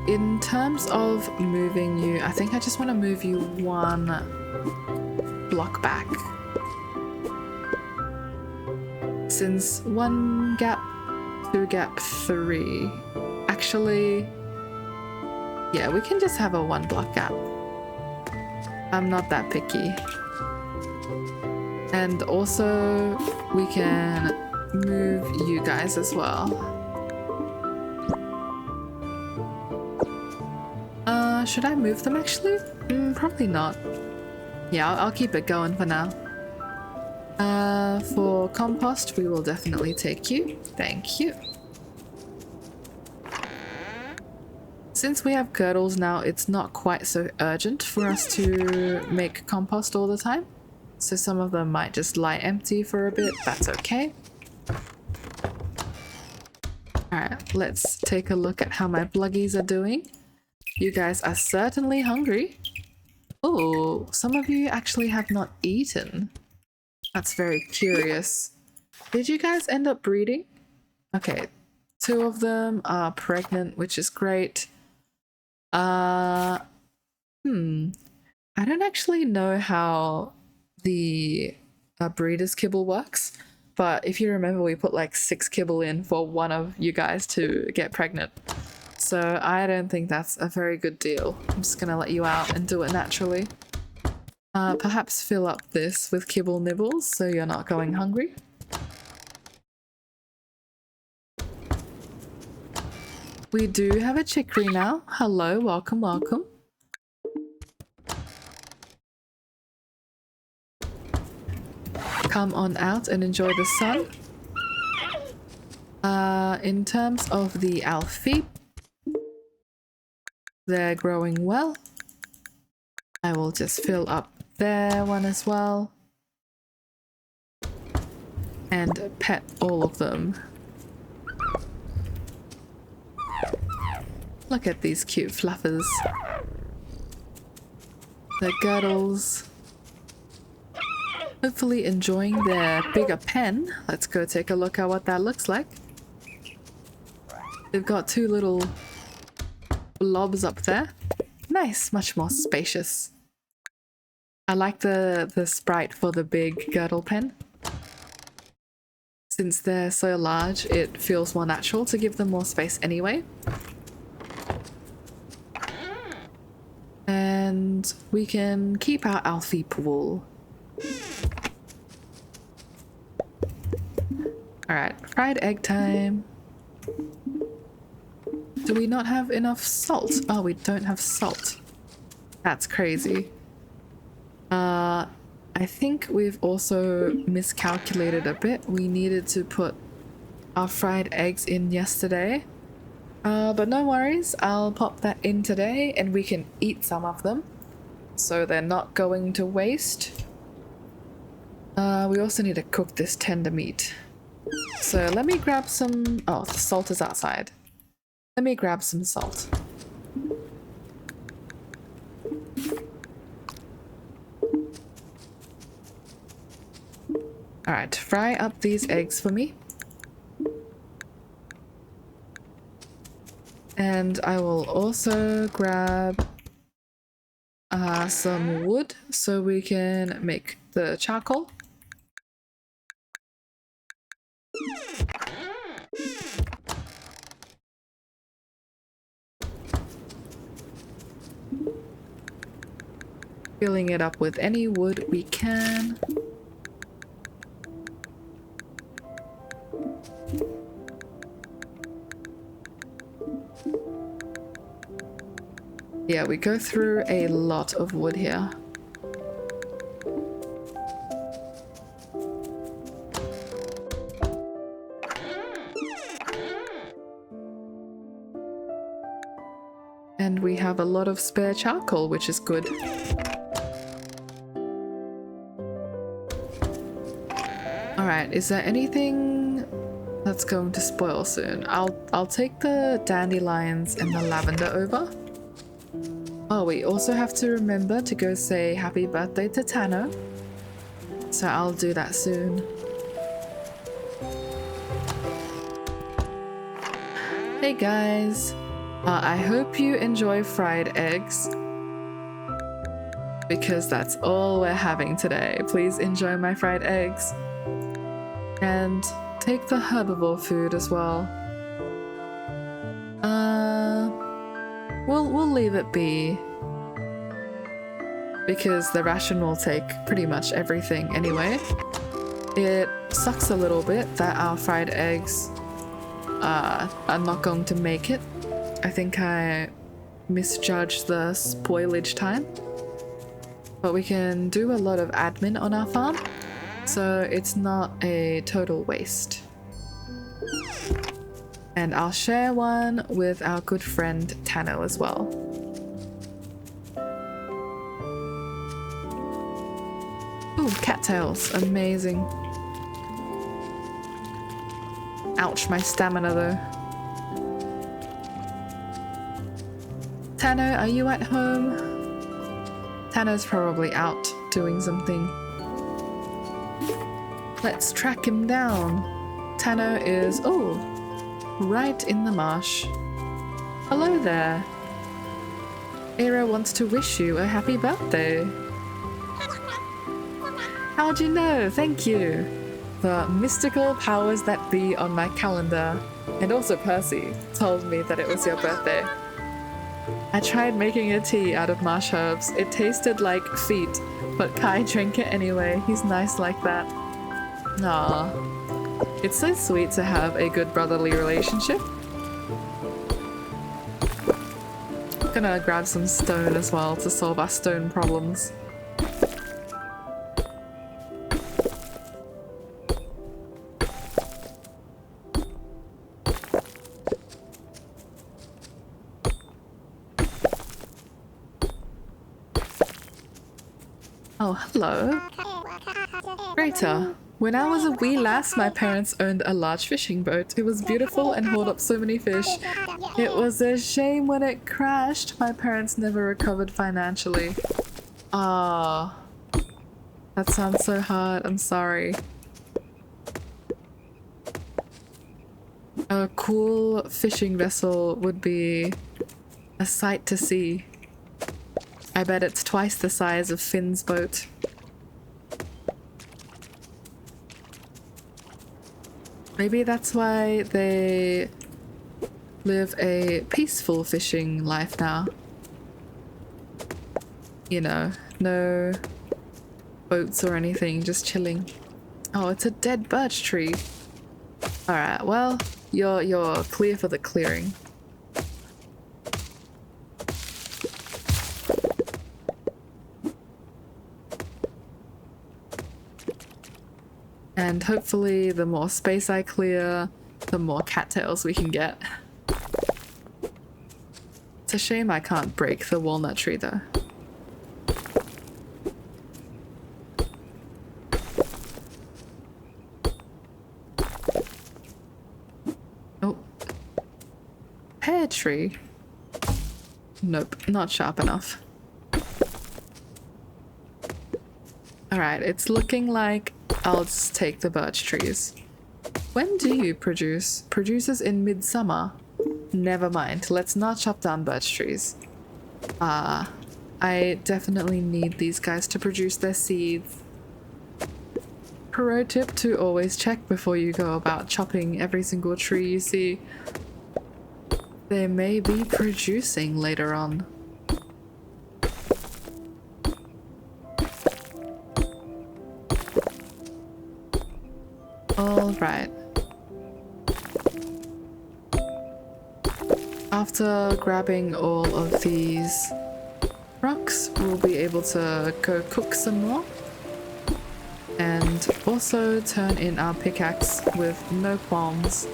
In terms of moving you, I think I just want to move you one block back. Since 1 gap, 2 gap, 3. Actually, yeah, we can just have a 1 block gap. I'm not that picky. And also, we can move you guys as well. Should I move them actually? Probably not. Yeah, I'll keep it going for now. For compost, we will definitely take you. Thank you. Since we have girdles now, it's not quite so urgent for us to make compost all the time. So some of them might just lie empty for a bit. That's okay. Alright, let's take a look at how my bluggies are doing. You guys are certainly hungry. Oh, some of you actually have not eaten. That's very curious. Did you guys end up breeding? Okay, 2 of them are pregnant, which is great. I don't actually know how the breeder's kibble works, but if you remember, we put like 6 kibble in for one of you guys to get pregnant. So I don't think that's a very good deal. I'm just gonna let you out and do it naturally. Perhaps fill up this with kibble nibbles so you're not going hungry. We do have a chicory now. Hello, welcome, welcome. Come on out and enjoy the sun. In terms of the Alfie, they're growing well. I will just fill up their one as well. And pet all of them. Look at these cute fluffers. The girdles. Hopefully enjoying their bigger pen. Let's go take a look at what that looks like. They've got 2 little blobs up there. Nice, much more spacious. I like the sprite for the big girdle pen. Since they're so large, it feels more natural to give them more space anyway. And we can keep our Alfie pool. Alright, fried egg time. Do we not have enough salt? Oh, we don't have salt. That's crazy. I think we've also miscalculated a bit. We needed to put our fried eggs in yesterday. But no worries, I'll pop that in today and we can eat some of them. So they're not going to waste. We also need to cook this tender meat. So let me grab some... Oh, the salt is outside. Let me grab some salt. Alright, fry up these eggs for me. And I will also grab some wood so we can make the charcoal. Filling it up with any wood we can. Yeah, we go through a lot of wood here. And we have a lot of spare charcoal, which is good. Alright, is there anything that's going to spoil soon? I'll take the dandelions and the lavender over. Oh, we also have to remember to go say happy birthday to Tano. So I'll do that soon. Hey guys, I hope you enjoy fried eggs, because that's all we're having today. Please enjoy my fried eggs. And take the herbivore food as well. We'll leave it be, because the ration will take pretty much everything anyway. It sucks a little bit that our fried eggs are not going to make it. I think I misjudged the spoilage time. But we can do a lot of admin on our farm, so it's not a total waste. And I'll share one with our good friend Tano as well. Ooh, cattails, amazing. Ouch, my stamina though. Tano, are you at home? Tano's probably out doing something. Let's track him down. Tano is, oh, right in the marsh. Hello there. Eira wants to wish you a happy birthday. How'd you know? Thank you. The mystical powers that be on my calendar, and also Percy, told me that it was your birthday. I tried making a tea out of marsh herbs. It tasted like feet, but Kai drank it anyway. He's nice like that. Aww. It's so sweet to have a good brotherly relationship. I'm gonna grab some stone as well to solve our stone problems. Oh, hello. Greater. When I was a wee lass, my parents owned a large fishing boat. It was beautiful and hauled up so many fish. It was a shame when it crashed. My parents never recovered financially. Ah, that sounds so hard. I'm sorry. A cool fishing vessel would be a sight to see. I bet it's twice the size of Finn's boat. Maybe that's why they live a peaceful fishing life now. You know, no boats or anything, just chilling. Oh, it's a dead birch tree. Alright, well, you're clear for the clearing. And hopefully the more space I clear, the more cattails we can get. It's a shame I can't break the walnut tree though. Oh. Pear tree? Nope, not sharp enough. Alright, it's looking like I'll just take the birch trees. When do you produce? Produces in midsummer? Never mind, let's not chop down birch trees. I definitely need these guys to produce their seeds. Pro tip to always check before you go about chopping every single tree you see. They may be producing later on. Alright. After grabbing all of these rocks, we'll be able to go cook some more. And also turn in our pickaxe with no qualms.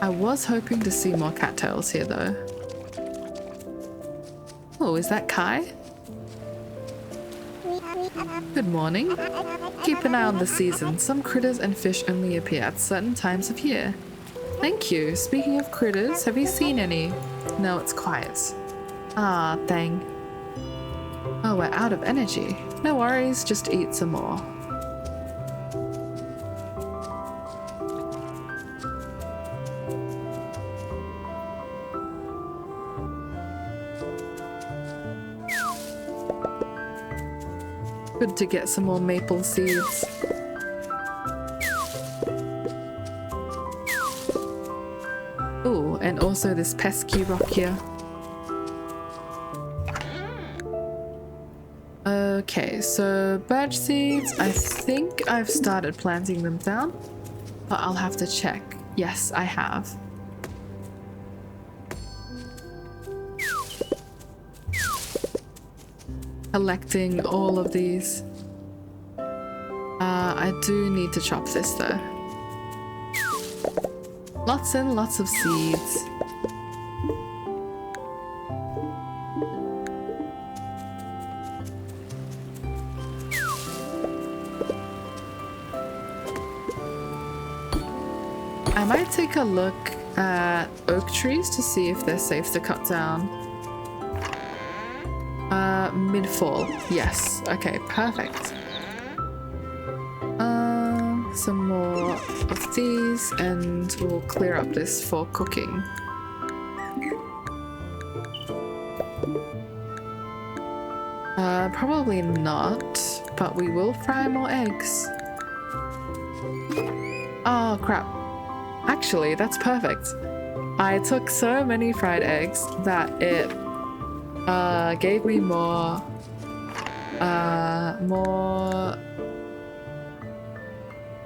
I was hoping to see more cattails here though. Oh, is that Kai? Good morning. Keep an eye on the season. Some critters and fish only appear at certain times of year. Thank you. Speaking of critters, have you seen any? No, it's quiet. Ah, dang. Oh, we're out of energy. No worries, just eat some more. Good to get some more maple seeds. Ooh, and also this pesky rock here. Okay, so birch seeds, I think I've started planting them down, but I'll have to check. Yes, I have. Collecting all of these. I do need to chop this though. Lots and lots of seeds. I might take a look at oak trees to see if they're safe to cut down. Mid-fall. Yes. Okay, perfect. Some more of these and we'll clear up this for cooking. Probably not, but we will fry more eggs. Oh crap. Actually, that's perfect. I took so many fried eggs that it gave me more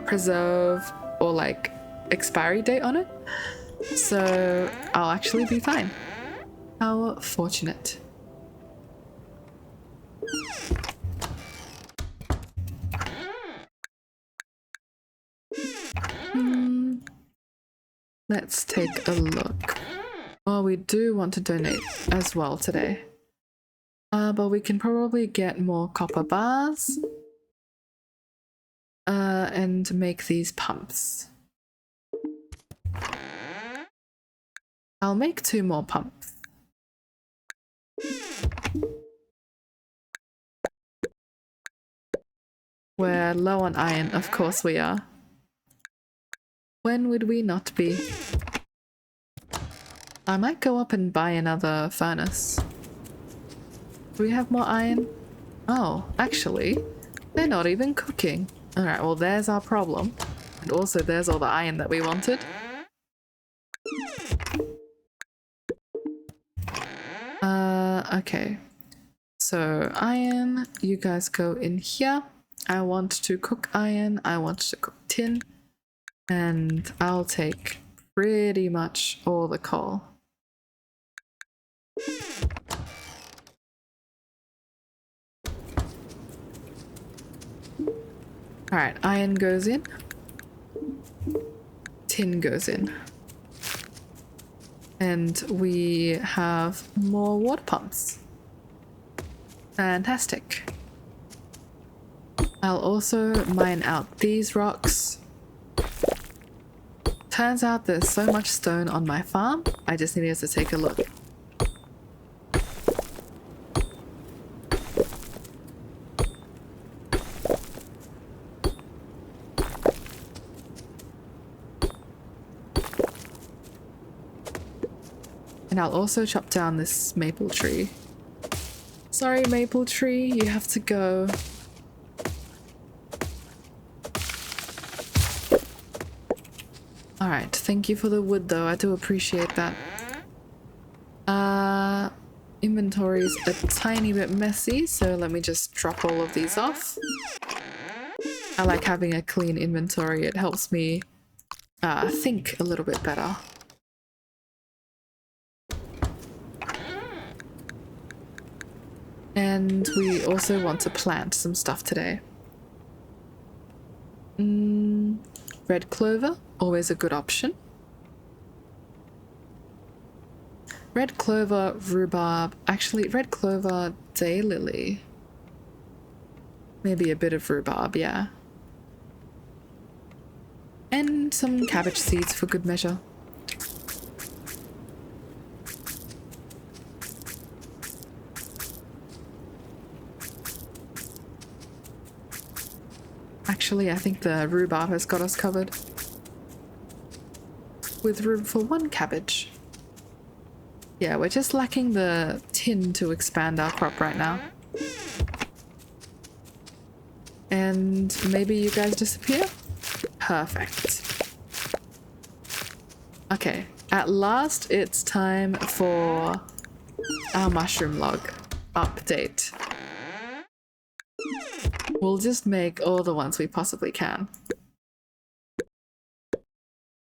preserve or like expiry date on it, so I'll actually be fine. How fortunate. Let's take a look. Oh, we do want to donate as well today. But we can probably get more copper bars. And make these pumps. I'll make 2 more pumps. We're low on iron, of course we are. When would we not be? I might go up and buy another furnace. Do we have more iron? Oh, actually, they're not even cooking. Alright, well there's our problem. And also there's all the iron that we wanted. Okay. So iron, you guys go in here. I want to cook iron, I want to cook tin. And I'll take pretty much all the coal. Alright, iron goes in. Tin goes in. And we have more water pumps. Fantastic. I'll also mine out these rocks. Turns out there's so much stone on my farm, I just needed to take a look. And I'll also chop down this maple tree. Sorry, maple tree, you have to go. Alright, thank you for the wood though, I do appreciate that. Inventory's a tiny bit messy, so let me just drop all of these off. I like having a clean inventory, it helps me think a little bit better. And we also want to plant some stuff today. Red clover, always a good option. Red clover, rhubarb. Actually, red clover, daylily. Maybe a bit of rhubarb, yeah. And some cabbage seeds for good measure. Actually, I think the rhubarb has got us covered. With room for one cabbage. Yeah, we're just lacking the tin to expand our crop right now. And maybe you guys disappear? Perfect. Okay, at last it's time for our mushroom log update. We'll just make all the ones we possibly can.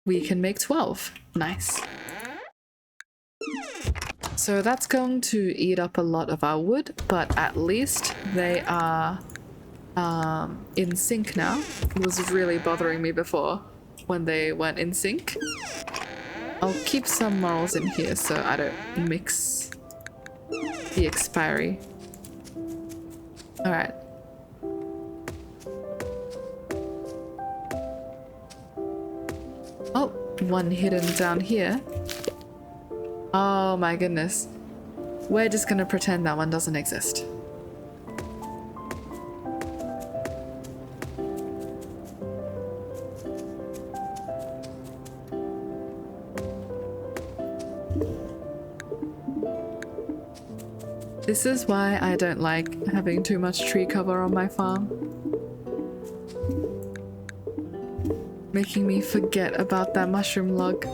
We can make 12. Nice. So that's going to eat up a lot of our wood, but at least they are in sync now. It was really bothering me before when they weren't in sync. I'll keep some morals in here so I don't mix the expiry. Alright. Oh, one hidden down here. Oh my goodness. We're just gonna pretend that one doesn't exist. This is why I don't like having too much tree cover on my farm. Making me forget about that mushroom log.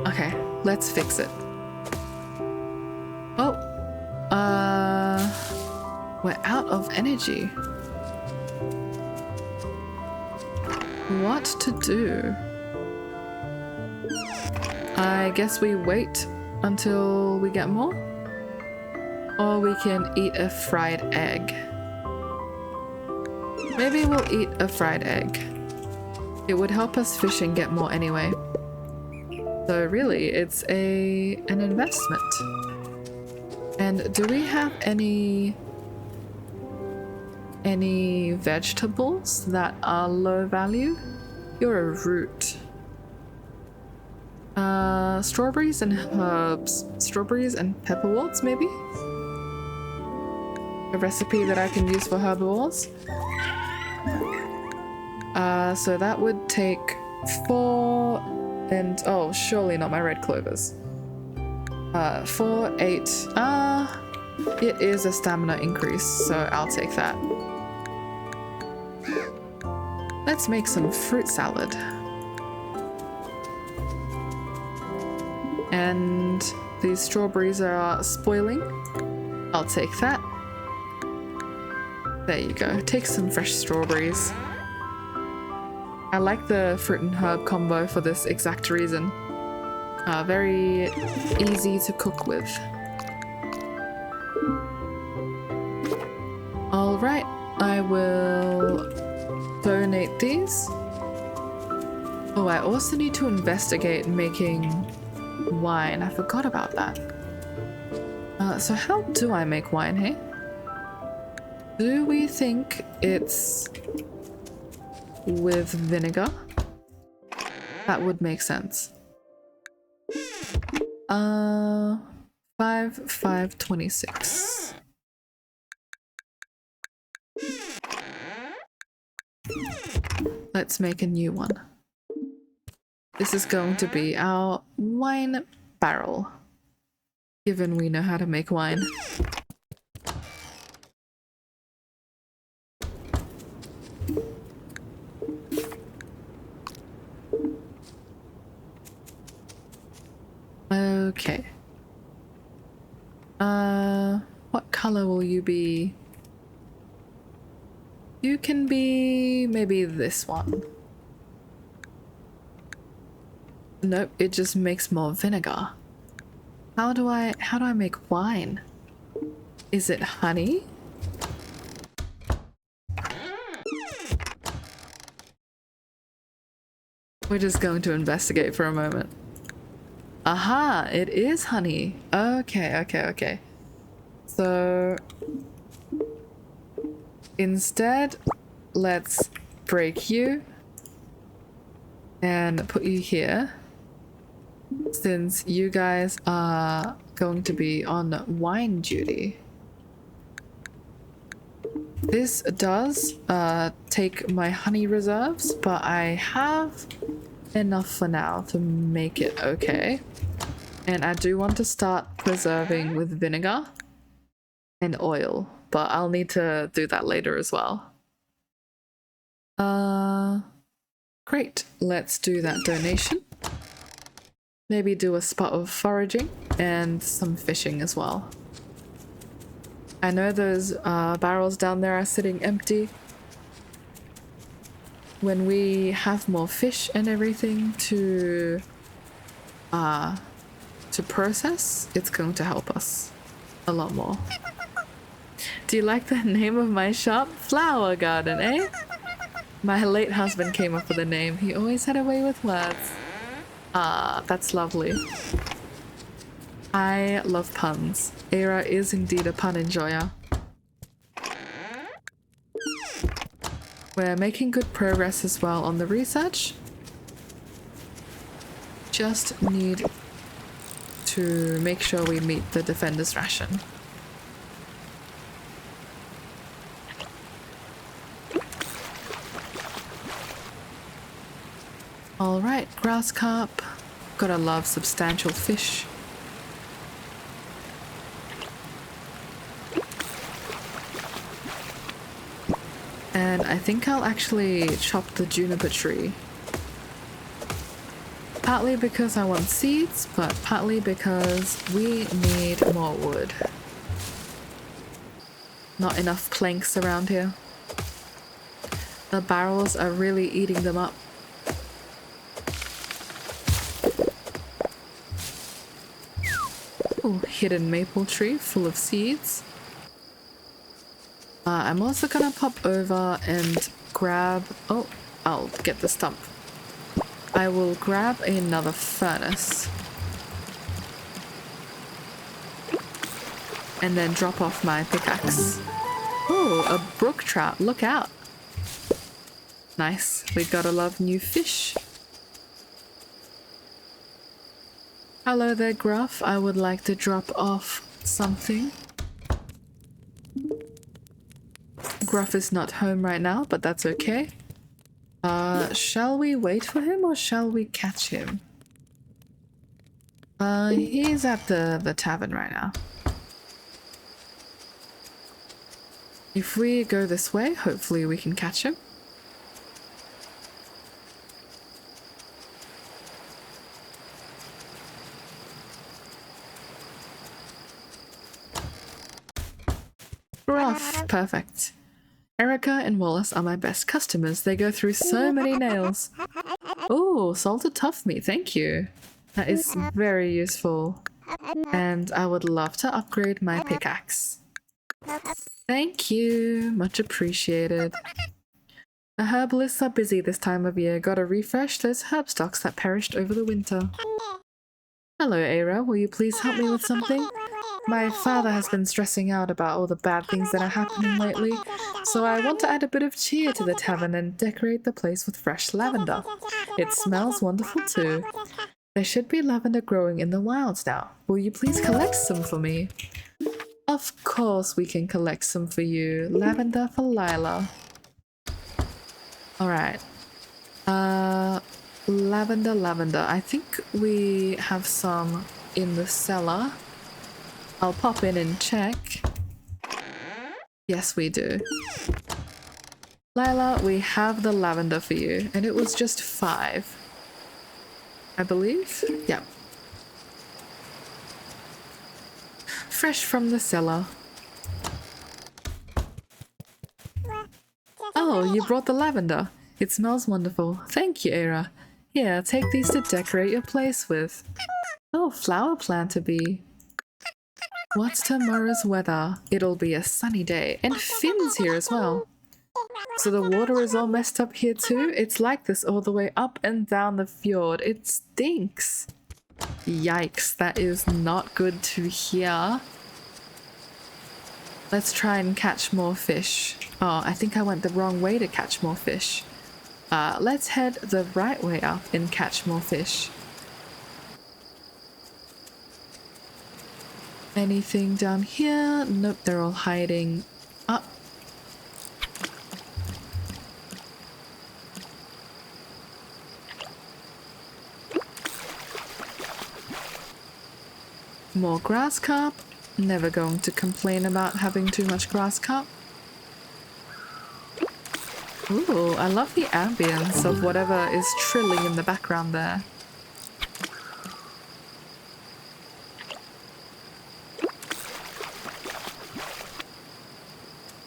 Okay, let's fix it. Oh, we're out of energy. What to do? I guess we wait until we get more? Or we can eat a fried egg. Maybe we'll eat a fried egg. It would help us fish and get more anyway. So really, it's an investment. And do we have any vegetables that are low value? You're a root. Strawberries and herbs. Strawberries and pepperworts, maybe? A recipe that I can use for herbivores. So that would take 4 and... oh, surely not my red clovers. 4, 8... it is a stamina increase, so I'll take that. Let's make some fruit salad. And these strawberries are spoiling. I'll take that. There you go. Take some fresh strawberries. I like the fruit and herb combo for this exact reason. Very easy to cook with. Alright, I will donate these. Oh, I also need to investigate making wine. I forgot about that. So how do I make wine, hey? Do we think it's with vinegar? That would make sense. 5, 26. Let's make a new one. This is going to be our wine barrel, given we know how to make wine. Okay. What color will you be? You can be maybe this one. Nope, it just makes more vinegar. How do I make wine? Is it honey? We're just going to investigate for a moment. Aha, it is honey. Okay. So instead, let's break you and put you here, since you guys are going to be on wine duty. This does take my honey reserves, but I have enough for now to make it okay. And I do want to start preserving with vinegar and oil, but I'll need to do that later as well. Great, let's do that donation. Maybe do a spot of foraging and some fishing as well. I know those barrels down there are sitting empty. When we have more fish and everything to process, it's going to help us a lot more. Do you like the name of my shop? Flower Garden, eh? My late husband came up with the name. He always had a way with words. That's lovely. I love puns. Eira is indeed a pun enjoyer. We're making good progress as well on the research. Just need to make sure we meet the defender's ration. Alright, grass carp. Gotta love substantial fish. And I think I'll actually chop the juniper tree. Partly because I want seeds, but partly because we need more wood. Not enough planks around here. The barrels are really eating them up. Ooh, hidden maple tree full of seeds. I'm also gonna pop over and grab... Oh, I'll get the stump. I will grab another furnace. And then drop off my pickaxe. Oh, a brook trout. Look out. Nice. We gotta love new fish. Hello there, Gruff. I would like to drop off something. Gruff is not home right now, but that's okay. Shall we wait for him or shall we catch him? He's at the tavern right now. If we go this way, hopefully we can catch him. Gruff, perfect. Erica and Wallace are my best customers. They go through so many nails. Oh, salted tough meat, thank you. That is very useful. And I would love to upgrade my pickaxe. Thank you, much appreciated. The herbalists are busy this time of year. Gotta refresh those herb stocks that perished over the winter. Hello, Eira. Will you please help me with something? My father has been stressing out about all the bad things that are happening lately, so I want to add a bit of cheer to the tavern and decorate the place with fresh lavender. It smells wonderful too. There should be lavender growing in the wilds now. Will you please collect some for me? Of course we can collect some for you. Lavender for Lila. Alright. Lavender. I think we have some in the cellar. I'll pop in and check. Yes, we do. Lila, we have the lavender for you, and it was just 5. I believe? Yeah. Fresh from the cellar. Oh, you brought the lavender. It smells wonderful. Thank you, Eira. Here, take these to decorate your place with. Oh, flower planter bee. What's tomorrow's weather? It'll be a sunny day. And Finn's here as well. So the water is all messed up here too? It's like this all the way up and down the fjord. It stinks. Yikes, that is not good to hear. Let's try and catch more fish. Oh, I think I went the wrong way to catch more fish. Let's head the right way up and catch more fish. Anything down here? Nope, they're all hiding up. More grass carp. Never going to complain about having too much grass carp. Ooh, I love the ambience of whatever is trilling in the background there.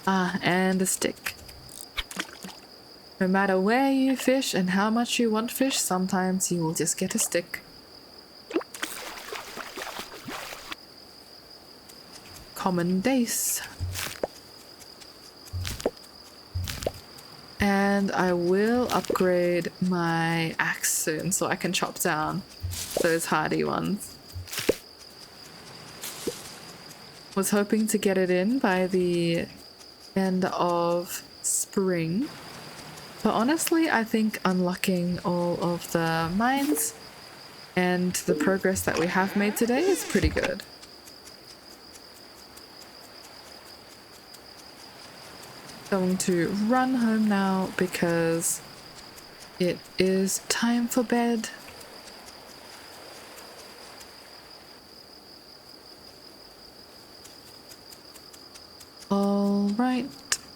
Ah, and a stick. No matter where you fish and how much you want fish, sometimes you will just get a stick. Common dace. And I will upgrade my axe soon so I can chop down those hardy ones. Was hoping to get it in by the end of spring, but honestly I think unlocking all of the mines and the progress that we have made today is pretty good. Going to run home now because it is time for bed. All right,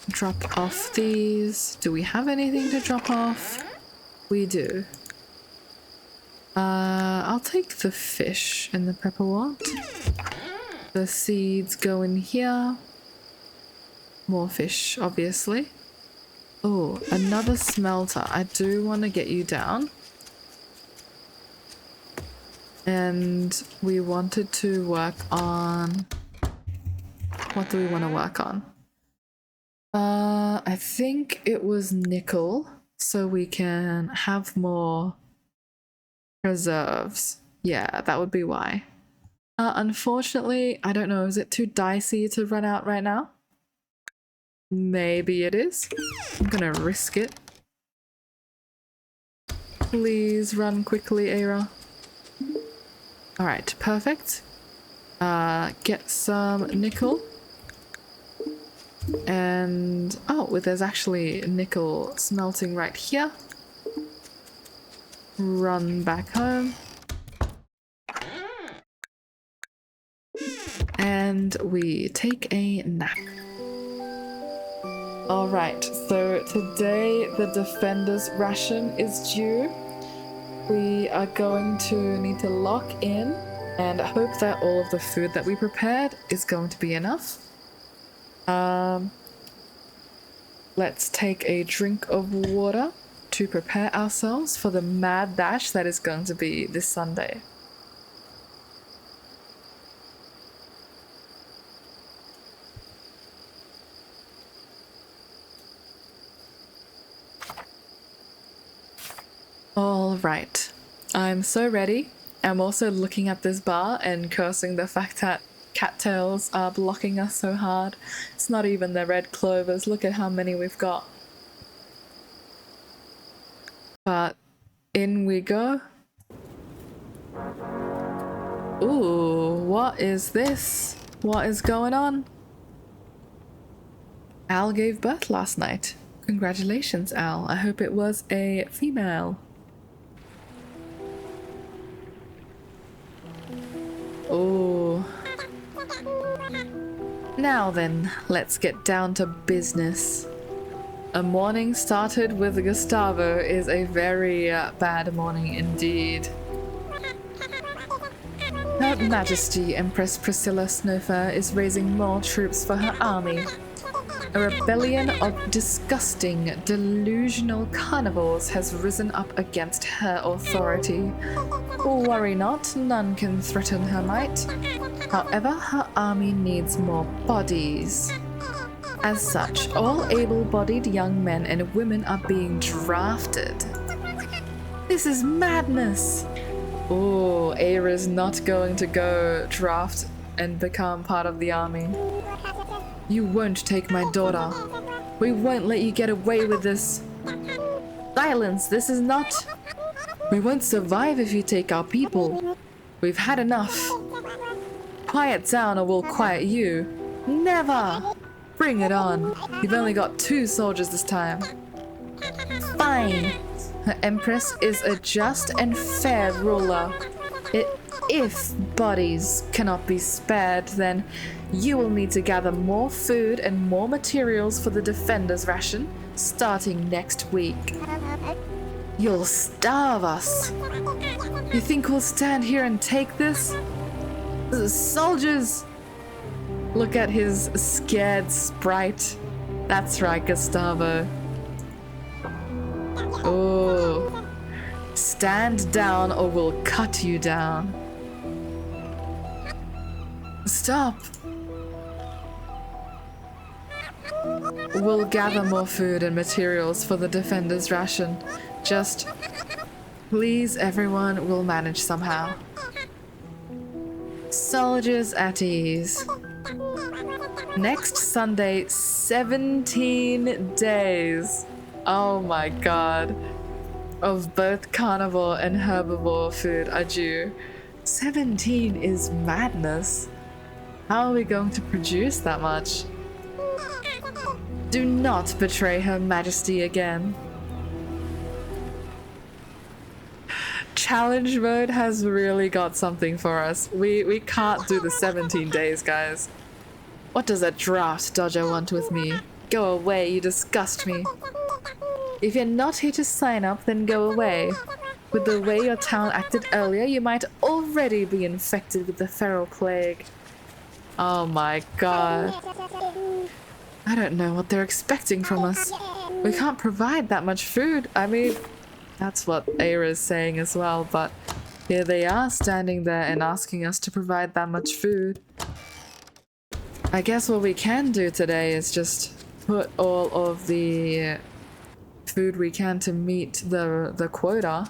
drop off these. Do we have anything to drop off? We do. I'll take the fish and the pepperwort. The seeds go in here. More fish, obviously. Oh, another smelter. I do want to get you down. And we wanted to work on... What do we want to work on? I think it was nickel, so we can have more preserves. Yeah, that would be why. Unfortunately, I don't know, is it too dicey to run out right now? Maybe it is. I'm gonna risk it. Please run quickly, Eira. Alright, perfect. Get some nickel. And oh, there's actually nickel smelting right here. Run back home. And we take a nap. Alright, so today the Defender's ration is due. We are going to need to lock in and hope that all of the food that we prepared is going to be enough. Let's take a drink of water to prepare ourselves for the mad dash that is going to be this Sunday. All right, I'm so ready. I'm also looking at this bar and cursing the fact that cattails are blocking us so hard. It's not even the red clovers. Look at how many we've got. But in we go. Ooh, what is this? What is going on? Al gave birth last night. Congratulations, Al. I hope it was a female. Oh. Now then, let's get down to business. A morning started with Gustavo is a very bad morning indeed. Her Majesty Empress Priscilla Snowfur is raising more troops for her army. A rebellion of disgusting, delusional carnivores has risen up against her authority. Worry not, none can threaten her might. However, her army needs more bodies. As such, all able-bodied young men and women are being drafted. This is madness! Oh, Eira's not going to go draft and become part of the army. You won't take my daughter. We won't let you get away with this. Silence, this is not... We won't survive if you take our people. We've had enough. Quiet down or we'll quiet you. Never! Bring it on. You've only got 2 soldiers this time. Fine. Her empress is a just and fair ruler. If bodies cannot be spared, then you will need to gather more food and more materials for the defender's ration starting next week. You'll starve us. You think we'll stand here and take this? Soldiers! Look at his scared sprite. That's right, Gustavo. Oh. Stand down or we'll cut you down. Stop. We'll gather more food and materials for the defender's ration. Just please, everyone, will manage somehow. Soldiers at ease. Next Sunday, 17 days. Oh my god. Of both carnivore and herbivore food are due. 17 is madness. How are we going to produce that much? Do not betray Her Majesty again. Challenge mode has really got something for us. We can't do the 17 days, guys. What does that draft dodger want with me? Go away, you disgust me. If you're not here to sign up, then go away. With the way your town acted earlier, you might already be infected with the feral plague. Oh my god. I don't know what they're expecting from us. We can't provide that much food. I mean, that's what Eira is saying as well, but here they are standing there and asking us to provide that much food. I guess what we can do today is just put all of the food we can to meet the quota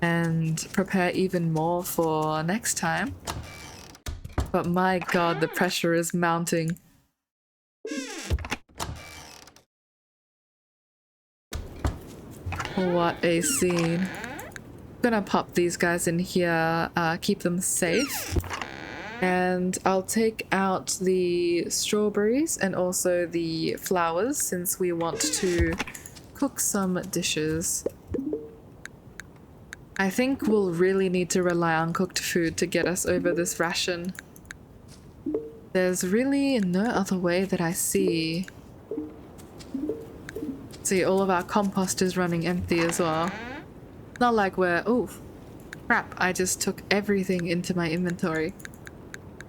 and prepare even more for next time. But my god, the pressure is mounting. What a scene. I'm gonna pop these guys in here, keep them safe. And I'll take out the strawberries and also the flowers since we want to cook some dishes. I think we'll really need to rely on cooked food to get us over this ration. There's really no other way that I see. See, all of our compost is running empty as well. Not like we're... Oh, crap, I just took everything into my inventory.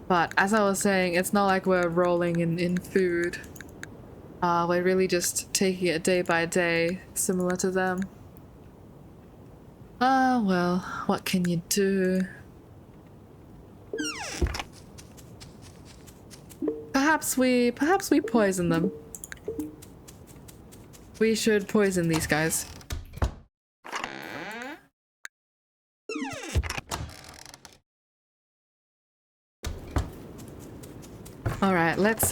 But as I was saying, it's not like we're rolling in food. We're really just taking it day by day, similar to them. Ah, well, what can you do? Perhaps we poison them. We should poison these guys. Alright, let's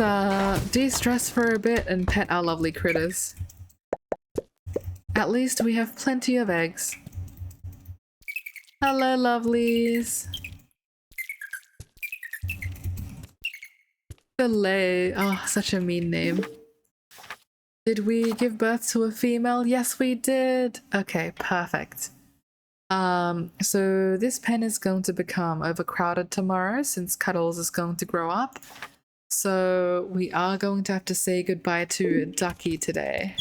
de-stress for a bit and pet our lovely critters. At least we have plenty of eggs. Hello, lovelies. Filet. Oh, such a mean name. Did we give birth to a female? Yes, we did. Okay, perfect. So this pen is going to become overcrowded tomorrow since Cuddles is going to grow up. So we are going to have to say goodbye to Ducky today.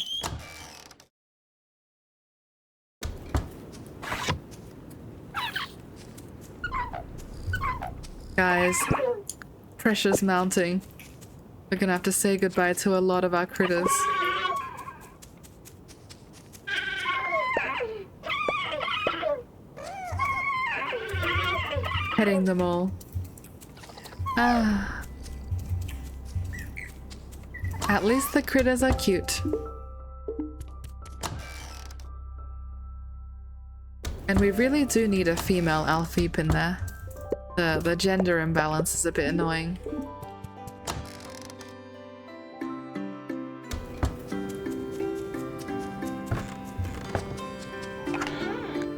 Guys, pressure's mounting. We're gonna have to say goodbye to a lot of our critters. Petting them all. Ah. At least the critters are cute. And we really do need a female Alfeep in there. The gender imbalance is a bit annoying.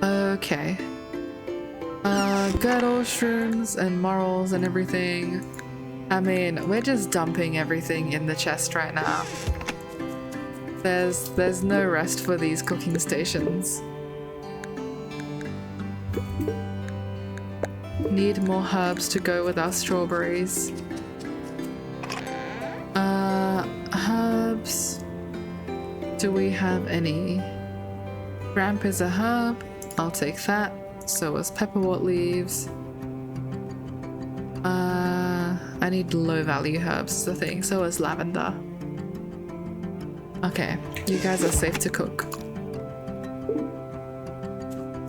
Okay. Girdle shrooms and morals and everything. I mean, we're just dumping everything in the chest right now. There's no rest for these cooking stations. Need more herbs to go with our strawberries. Herbs. Do we have any? Ramp is a herb. I'll take that. So is pepperwort leaves. I need low value herbs is the thing. So is lavender. Okay, you guys are safe to cook.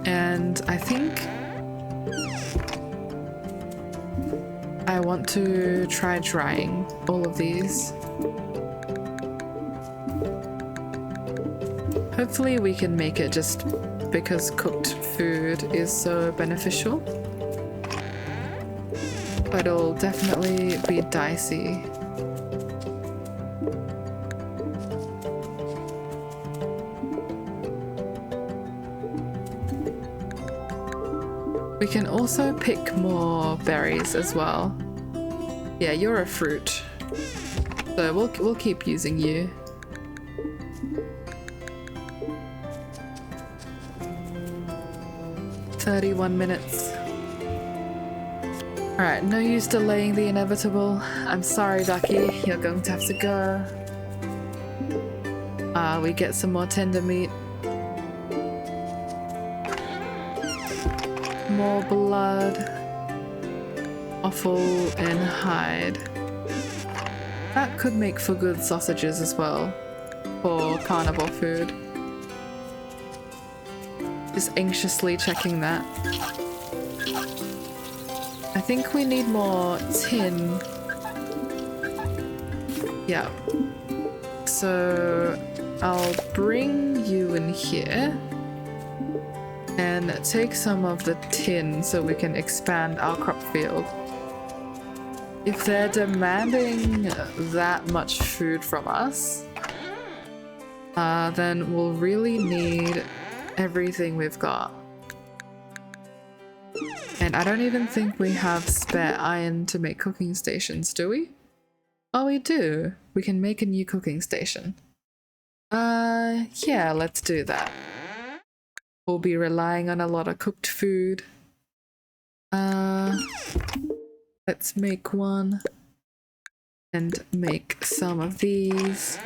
And I think I want to try drying all of these. Hopefully we can make it just because cooked food is so beneficial. But it'll definitely be dicey. We can also pick more berries as well. Yeah, you're a fruit. So we'll keep using you. "31 minutes. Alright, no use delaying the inevitable. I'm sorry, Ducky, you're going to have to go. We get some more tender meat. More blood. Offal and hide. That could make for good sausages as well. For carnivore food. Just anxiously checking that. I think we need more tin. Yeah. So I'll bring you in here and take some of the tin so we can expand our crop field. If they're demanding that much food from us, then we'll really need everything we've got. And I don't even think we have spare iron to make cooking stations, do we? Oh, we do. We can make a new cooking station. Yeah, let's do that. We'll be relying on a lot of cooked food. Let's make one. And make some of these.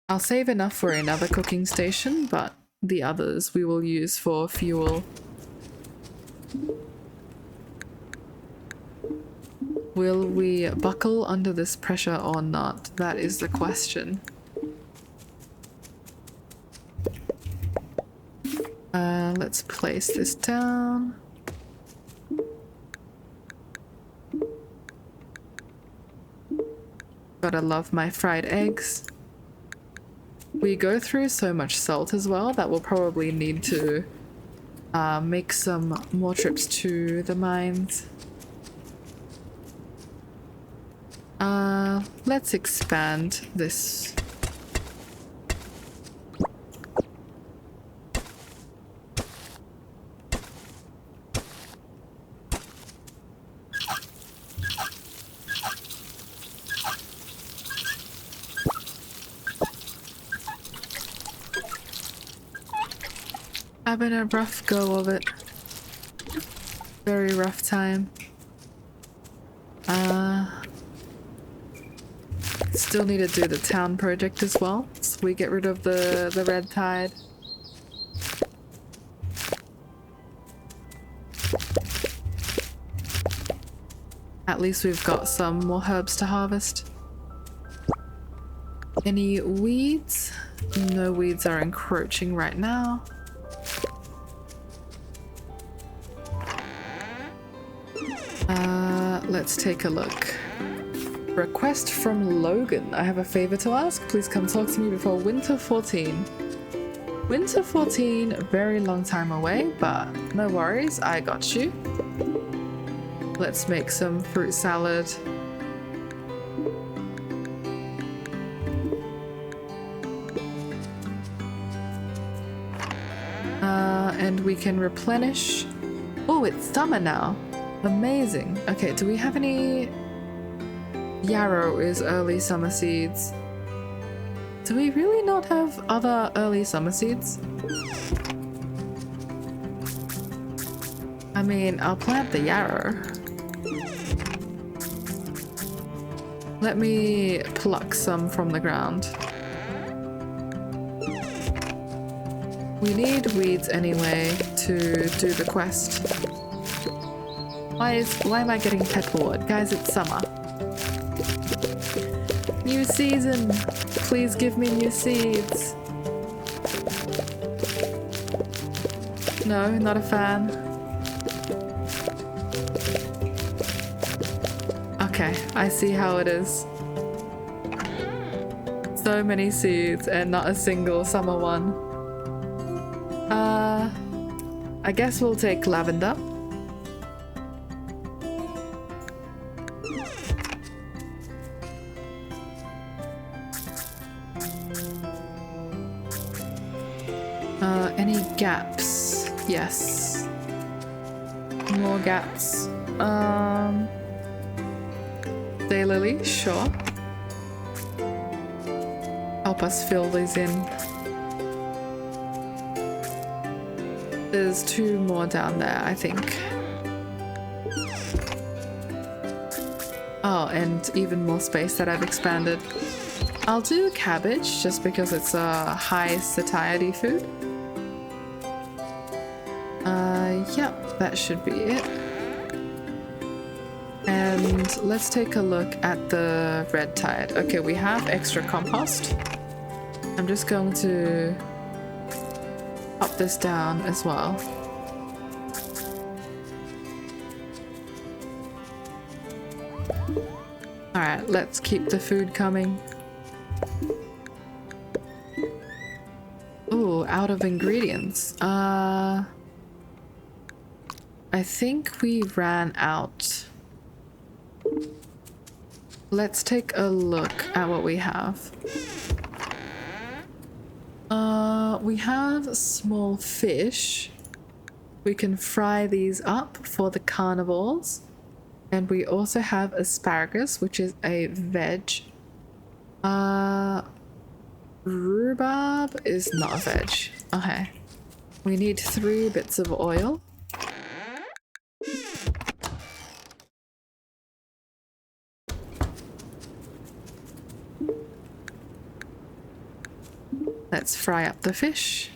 I'll save enough for another cooking station, but the others we will use for fuel. Will we buckle under this pressure or not? That is the question. Let's place this down. Gotta love my fried eggs. We go through so much salt as well that we'll probably need to make some more trips to the mines. Let's expand this. Having a rough go of it. Very rough time. Still need to do the town project as well, so we get rid of the red tide. At least we've got some more herbs to harvest. Any weeds? No weeds are encroaching right now. let's take a look. Request from Logan. I have a favor to ask. Please come talk to me before Winter 14. Winter 14, very long time away, but no worries, I got you. Let's make some fruit salad. And we can replenish. Oh, it's summer now. Amazing. Okay, do we have any... Yarrow is early summer seeds. Do we really not have other early summer seeds? I mean, I'll plant the yarrow. Let me pluck some from the ground. We need weeds anyway to do the quest. Why am I getting pepperwood? Guys, it's summer. New season! Please give me new seeds. No, not a fan. Okay, I see how it is. So many seeds and not a single summer one. I guess we'll take lavender. Any gaps? Yes. More gaps. Daylily, sure. Help us fill these in. There's 2 more down there, I think. Oh, and even more space that I've expanded. I'll do cabbage just because it's a high satiety food. Yep, that should be it. And let's take a look at the red tide. Okay, we have extra compost. I'm just going to pop this down as well. Alright, let's keep the food coming. Ooh, out of ingredients. I think we ran out. Let's take a look at what we have. We have small fish. We can fry these up for the carnivores. And we also have asparagus, which is a veg. Rhubarb is not a veg. Okay. We need 3 bits of oil. Let's fry up the fish.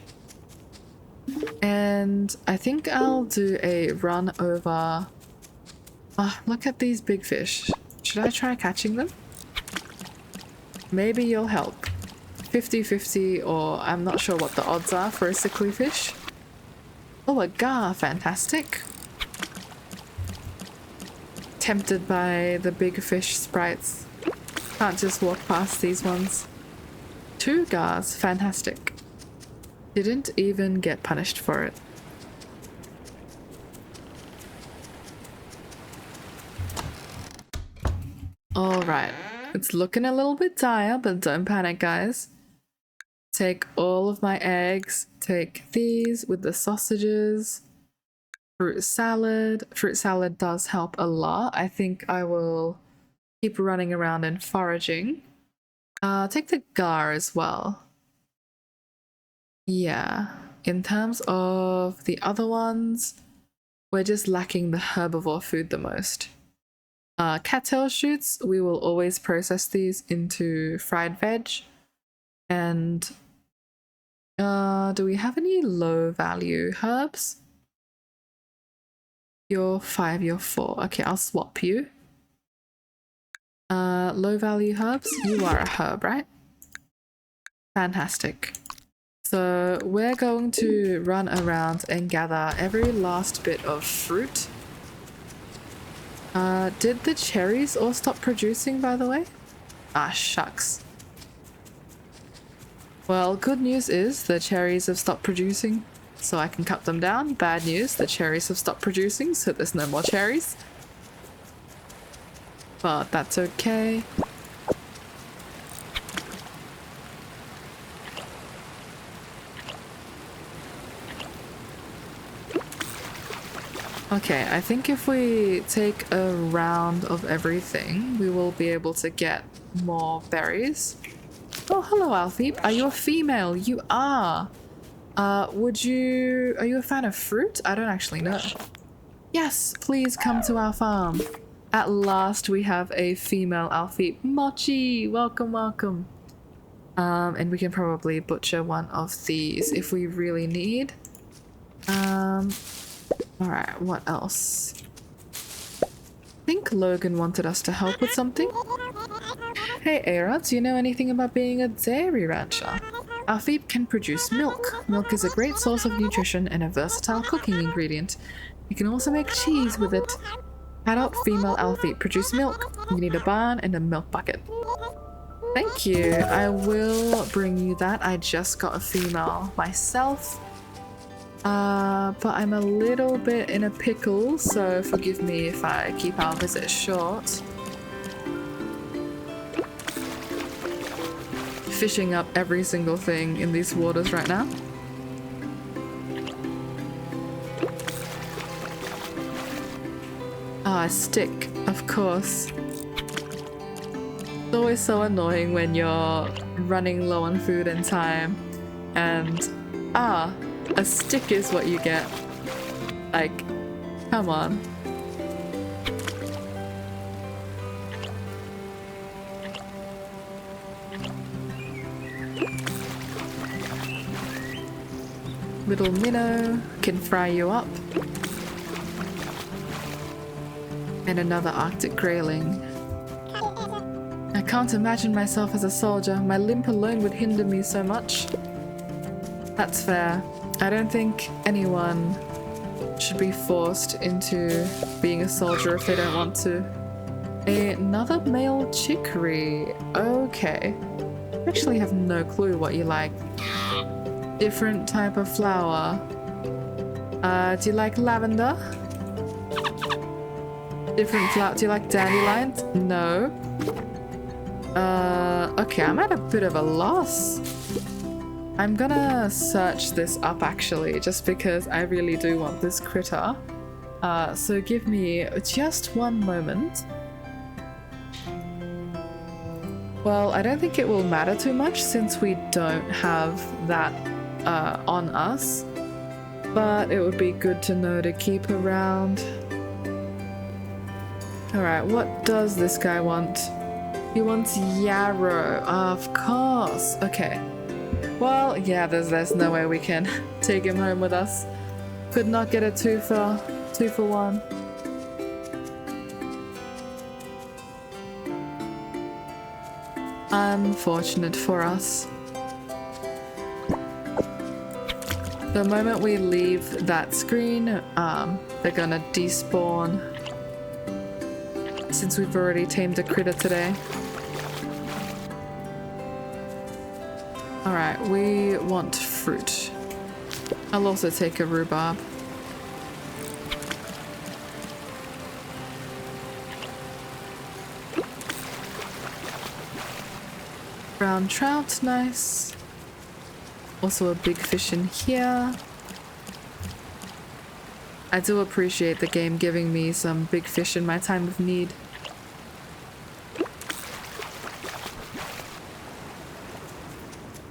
And I think I'll do a run over. Oh, look at these big fish. Should I try catching them? Maybe you'll help. 50-50, or I'm not sure what the odds are for a sickly fish. Oh, a gar, fantastic. Tempted by the big fish sprites. Can't just walk past these ones. 2 gars, fantastic. Didn't even get punished for it. Alright, it's looking a little bit dire, but don't panic, guys. Take all of my eggs, take these with the sausages, fruit salad. Fruit salad does help a lot. I think I will keep running around and foraging. Take the gar as well. Yeah, in terms of the other ones, we're just lacking the herbivore food the most. Cattail shoots, we will always process these into fried veg. And do we have any low value herbs? You're 5, you're 4. Okay, I'll swap you. Low value herbs, you are a herb, right? Fantastic. So we're going to run around and gather every last bit of fruit. Did the cherries all stop producing, by the way? Ah, shucks. Well, good news is the cherries have stopped producing, so I can cut them down. Bad news, the cherries have stopped producing, so there's no more cherries. But that's okay. Okay, I think if we take a round of everything, we will be able to get more berries. Oh, hello, Alfie. Are you a female? You are. Are you a fan of fruit? I don't actually know. Yes, please come to our farm. At last we have a female Alfie. Mochi, welcome, welcome. And we can probably butcher one of these if we really need. Alright, what else? I think Logan wanted us to help with something. Hey Eira, do you know anything about being a dairy rancher? Alfie can produce milk. Milk is a great source of nutrition and a versatile cooking ingredient. You can also make cheese with it. Adult female Alfie produce milk. You need a barn and a milk bucket. Thank you. I will bring you that. I just got a female myself. But I'm a little bit in a pickle, so forgive me if I keep our visit short. Fishing up every single thing in these waters right now. Ah, a stick, of course. It's always so annoying when you're running low on food and time, and a stick is what you get. Like, come on. Little minnow can fry you up. And another Arctic grayling. I can't imagine myself as a soldier. My limp alone would hinder me so much. That's fair. I don't think anyone should be forced into being a soldier if they don't want to. Another male chicory. Okay. I actually have no clue what you like. Different type of flower. Do you like lavender? Different flower. Do you like dandelions? No. Okay, I'm at a bit of a loss. I'm gonna search this up actually, just because I really do want this critter. So give me just one moment. Well, I don't think it will matter too much since we don't have that on us. But it would be good to know to keep around. Alright, what does this guy want? He wants yarrow, of course. Okay. Well, yeah, there's no way we can take him home with us. Could not get a two for one. Unfortunate for us. The moment we leave that screen, they're gonna despawn. Since we've already tamed a critter today. Alright, we want fruit. I'll also take a rhubarb. Brown trout, nice. Also a big fish in here. I do appreciate the game giving me some big fish in my time of need.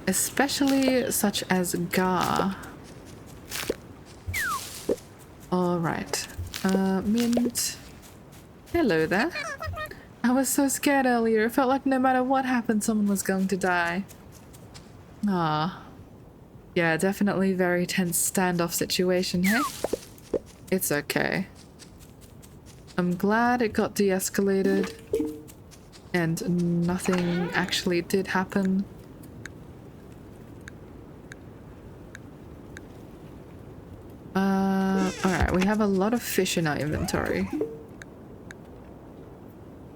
Especially such as gar. Alright. Mint. Hello there. I was so scared earlier. It felt like no matter what happened, someone was going to die. Ah. Yeah, definitely very tense standoff situation, hey? It's okay. I'm glad it got de-escalated. And nothing actually did happen. Alright, we have a lot of fish in our inventory.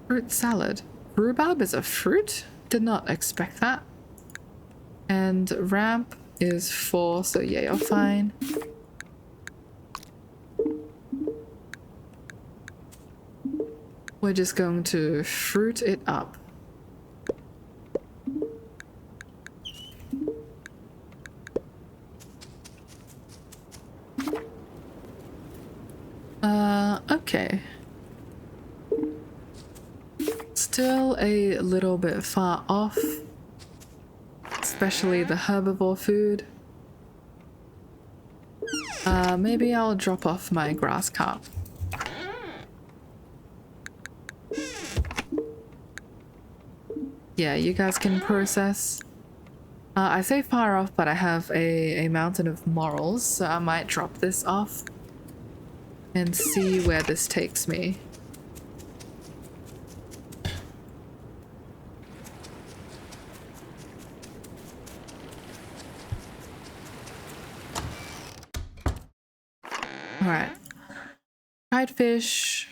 Fruit salad. Rhubarb is a fruit? Did not expect that. And ramp is 4, so yeah, you're fine. We're just going to fruit it up. Okay. Still a little bit far off, especially the herbivore food. Maybe I'll drop off my grass carp. Yeah, you guys can process. I say far off, but I have a mountain of morals, so I might drop this off and see where this takes me. Alright. Fried fish.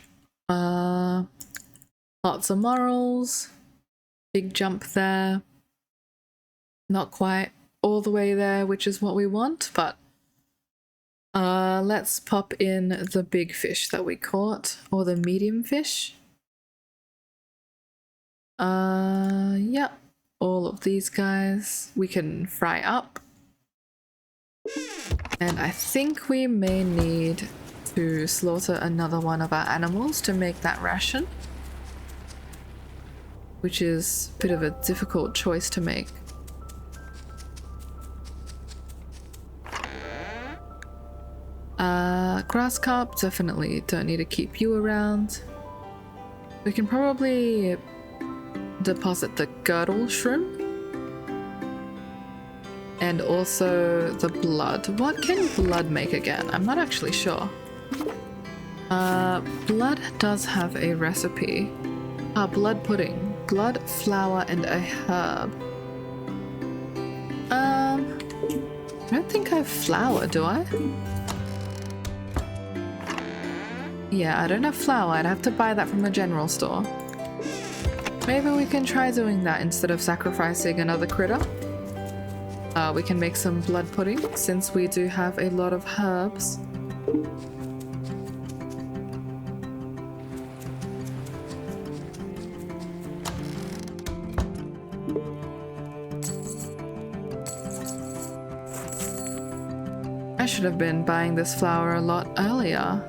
Lots of morals. Big jump there. Not quite all the way there, which is what we want, but let's pop in the big fish that we caught, or the medium fish. Yeah, all of these guys we can fry up. And I think we may need to slaughter another one of our animals to make that ration, which is a bit of a difficult choice to make. Grass carp, definitely don't need to keep you around. We can probably deposit the girdle shrimp. And also the blood. What can blood make again? I'm not actually sure. Blood does have a recipe. Blood pudding. Blood, flour, and a herb. I don't think I have flour, do I? Yeah, I don't have flour. I'd have to buy that from the general store. Maybe we can try doing that instead of sacrificing another critter. We can make some blood pudding since we do have a lot of herbs. I should have been buying this flour a lot earlier.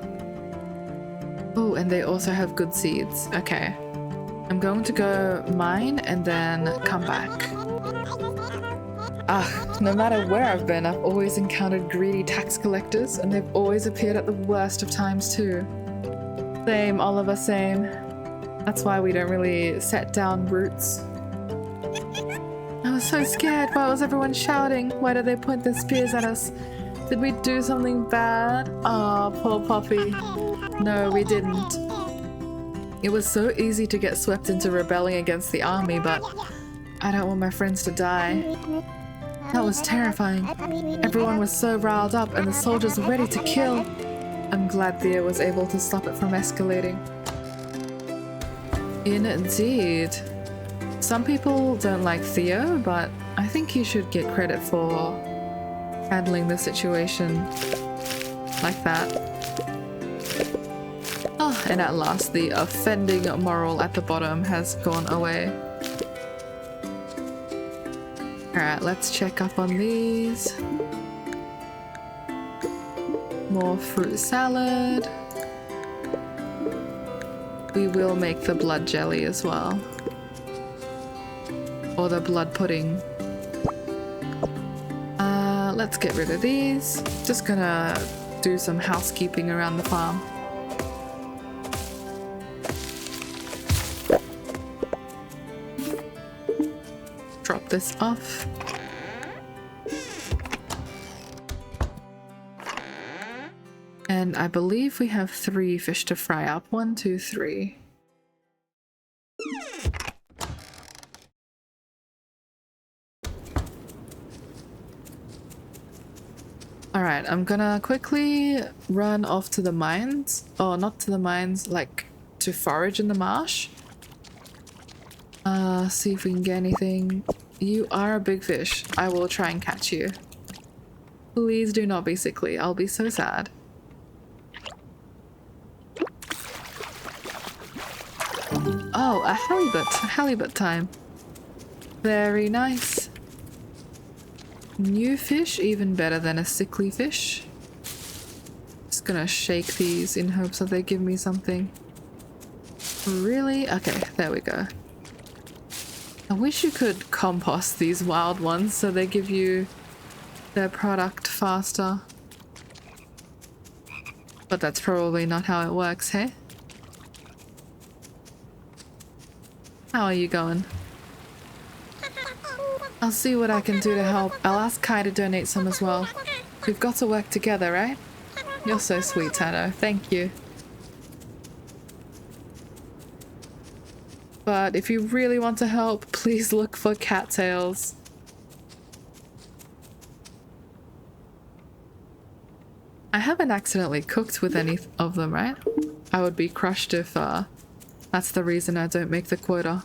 Oh, and they also have good seeds. Okay. I'm going to go mine and then come back. No matter where I've been, I've always encountered greedy tax collectors, and they've always appeared at the worst of times too. Same, Oliver, same. That's why we don't really set down roots. I was so scared. Why was everyone shouting? Why did they point their spears at us? Did we do something bad? Oh, poor Poppy. No, we didn't. It was so easy to get swept into rebelling against the army, but I don't want my friends to die. That was terrifying. Everyone was so riled up and the soldiers were ready to kill. I'm glad Thea was able to stop it from escalating. Indeed. Some people don't like Theo, but I think you should get credit for handling the situation like that. Oh, and at last the offending moral at the bottom has gone away. Alright, let's check up on these. More fruit salad. We will make the blood jelly as well. Or the blood pudding. Let's get rid of these. Just gonna do some housekeeping around the farm. Drop this off. And I believe we have 3 fish to fry up. 1, 2, 3. Alright, I'm gonna quickly run off to the mines. Oh, not to the mines, like to forage in the marsh. See if we can get anything. You are a big fish. I will try and catch you. Please do not be sickly. I'll be so sad. Oh, a halibut. Halibut time. Very nice. New fish, even better than a sickly fish. Just gonna shake these in hopes that they give me something. Really? Okay, there we go. I wish you could compost these wild ones so they give you their product faster. But that's probably not how it works, hey? How are you going? I'll see what I can do to help. I'll ask Kai to donate some as well. We've got to work together, right? You're so sweet, Tano. Thank you. But if you really want to help, please look for cattails. I haven't accidentally cooked with any of them, right? I would be crushed if that's the reason I don't make the quota.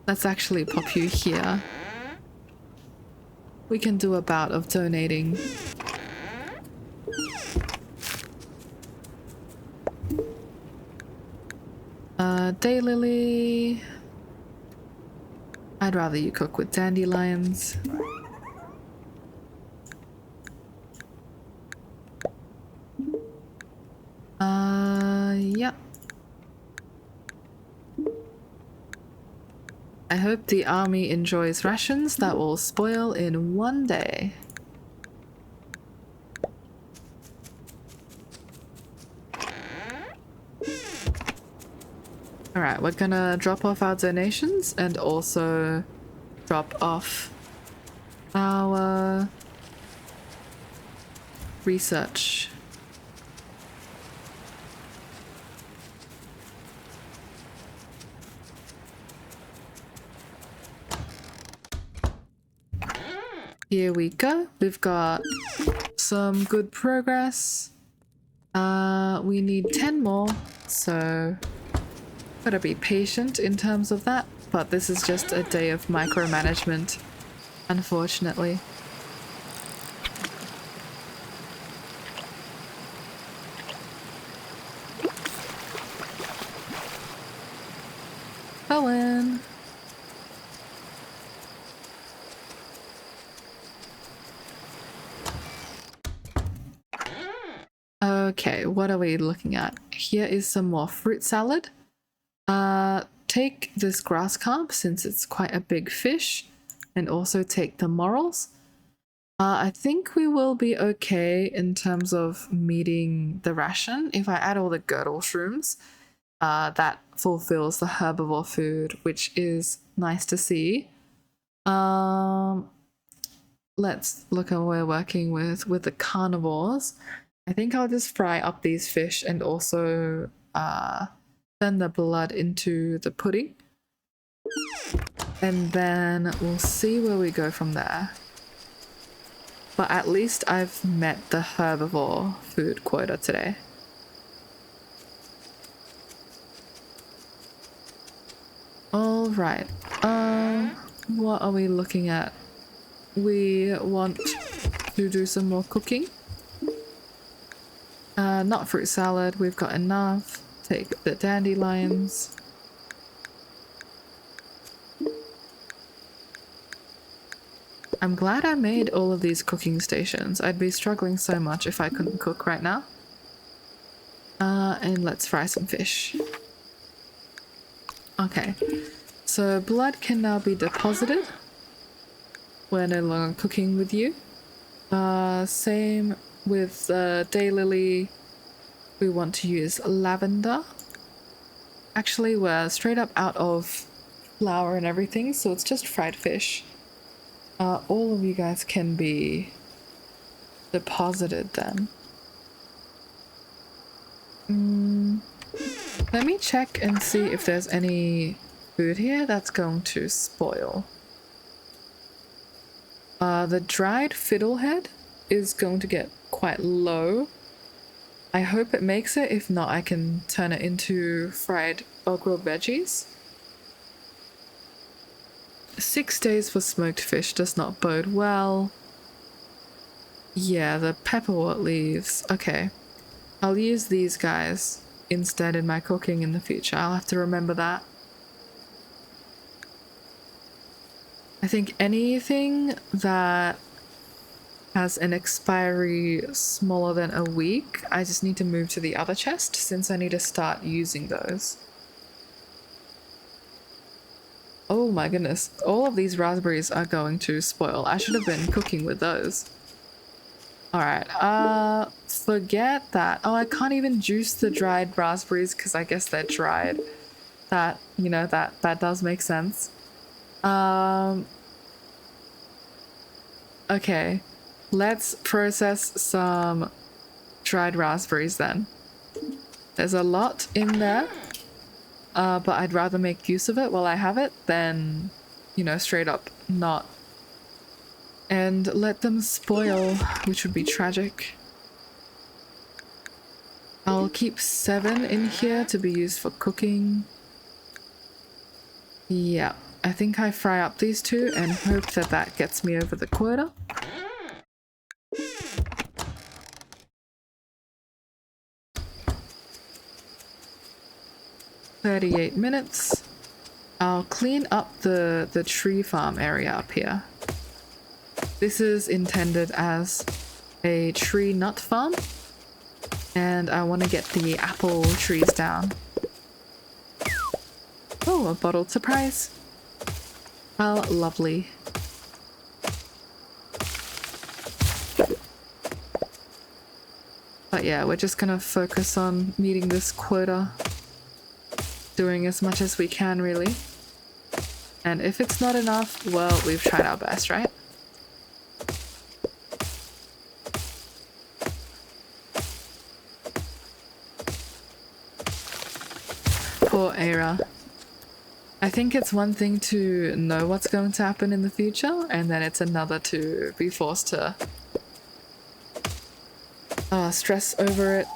Let's actually pop you here. We can do a bout of donating. Daylily. I'd rather you cook with dandelions. Yeah. I hope the army enjoys rations that will spoil in one day. Alright, we're gonna drop off our donations and also drop off our research. Here we go. We've got some good progress. We need 10 more, so gotta be patient in terms of that, but this is just a day of micromanagement, unfortunately. Owen! Okay, what are we looking at? Here is some more fruit salad. Take this grass carp since it's quite a big fish, and also take the morels. I think we will be okay in terms of meeting the ration. If I add all the girdle shrooms, that fulfills the herbivore food, which is nice to see. Let's look at what we're working with the carnivores. I think I'll just fry up these fish and also turn the blood into the pudding. And then we'll see where we go from there. But at least I've met the herbivore food quota today. Alright, what are we looking at? We want to do some more cooking. Not fruit salad, we've got enough. Take the dandelions. I'm glad I made all of these cooking stations. I'd be struggling so much if I couldn't cook right now. And let's fry some fish. Okay, so blood can now be deposited. We're no longer cooking with you. Same with daylily. We want to use lavender. Actually, we're straight up out of flour and everything, so it's just fried fish. All of you guys can be deposited then. Let me check and see if there's any food here that's going to spoil. The dried fiddlehead is going to get quite low. I hope it makes it. If not, I can turn it into fried or grilled veggies. 6 days for smoked fish does not bode well. Yeah, the pepperwort leaves. Okay. I'll use these guys instead in my cooking in the future. I'll have to remember that. I think anything that has an expiry smaller than a week, I just need to move to the other chest since I need to start using those. Oh my goodness, all of these raspberries are going to spoil. I should have been cooking with those. Alright, forget that. Oh, I can't even juice the dried raspberries because I guess they're dried. That, you know, that does make sense. Okay, let's process some dried raspberries then. There's a lot in there, but I'd rather make use of it while I have it than, you know, straight up not. And let them spoil, which would be tragic. I'll keep 7 in here to be used for cooking. Yeah, I think I fry up these 2 and hope that that gets me over the quota. "38 minutes. I'll clean up the tree farm area up here. This is intended as a tree nut farm, and I want to get the apple trees down. Oh, a bottled surprise. How lovely. But yeah, we're just gonna focus on meeting this quota. Doing as much as we can, really. And if it's not enough, well, we've tried our best, right? Poor Eira. I think it's one thing to know what's going to happen in the future, and then it's another to be forced to stress over it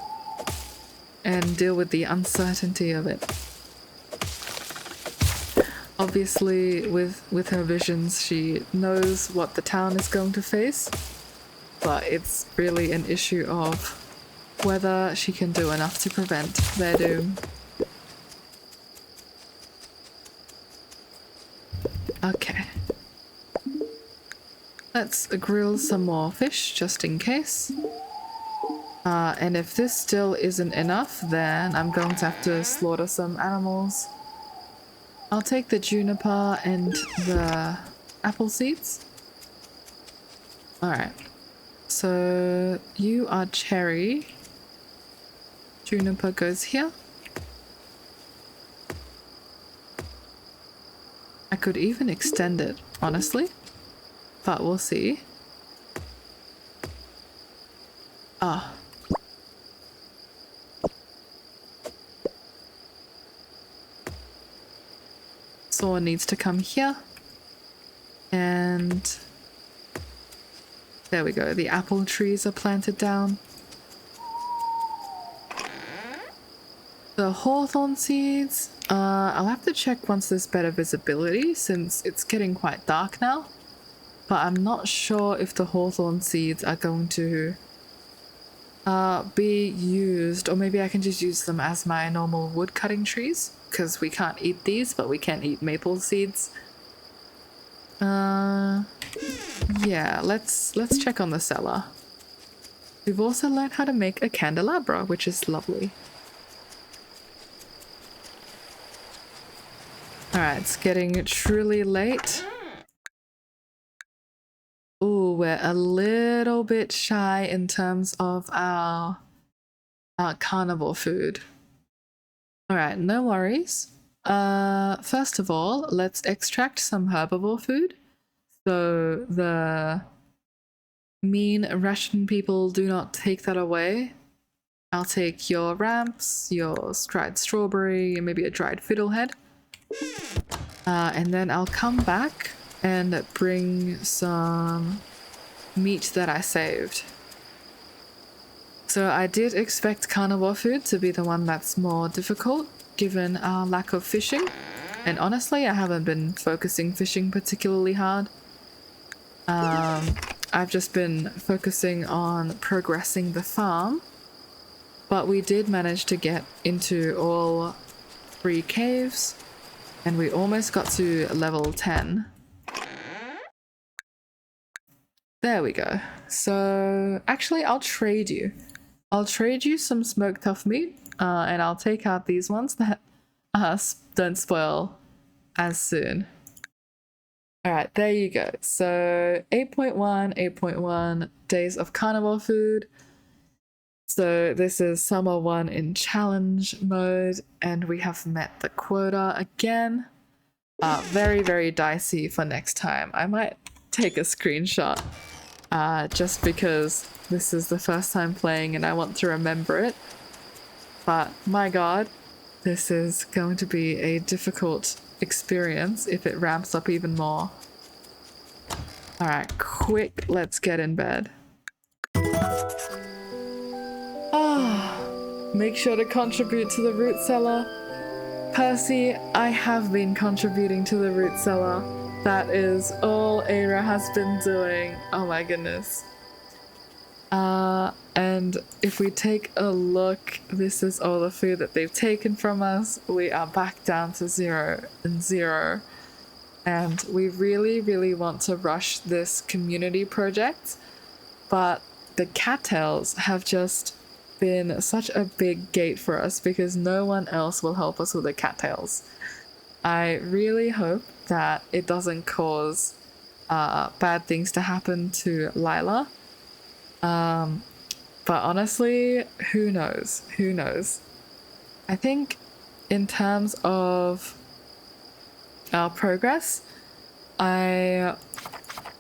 and deal with the uncertainty of it. Obviously, with her visions, she knows what the town is going to face, but it's really an issue of whether she can do enough to prevent their doom. Okay. Let's grill some more fish, just in case. And if this still isn't enough, then I'm going to have to slaughter some animals. I'll take the juniper and the apple seeds. Alright. So you are cherry. Juniper goes here. I could even extend it, honestly. But we'll see. Ah. Saw needs to come here. And there we go. The apple trees are planted down. The hawthorn seeds, I'll have to check once there's better visibility since it's getting quite dark now. But I'm not sure if the hawthorn seeds are going to be used, or maybe I can just use them as my normal wood cutting trees, because we can't eat these, but we can eat maple seeds. Yeah, let's check on the cellar. We've also learned how to make a candelabra, which is lovely. Alright, it's getting truly late. Ooh, we're a little bit shy in terms of our carnivore food. Alright, no worries. First of all, let's extract some herbivore food. So the mean Russian people do not take that away. I'll take your ramps, your dried strawberry, and maybe a dried fiddlehead. And then I'll come back and bring some meat that I saved. So I did expect carnivore food to be the one that's more difficult given our lack of fishing. And honestly, I haven't been focusing fishing particularly hard. I've just been focusing on progressing the farm. But we did manage to get into all 3 caves. And we almost got to level 10. There we go. So actually, I'll trade you. I'll trade you some smoked tough meat, and I'll take out these ones that don't spoil as soon. Alright, there you go. So 8.1, 8.1 days of carnivore food. So this is summer 1 in challenge mode, and we have met the quota again. Very, very dicey for next time. I might take a screenshot just because this is the first time playing and I want to remember it. But my god, this is going to be a difficult experience if it ramps up even more. Alright, quick, let's get in bed. Make sure to contribute to the root cellar. Percy, I have been contributing to the root cellar. That is all Eira has been doing. Oh my goodness. And if we take a look, this is all the food that they've taken from us. We are back down to 0 and 0. And we really, really want to rush this community project. But the cattails have just been such a big gate for us because no one else will help us with the cattails. I really hope that it doesn't cause bad things to happen to Lila. But honestly, who knows? Who knows? I think in terms of our progress, I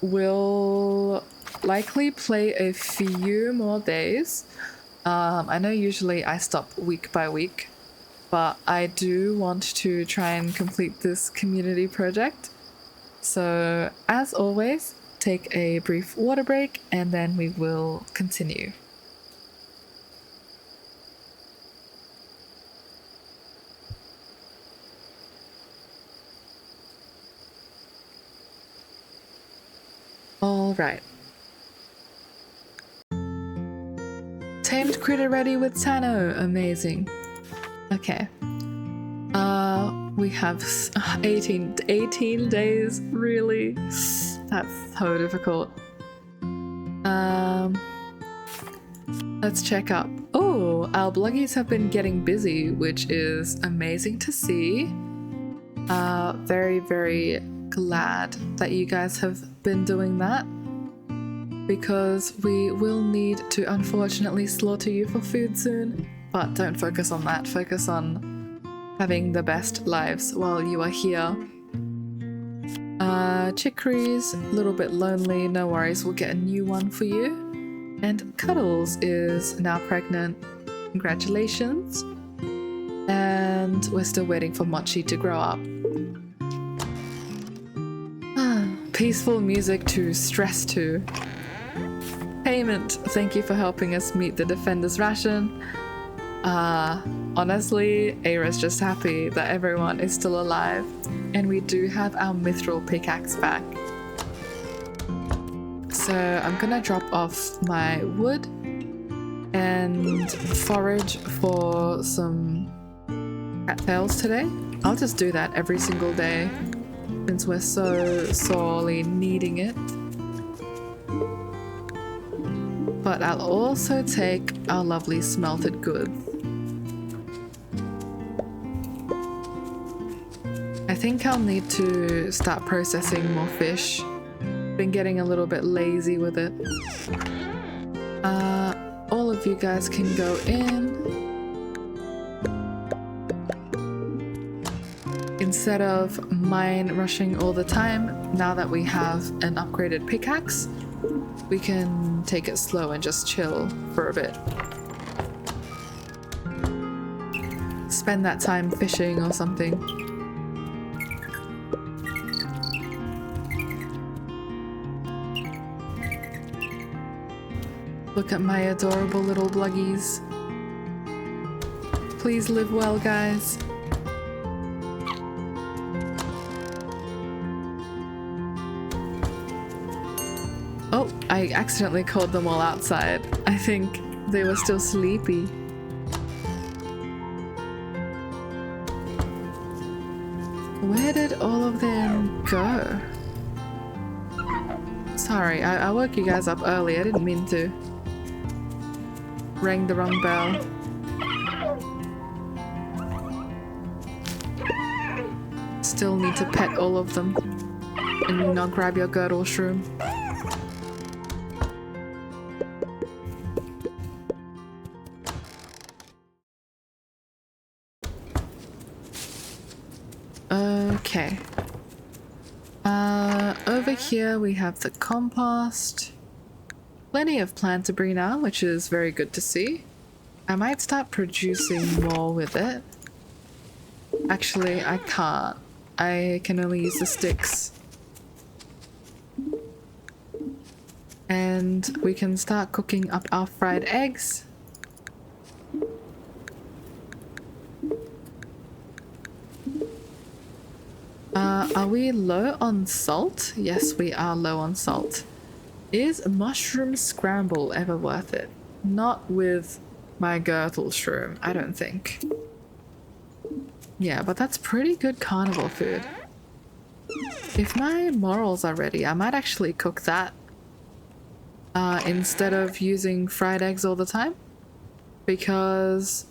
will likely play a few more days. I know usually I stop week by week, but I do want to try and complete this community project. So, as always, take a brief water break and then we will continue. All right. Tamed critter ready with Tano. Amazing. Okay. We have 18 days, really? That's so difficult. Let's check up. Oh, our bloggies have been getting busy, which is amazing to see. Very, very glad that you guys have been doing that, because we will need to unfortunately slaughter you for food soon, but don't focus on that. Focus on having the best lives while you are here. Chicories, a little bit lonely, no worries, we'll get a new one for you. And Cuddles is now pregnant, congratulations. And we're still waiting for Mochi to grow up. Peaceful music to stress to. Payment, thank you for helping us meet the Defender's ration. Honestly, Eira's just happy that everyone is still alive, and we do have our mithril pickaxe back. So I'm gonna drop off my wood and forage for some cattails today. I'll just do that every single day since we're so sorely needing it. But I'll also take our lovely smelted goods. I think I'll need to start processing more fish. Been getting a little bit lazy with it. All of you guys can go in. Instead of mine rushing all the time, now that we have an upgraded pickaxe, we can take it slow and just chill for a bit. Spend that time fishing or something. Look at my adorable little bluggies. Please live well, guys. Oh, I accidentally called them all outside. I think they were still sleepy. Where did all of them go? Sorry, I woke you guys up early. I didn't mean to. Rang the wrong bell. Still need to pet all of them. And not grab your girdle shroom. Okay. Over here we have the compost. Plenty of plant debris now, which is very good to see. I might start producing more with it. Actually, I can't. I can only use the sticks. And we can start cooking up our fried eggs. Are we low on salt? Yes, we are low on salt. Is mushroom scramble ever worth it? Not with my girdle shroom, I don't think. Yeah, but that's pretty good carnivore food. If my morels are ready, I might actually cook that instead of using fried eggs all the time. Because,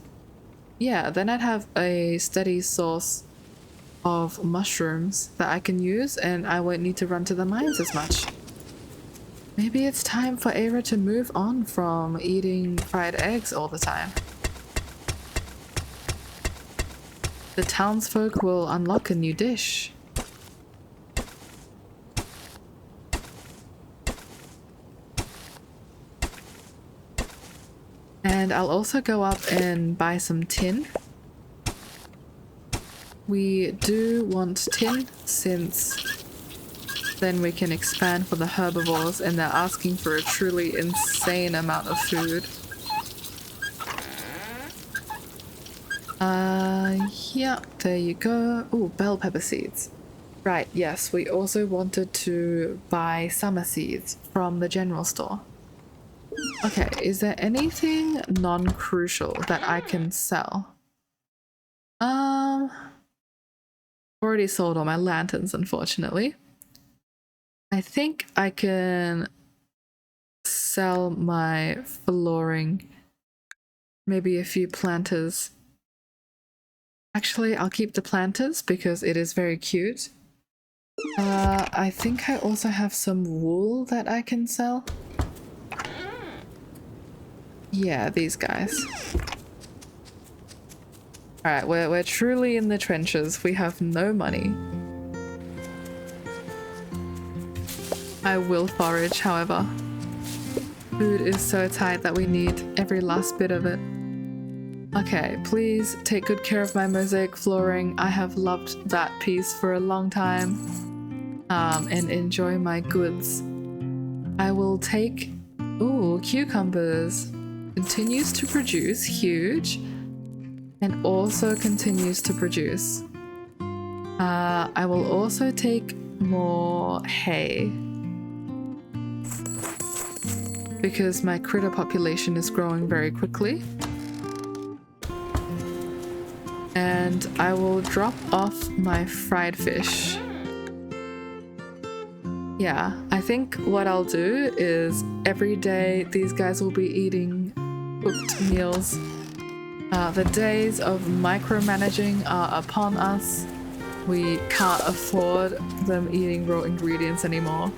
yeah, then I'd have a steady source of mushrooms that I can use and I won't need to run to the mines as much. Maybe it's time for Eira to move on from eating fried eggs all the time. The townsfolk will unlock a new dish. And I'll also go up and buy some tin. We do want tin since then we can expand for the herbivores and they're asking for a truly insane amount of food. Yeah, there you go. Ooh, bell pepper seeds. Right, yes, we also wanted to buy summer seeds from the general store. Okay, is there anything non-crucial that I can sell? Already sold all my lanterns, unfortunately. I think I can sell my flooring, maybe a few planters. Actually, I'll keep the planters because it is very cute. I think I also have some wool that I can sell. Yeah, these guys. Alright, we're truly in the trenches. We have no money. I will forage, however. Food is so tight that we need every last bit of it. Okay, please take good care of my mosaic flooring. I have loved that piece for a long time. And enjoy my goods. I will take... Ooh, cucumbers. Continues to produce, huge. And also continues to produce. I will also take more hay. Because my critter population is growing very quickly. And I will drop off my fried fish. Yeah, I think what I'll do is every day these guys will be eating cooked meals. The days of micromanaging are upon us. We can't afford them eating raw ingredients anymore.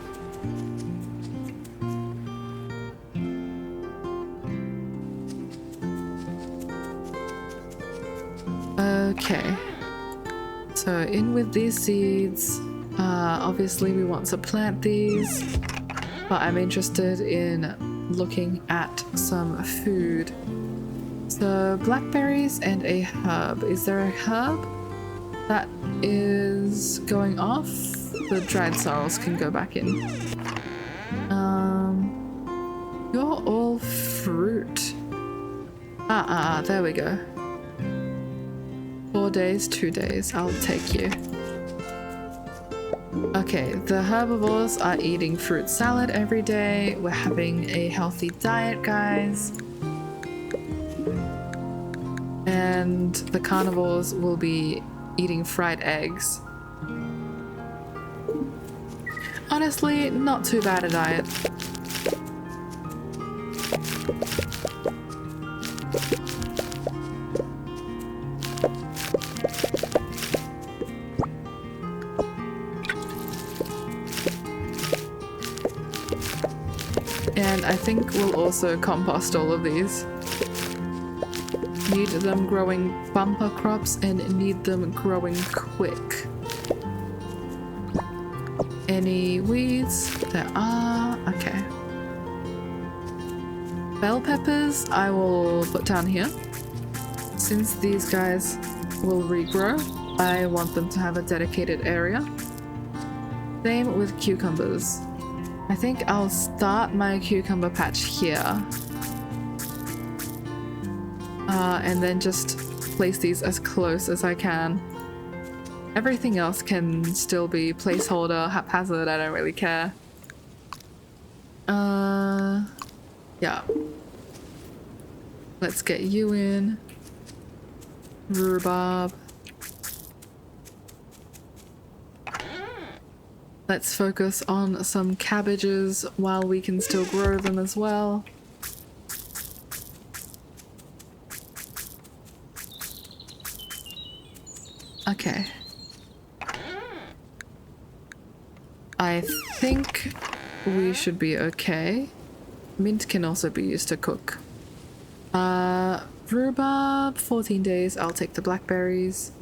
Okay, so in with these seeds. Obviously we want to plant these, but I'm interested in looking at some food. So blackberries and a herb. Is there a herb that is going off? The dried sorrels can go back in. You're all There we go. 4 days, 2 days. I'll take you. Okay, the herbivores are eating fruit salad every day. We're having a healthy diet, guys. And the carnivores will be eating fried eggs. Honestly, not too bad a diet. And I think we'll also compost all of these. Need them growing bumper crops and need them growing quick. Any weeds? There are. Okay. Bell peppers I will put down here. Since these guys will regrow, I want them to have a dedicated area. Same with cucumbers. I think I'll start my cucumber patch here. And then just place these as close as I can. Everything else can still be placeholder, haphazard, I don't really care. Yeah. Let's get you in. Rhubarb. Let's focus on some cabbages while we can still grow them as well. Okay. I think we should be okay. Mint can also be used to cook. Rhubarb, 14 days. I'll take the blackberries.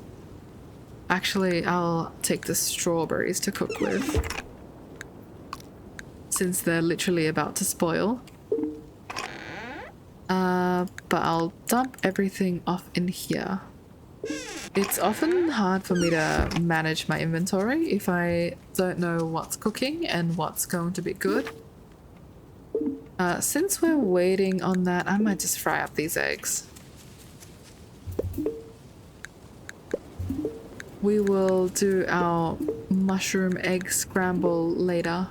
Actually, I'll take the strawberries to cook with, since they're literally about to spoil. But I'll dump everything off in here. It's often hard for me to manage my inventory if I don't know what's cooking and what's going to be good. Since we're waiting on that, I might just fry up these eggs. We will do our mushroom egg scramble later.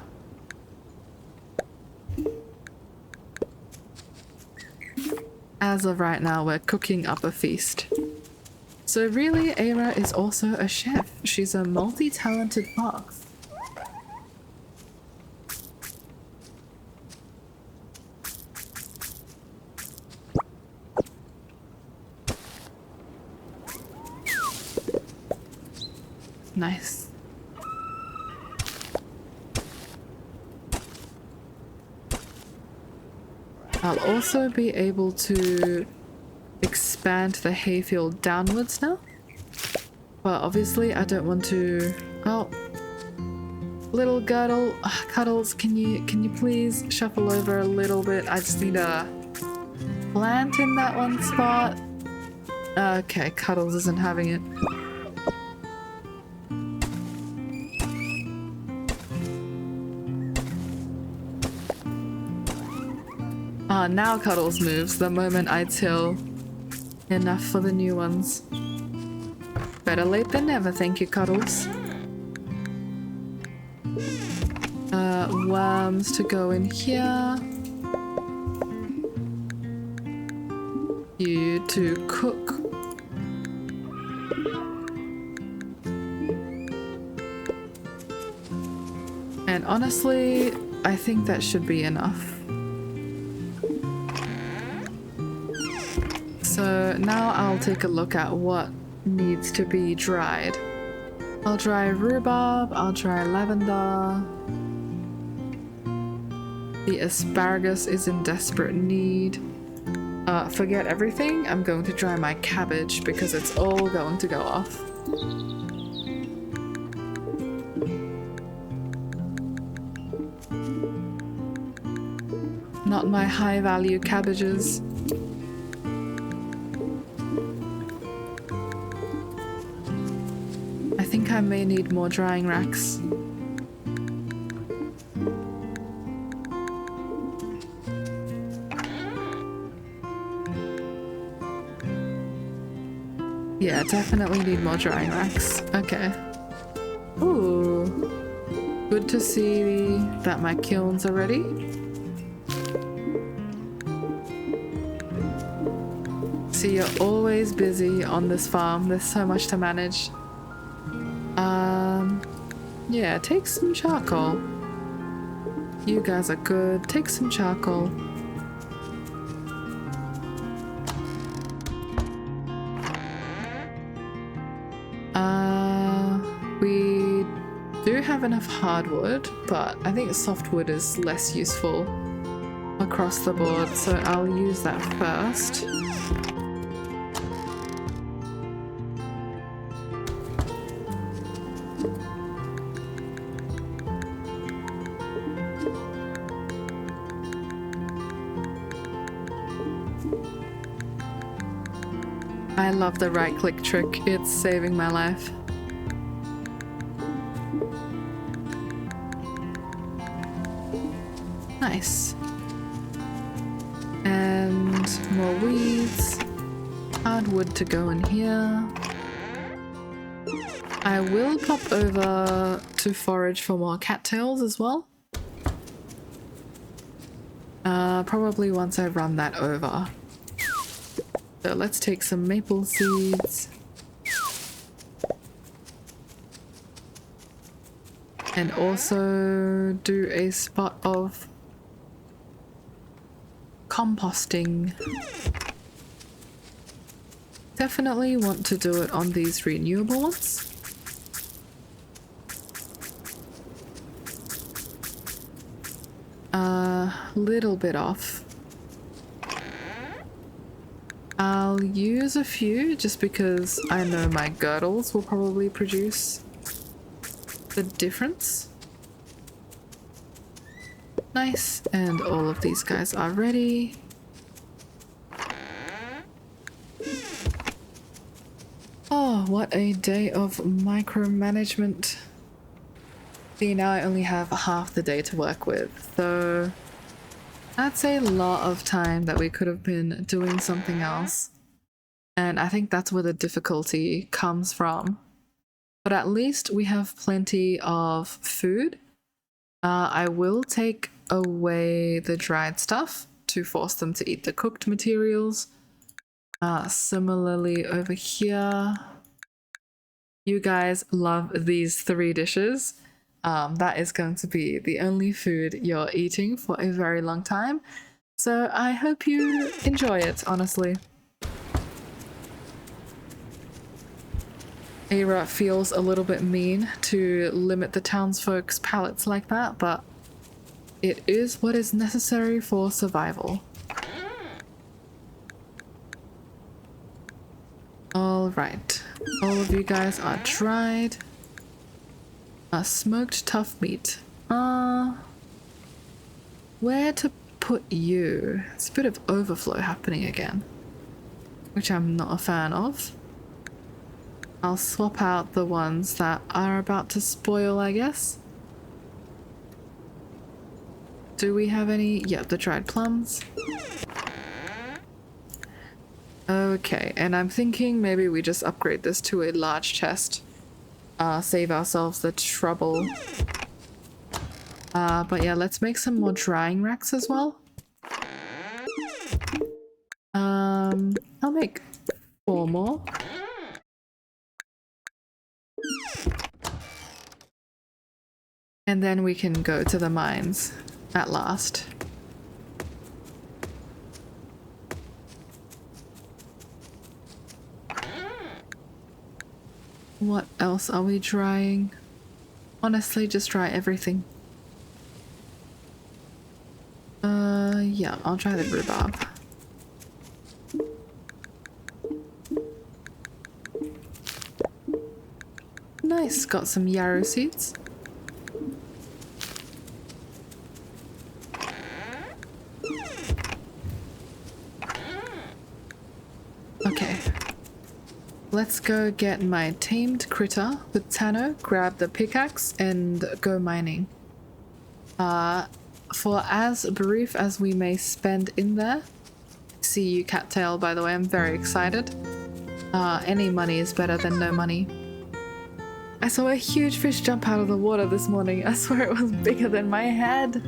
As of right now, we're cooking up a feast. So really, Eira is also a chef. She's a multi-talented fox. Nice. I'll also be able to expand the hayfield downwards now. But obviously I don't want to... Oh. Little Girdle, Cuddles, can you please shuffle over a little bit? I just need a plant in that one spot. Okay, Cuddles isn't having it. Now Cuddles moves the moment I till. Enough for the new ones. Better late than never, thank you, Cuddles. Worms to go in here. You to cook. And honestly, I think that should be enough. So now I'll take a look at what needs to be dried. I'll dry rhubarb, I'll dry lavender. The asparagus is in desperate need. Forget everything, I'm going to dry my cabbage because it's all going to go off. Not my high value cabbages. I think I may need more drying racks. Yeah, definitely need more drying racks. Okay. Ooh. Good to see that my kilns are ready. See, you're always busy on this farm. There's so much to manage. Yeah, take some charcoal. You guys are good. Take some charcoal. We do have enough hardwood, but I think softwood is less useful across the board, so I'll use that first. I love the right-click trick. It's saving my life. Nice. And more weeds. Hardwood to go in here. I will pop over to forage for more cattails as well. Probably once I run that over. So let's take some maple seeds. And also do a spot of composting. Definitely want to do it on these renewable ones. Little bit off. I'll use a few just because I know my girdles will probably produce the difference. Nice, and all of these guys are ready. Oh, what a day of micromanagement. See, now I only have half the day to work with, so that's a lot of time that we could have been doing something else. And I think that's where the difficulty comes from. But at least we have plenty of food. I will take away the dried stuff to force them to eat the cooked materials. Similarly over here, you guys love these 3 dishes. That is going to be the only food you're eating for a very long time. So I hope you enjoy it, honestly. Eira feels a little bit mean to limit the townsfolk's palates like that, but it is what is necessary for survival. Alright, all of you guys are dried. Smoked tough meat. Where to put you? It's a bit of overflow happening again, which I'm not a fan of. I'll swap out the ones that are about to spoil, I guess. Do we have any? Yep, the dried plums. Okay, and I'm thinking maybe we just upgrade this to a large chest. Save ourselves the trouble. But yeah, let's make some more drying racks as well. I'll make 4 more. And then we can go to the mines at last. What else are we drying? Honestly, just dry everything. Yeah, I'll try the rhubarb. Nice, got some yarrow seeds. Okay. Let's go get my tamed critter with Tano, grab the pickaxe, and go mining. For as brief as we may spend in there, see you cattail, by the way, I'm very excited. Any money is better than no money. I saw a huge fish jump out of the water this morning. I swear it was bigger than my head.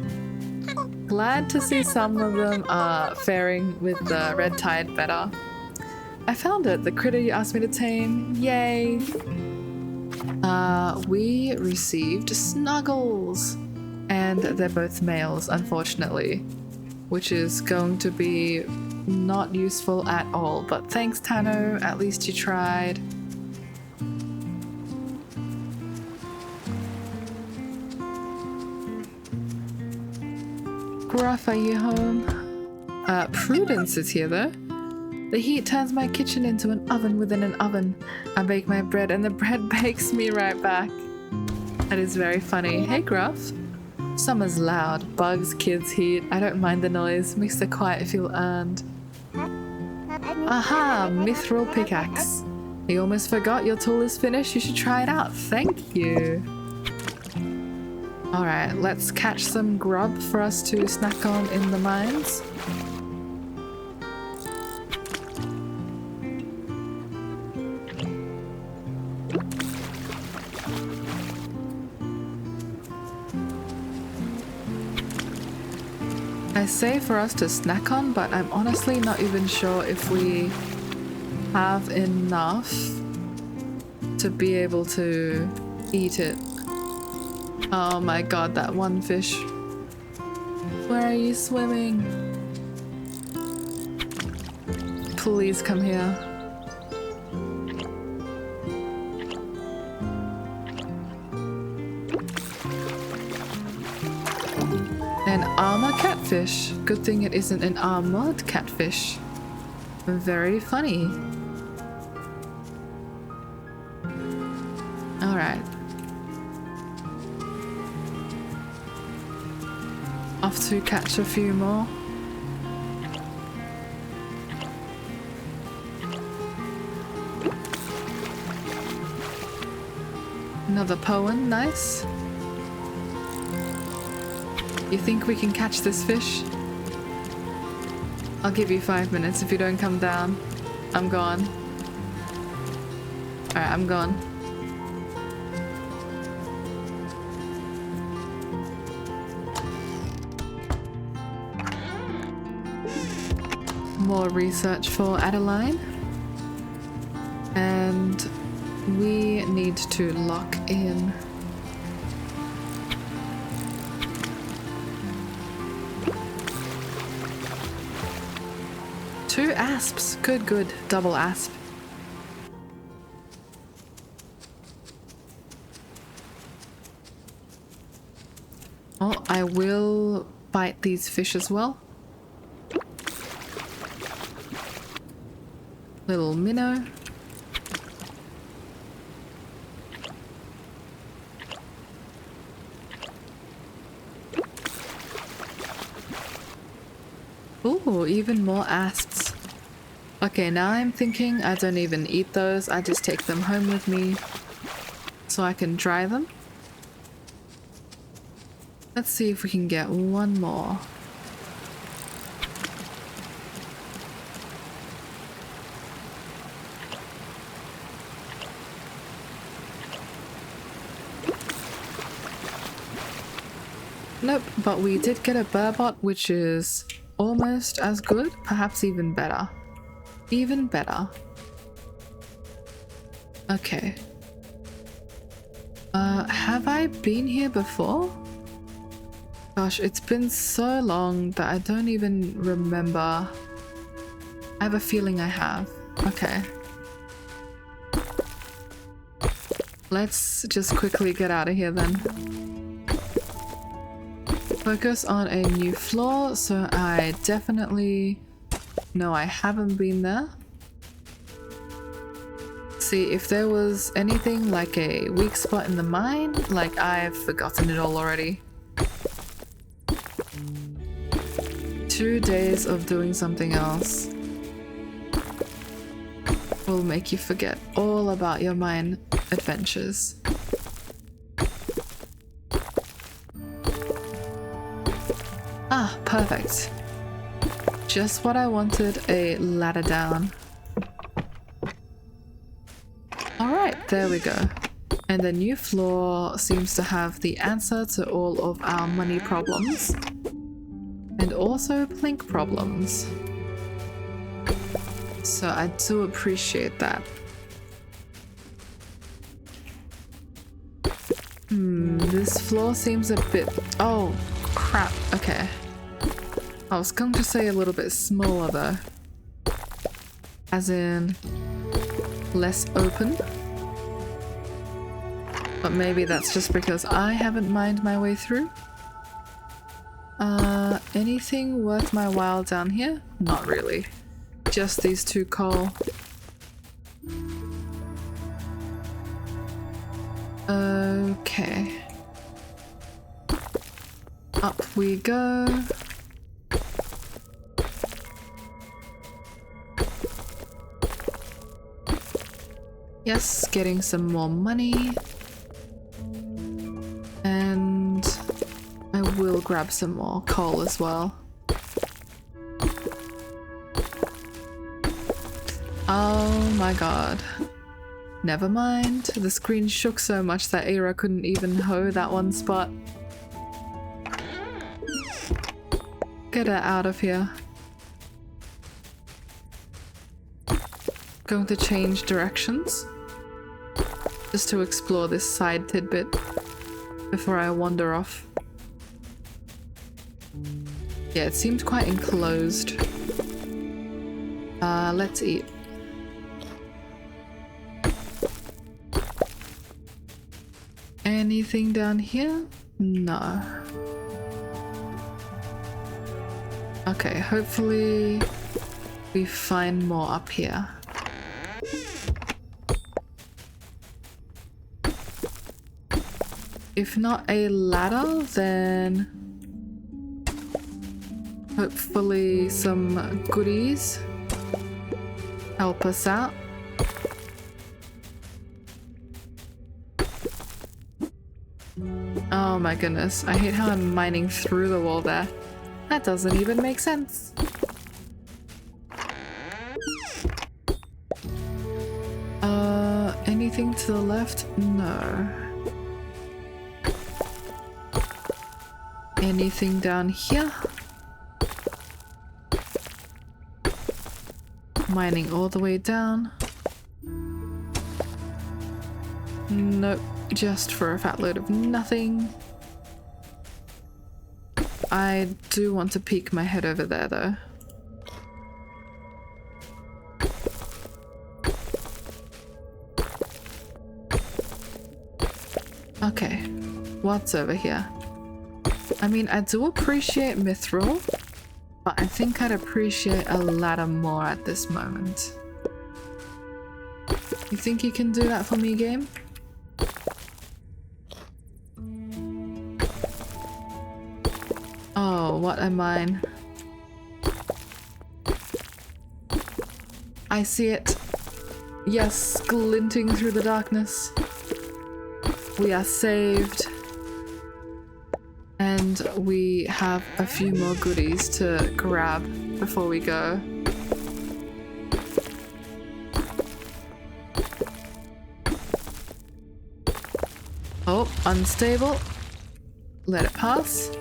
Glad to see some of them are faring with the red tide better. I found it, the critter you asked me to tame. Yay! We received snuggles. And they're both males, unfortunately. Which is going to be not useful at all. But thanks, Tano. At least you tried. Gruff, are you home? Prudence is here though. The heat turns my kitchen into an oven within an oven. I bake my bread and the bread bakes me right back. That is very funny. Hey Gruff. Summer's loud. Bugs, kids, heat. I don't mind the noise. Makes the quiet feel earned. Aha! Mithril pickaxe. You almost forgot your tool is finished. You should try it out. Thank you. Alright, let's catch some grub for us to snack on in the mines. I say for us to snack on, but I'm honestly not even sure if we have enough to be able to eat it. Oh my god, that one fish. Where are you swimming? Please come here. An armor catfish. Good thing it isn't an armored catfish. Very funny. Alright. Off to catch a few more. Another poem, nice. You think we can catch this fish? I'll give you 5 minutes. If you don't come down, I'm gone. Alright, I'm gone. More research for Adeline. And we need to lock in. Two asps. Good, good. Double asp. Oh, I will bite these fish as well. Little minnow. Ooh, even more asps. Okay, now I'm thinking I don't even eat those. I just take them home with me so I can dry them. Let's see if we can get one more. Nope, but we did get a burbot, which is almost as good, perhaps even better. Even better. Okay. Have I been here before? Gosh, it's been so long that I don't even remember. I have a feeling I have. Okay. Let's just quickly get out of here then. Focus on a new floor, so I definitely know I haven't been there. See, if there was anything like a weak spot in the mine, like I've forgotten it all already. 2 days of doing something else will make you forget all about your mine adventures. Ah, perfect. Just what I wanted, a ladder down. Right, there we go. And the new floor seems to have the answer to all of our money problems. And also plink problems. So I do appreciate that. This floor seems a bit... Oh, crap. Okay. I was going to say a little bit smaller though. As in... less open. But maybe that's just because I haven't mined my way through. Anything worth my while down here? Not really. Just these two coal. Okay. Up we go. Yes, getting some more money. And I will grab some more coal as well. Oh my god. Never mind. The screen shook so much that Eira couldn't even hoe that one spot. Get her out of here. Going to change directions. Just to explore this side tidbit before I wander off. Yeah, it seemed quite enclosed. Let's eat. Anything down here? No. Okay, hopefully we find more up here. If not a ladder, then hopefully some goodies help us out. Oh my goodness, I hate how I'm mining through the wall there. That doesn't even make sense. Anything to the left? No. Anything down here? Mining all the way down. Nope, just for a fat load of nothing. I do want to peek my head over there though. Okay, what's over here? I mean, I do appreciate mithril, but I think I'd appreciate a ladder more at this moment. You think you can do that for me, game? Oh, what a mine. I see it. Yes, glinting through the darkness. We are saved. And we have a few more goodies to grab before we go. Oh, unstable. Let it pass.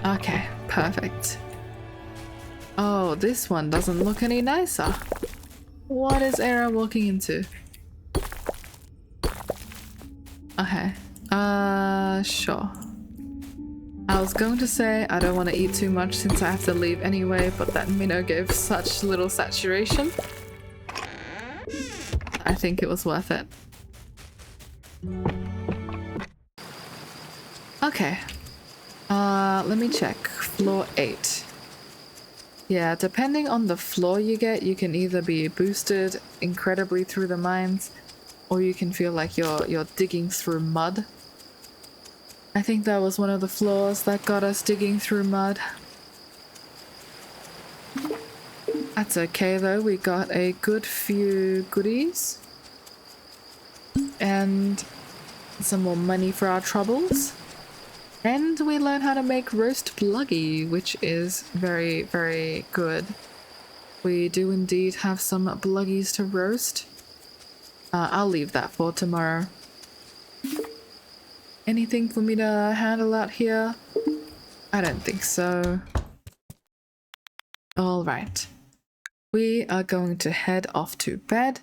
Okay, perfect. Oh, this one doesn't look any nicer. What is Eira walking into? Okay. Sure. I was going to say I don't want to eat too much since I have to leave anyway, but that minnow gave such little saturation. I think it was worth it. Okay. Let me check. Floor 8. Yeah, depending on the floor you get, you can either be boosted incredibly through the mines, or you can feel like you're digging through mud. I think that was one of the floors that got us digging through mud. That's okay though, we got a good few goodies. And some more money for our troubles. And we learned how to make roast bluggy, which is very, very good. We do indeed have some bluggies to roast. I'll leave that for tomorrow. Anything for me to handle out here? I don't think so. Alright. We are going to head off to bed.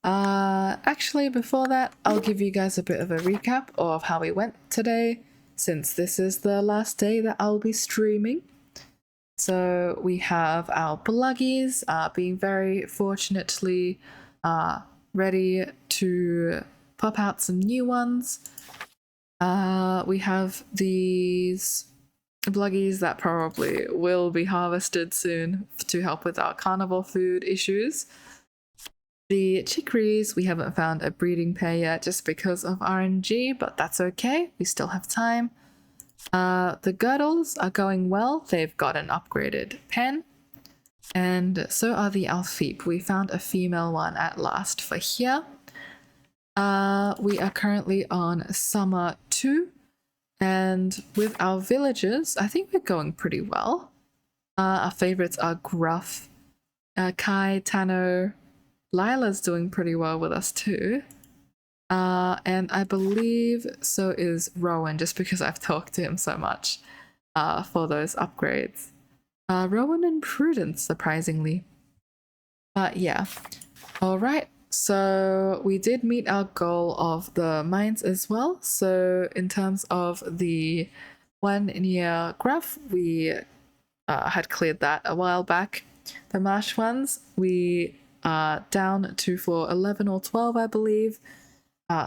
Actually, before that, I'll give you guys a bit of a recap of how we went today, since this is the last day that I'll be streaming. So we have our bluggies being very fortunately ready to pop out some new ones. We have these bluggies that probably will be harvested soon to help with our carnival food issues. The chicories, we haven't found a breeding pair yet just because of RNG, but that's okay, we still have time. The girdles are going well, they've got an upgraded pen. And so are the Alfeep. We found a female one at last for here. We are currently on summer 2. And with our villagers, I think we're going pretty well. Our favorites are Gruff, Kai, Tano. Lila's doing pretty well with us too. And I believe so is Rowan, just because I've talked to him so much for those upgrades. Rowan and Prudence, surprisingly. But yeah. Alright, so we did meet our goal of the mines as well. So in terms of the one near Gruff, we had cleared that a while back. The marsh ones, we down to for 11 or 12, I believe.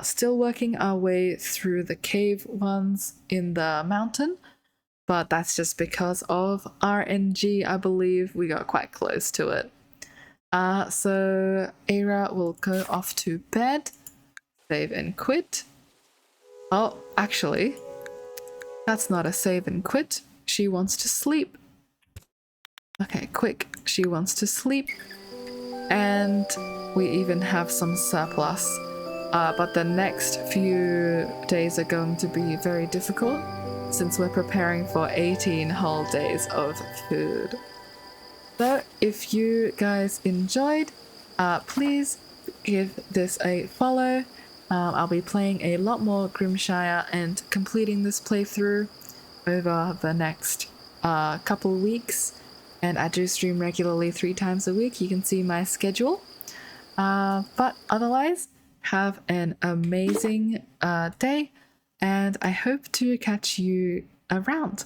Still working our way through the cave ones in the mountain, but that's just because of RNG, I believe. We got quite close to it. So Eira will go off to bed, save and quit. Oh, actually, that's not a save and quit. She wants to sleep. Okay, quick. She wants to sleep. And we even have some surplus. But the next few days are going to be very difficult since we're preparing for 18 whole days of food. So if you guys enjoyed, please give this a follow. I'll be playing a lot more Grimshire and completing this playthrough over the next couple weeks. And I do stream regularly 3 times a week. You can see my schedule. But otherwise, have an amazing day, and I hope to catch you around.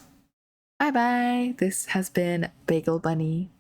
Bye bye. This has been Bagel Bunny.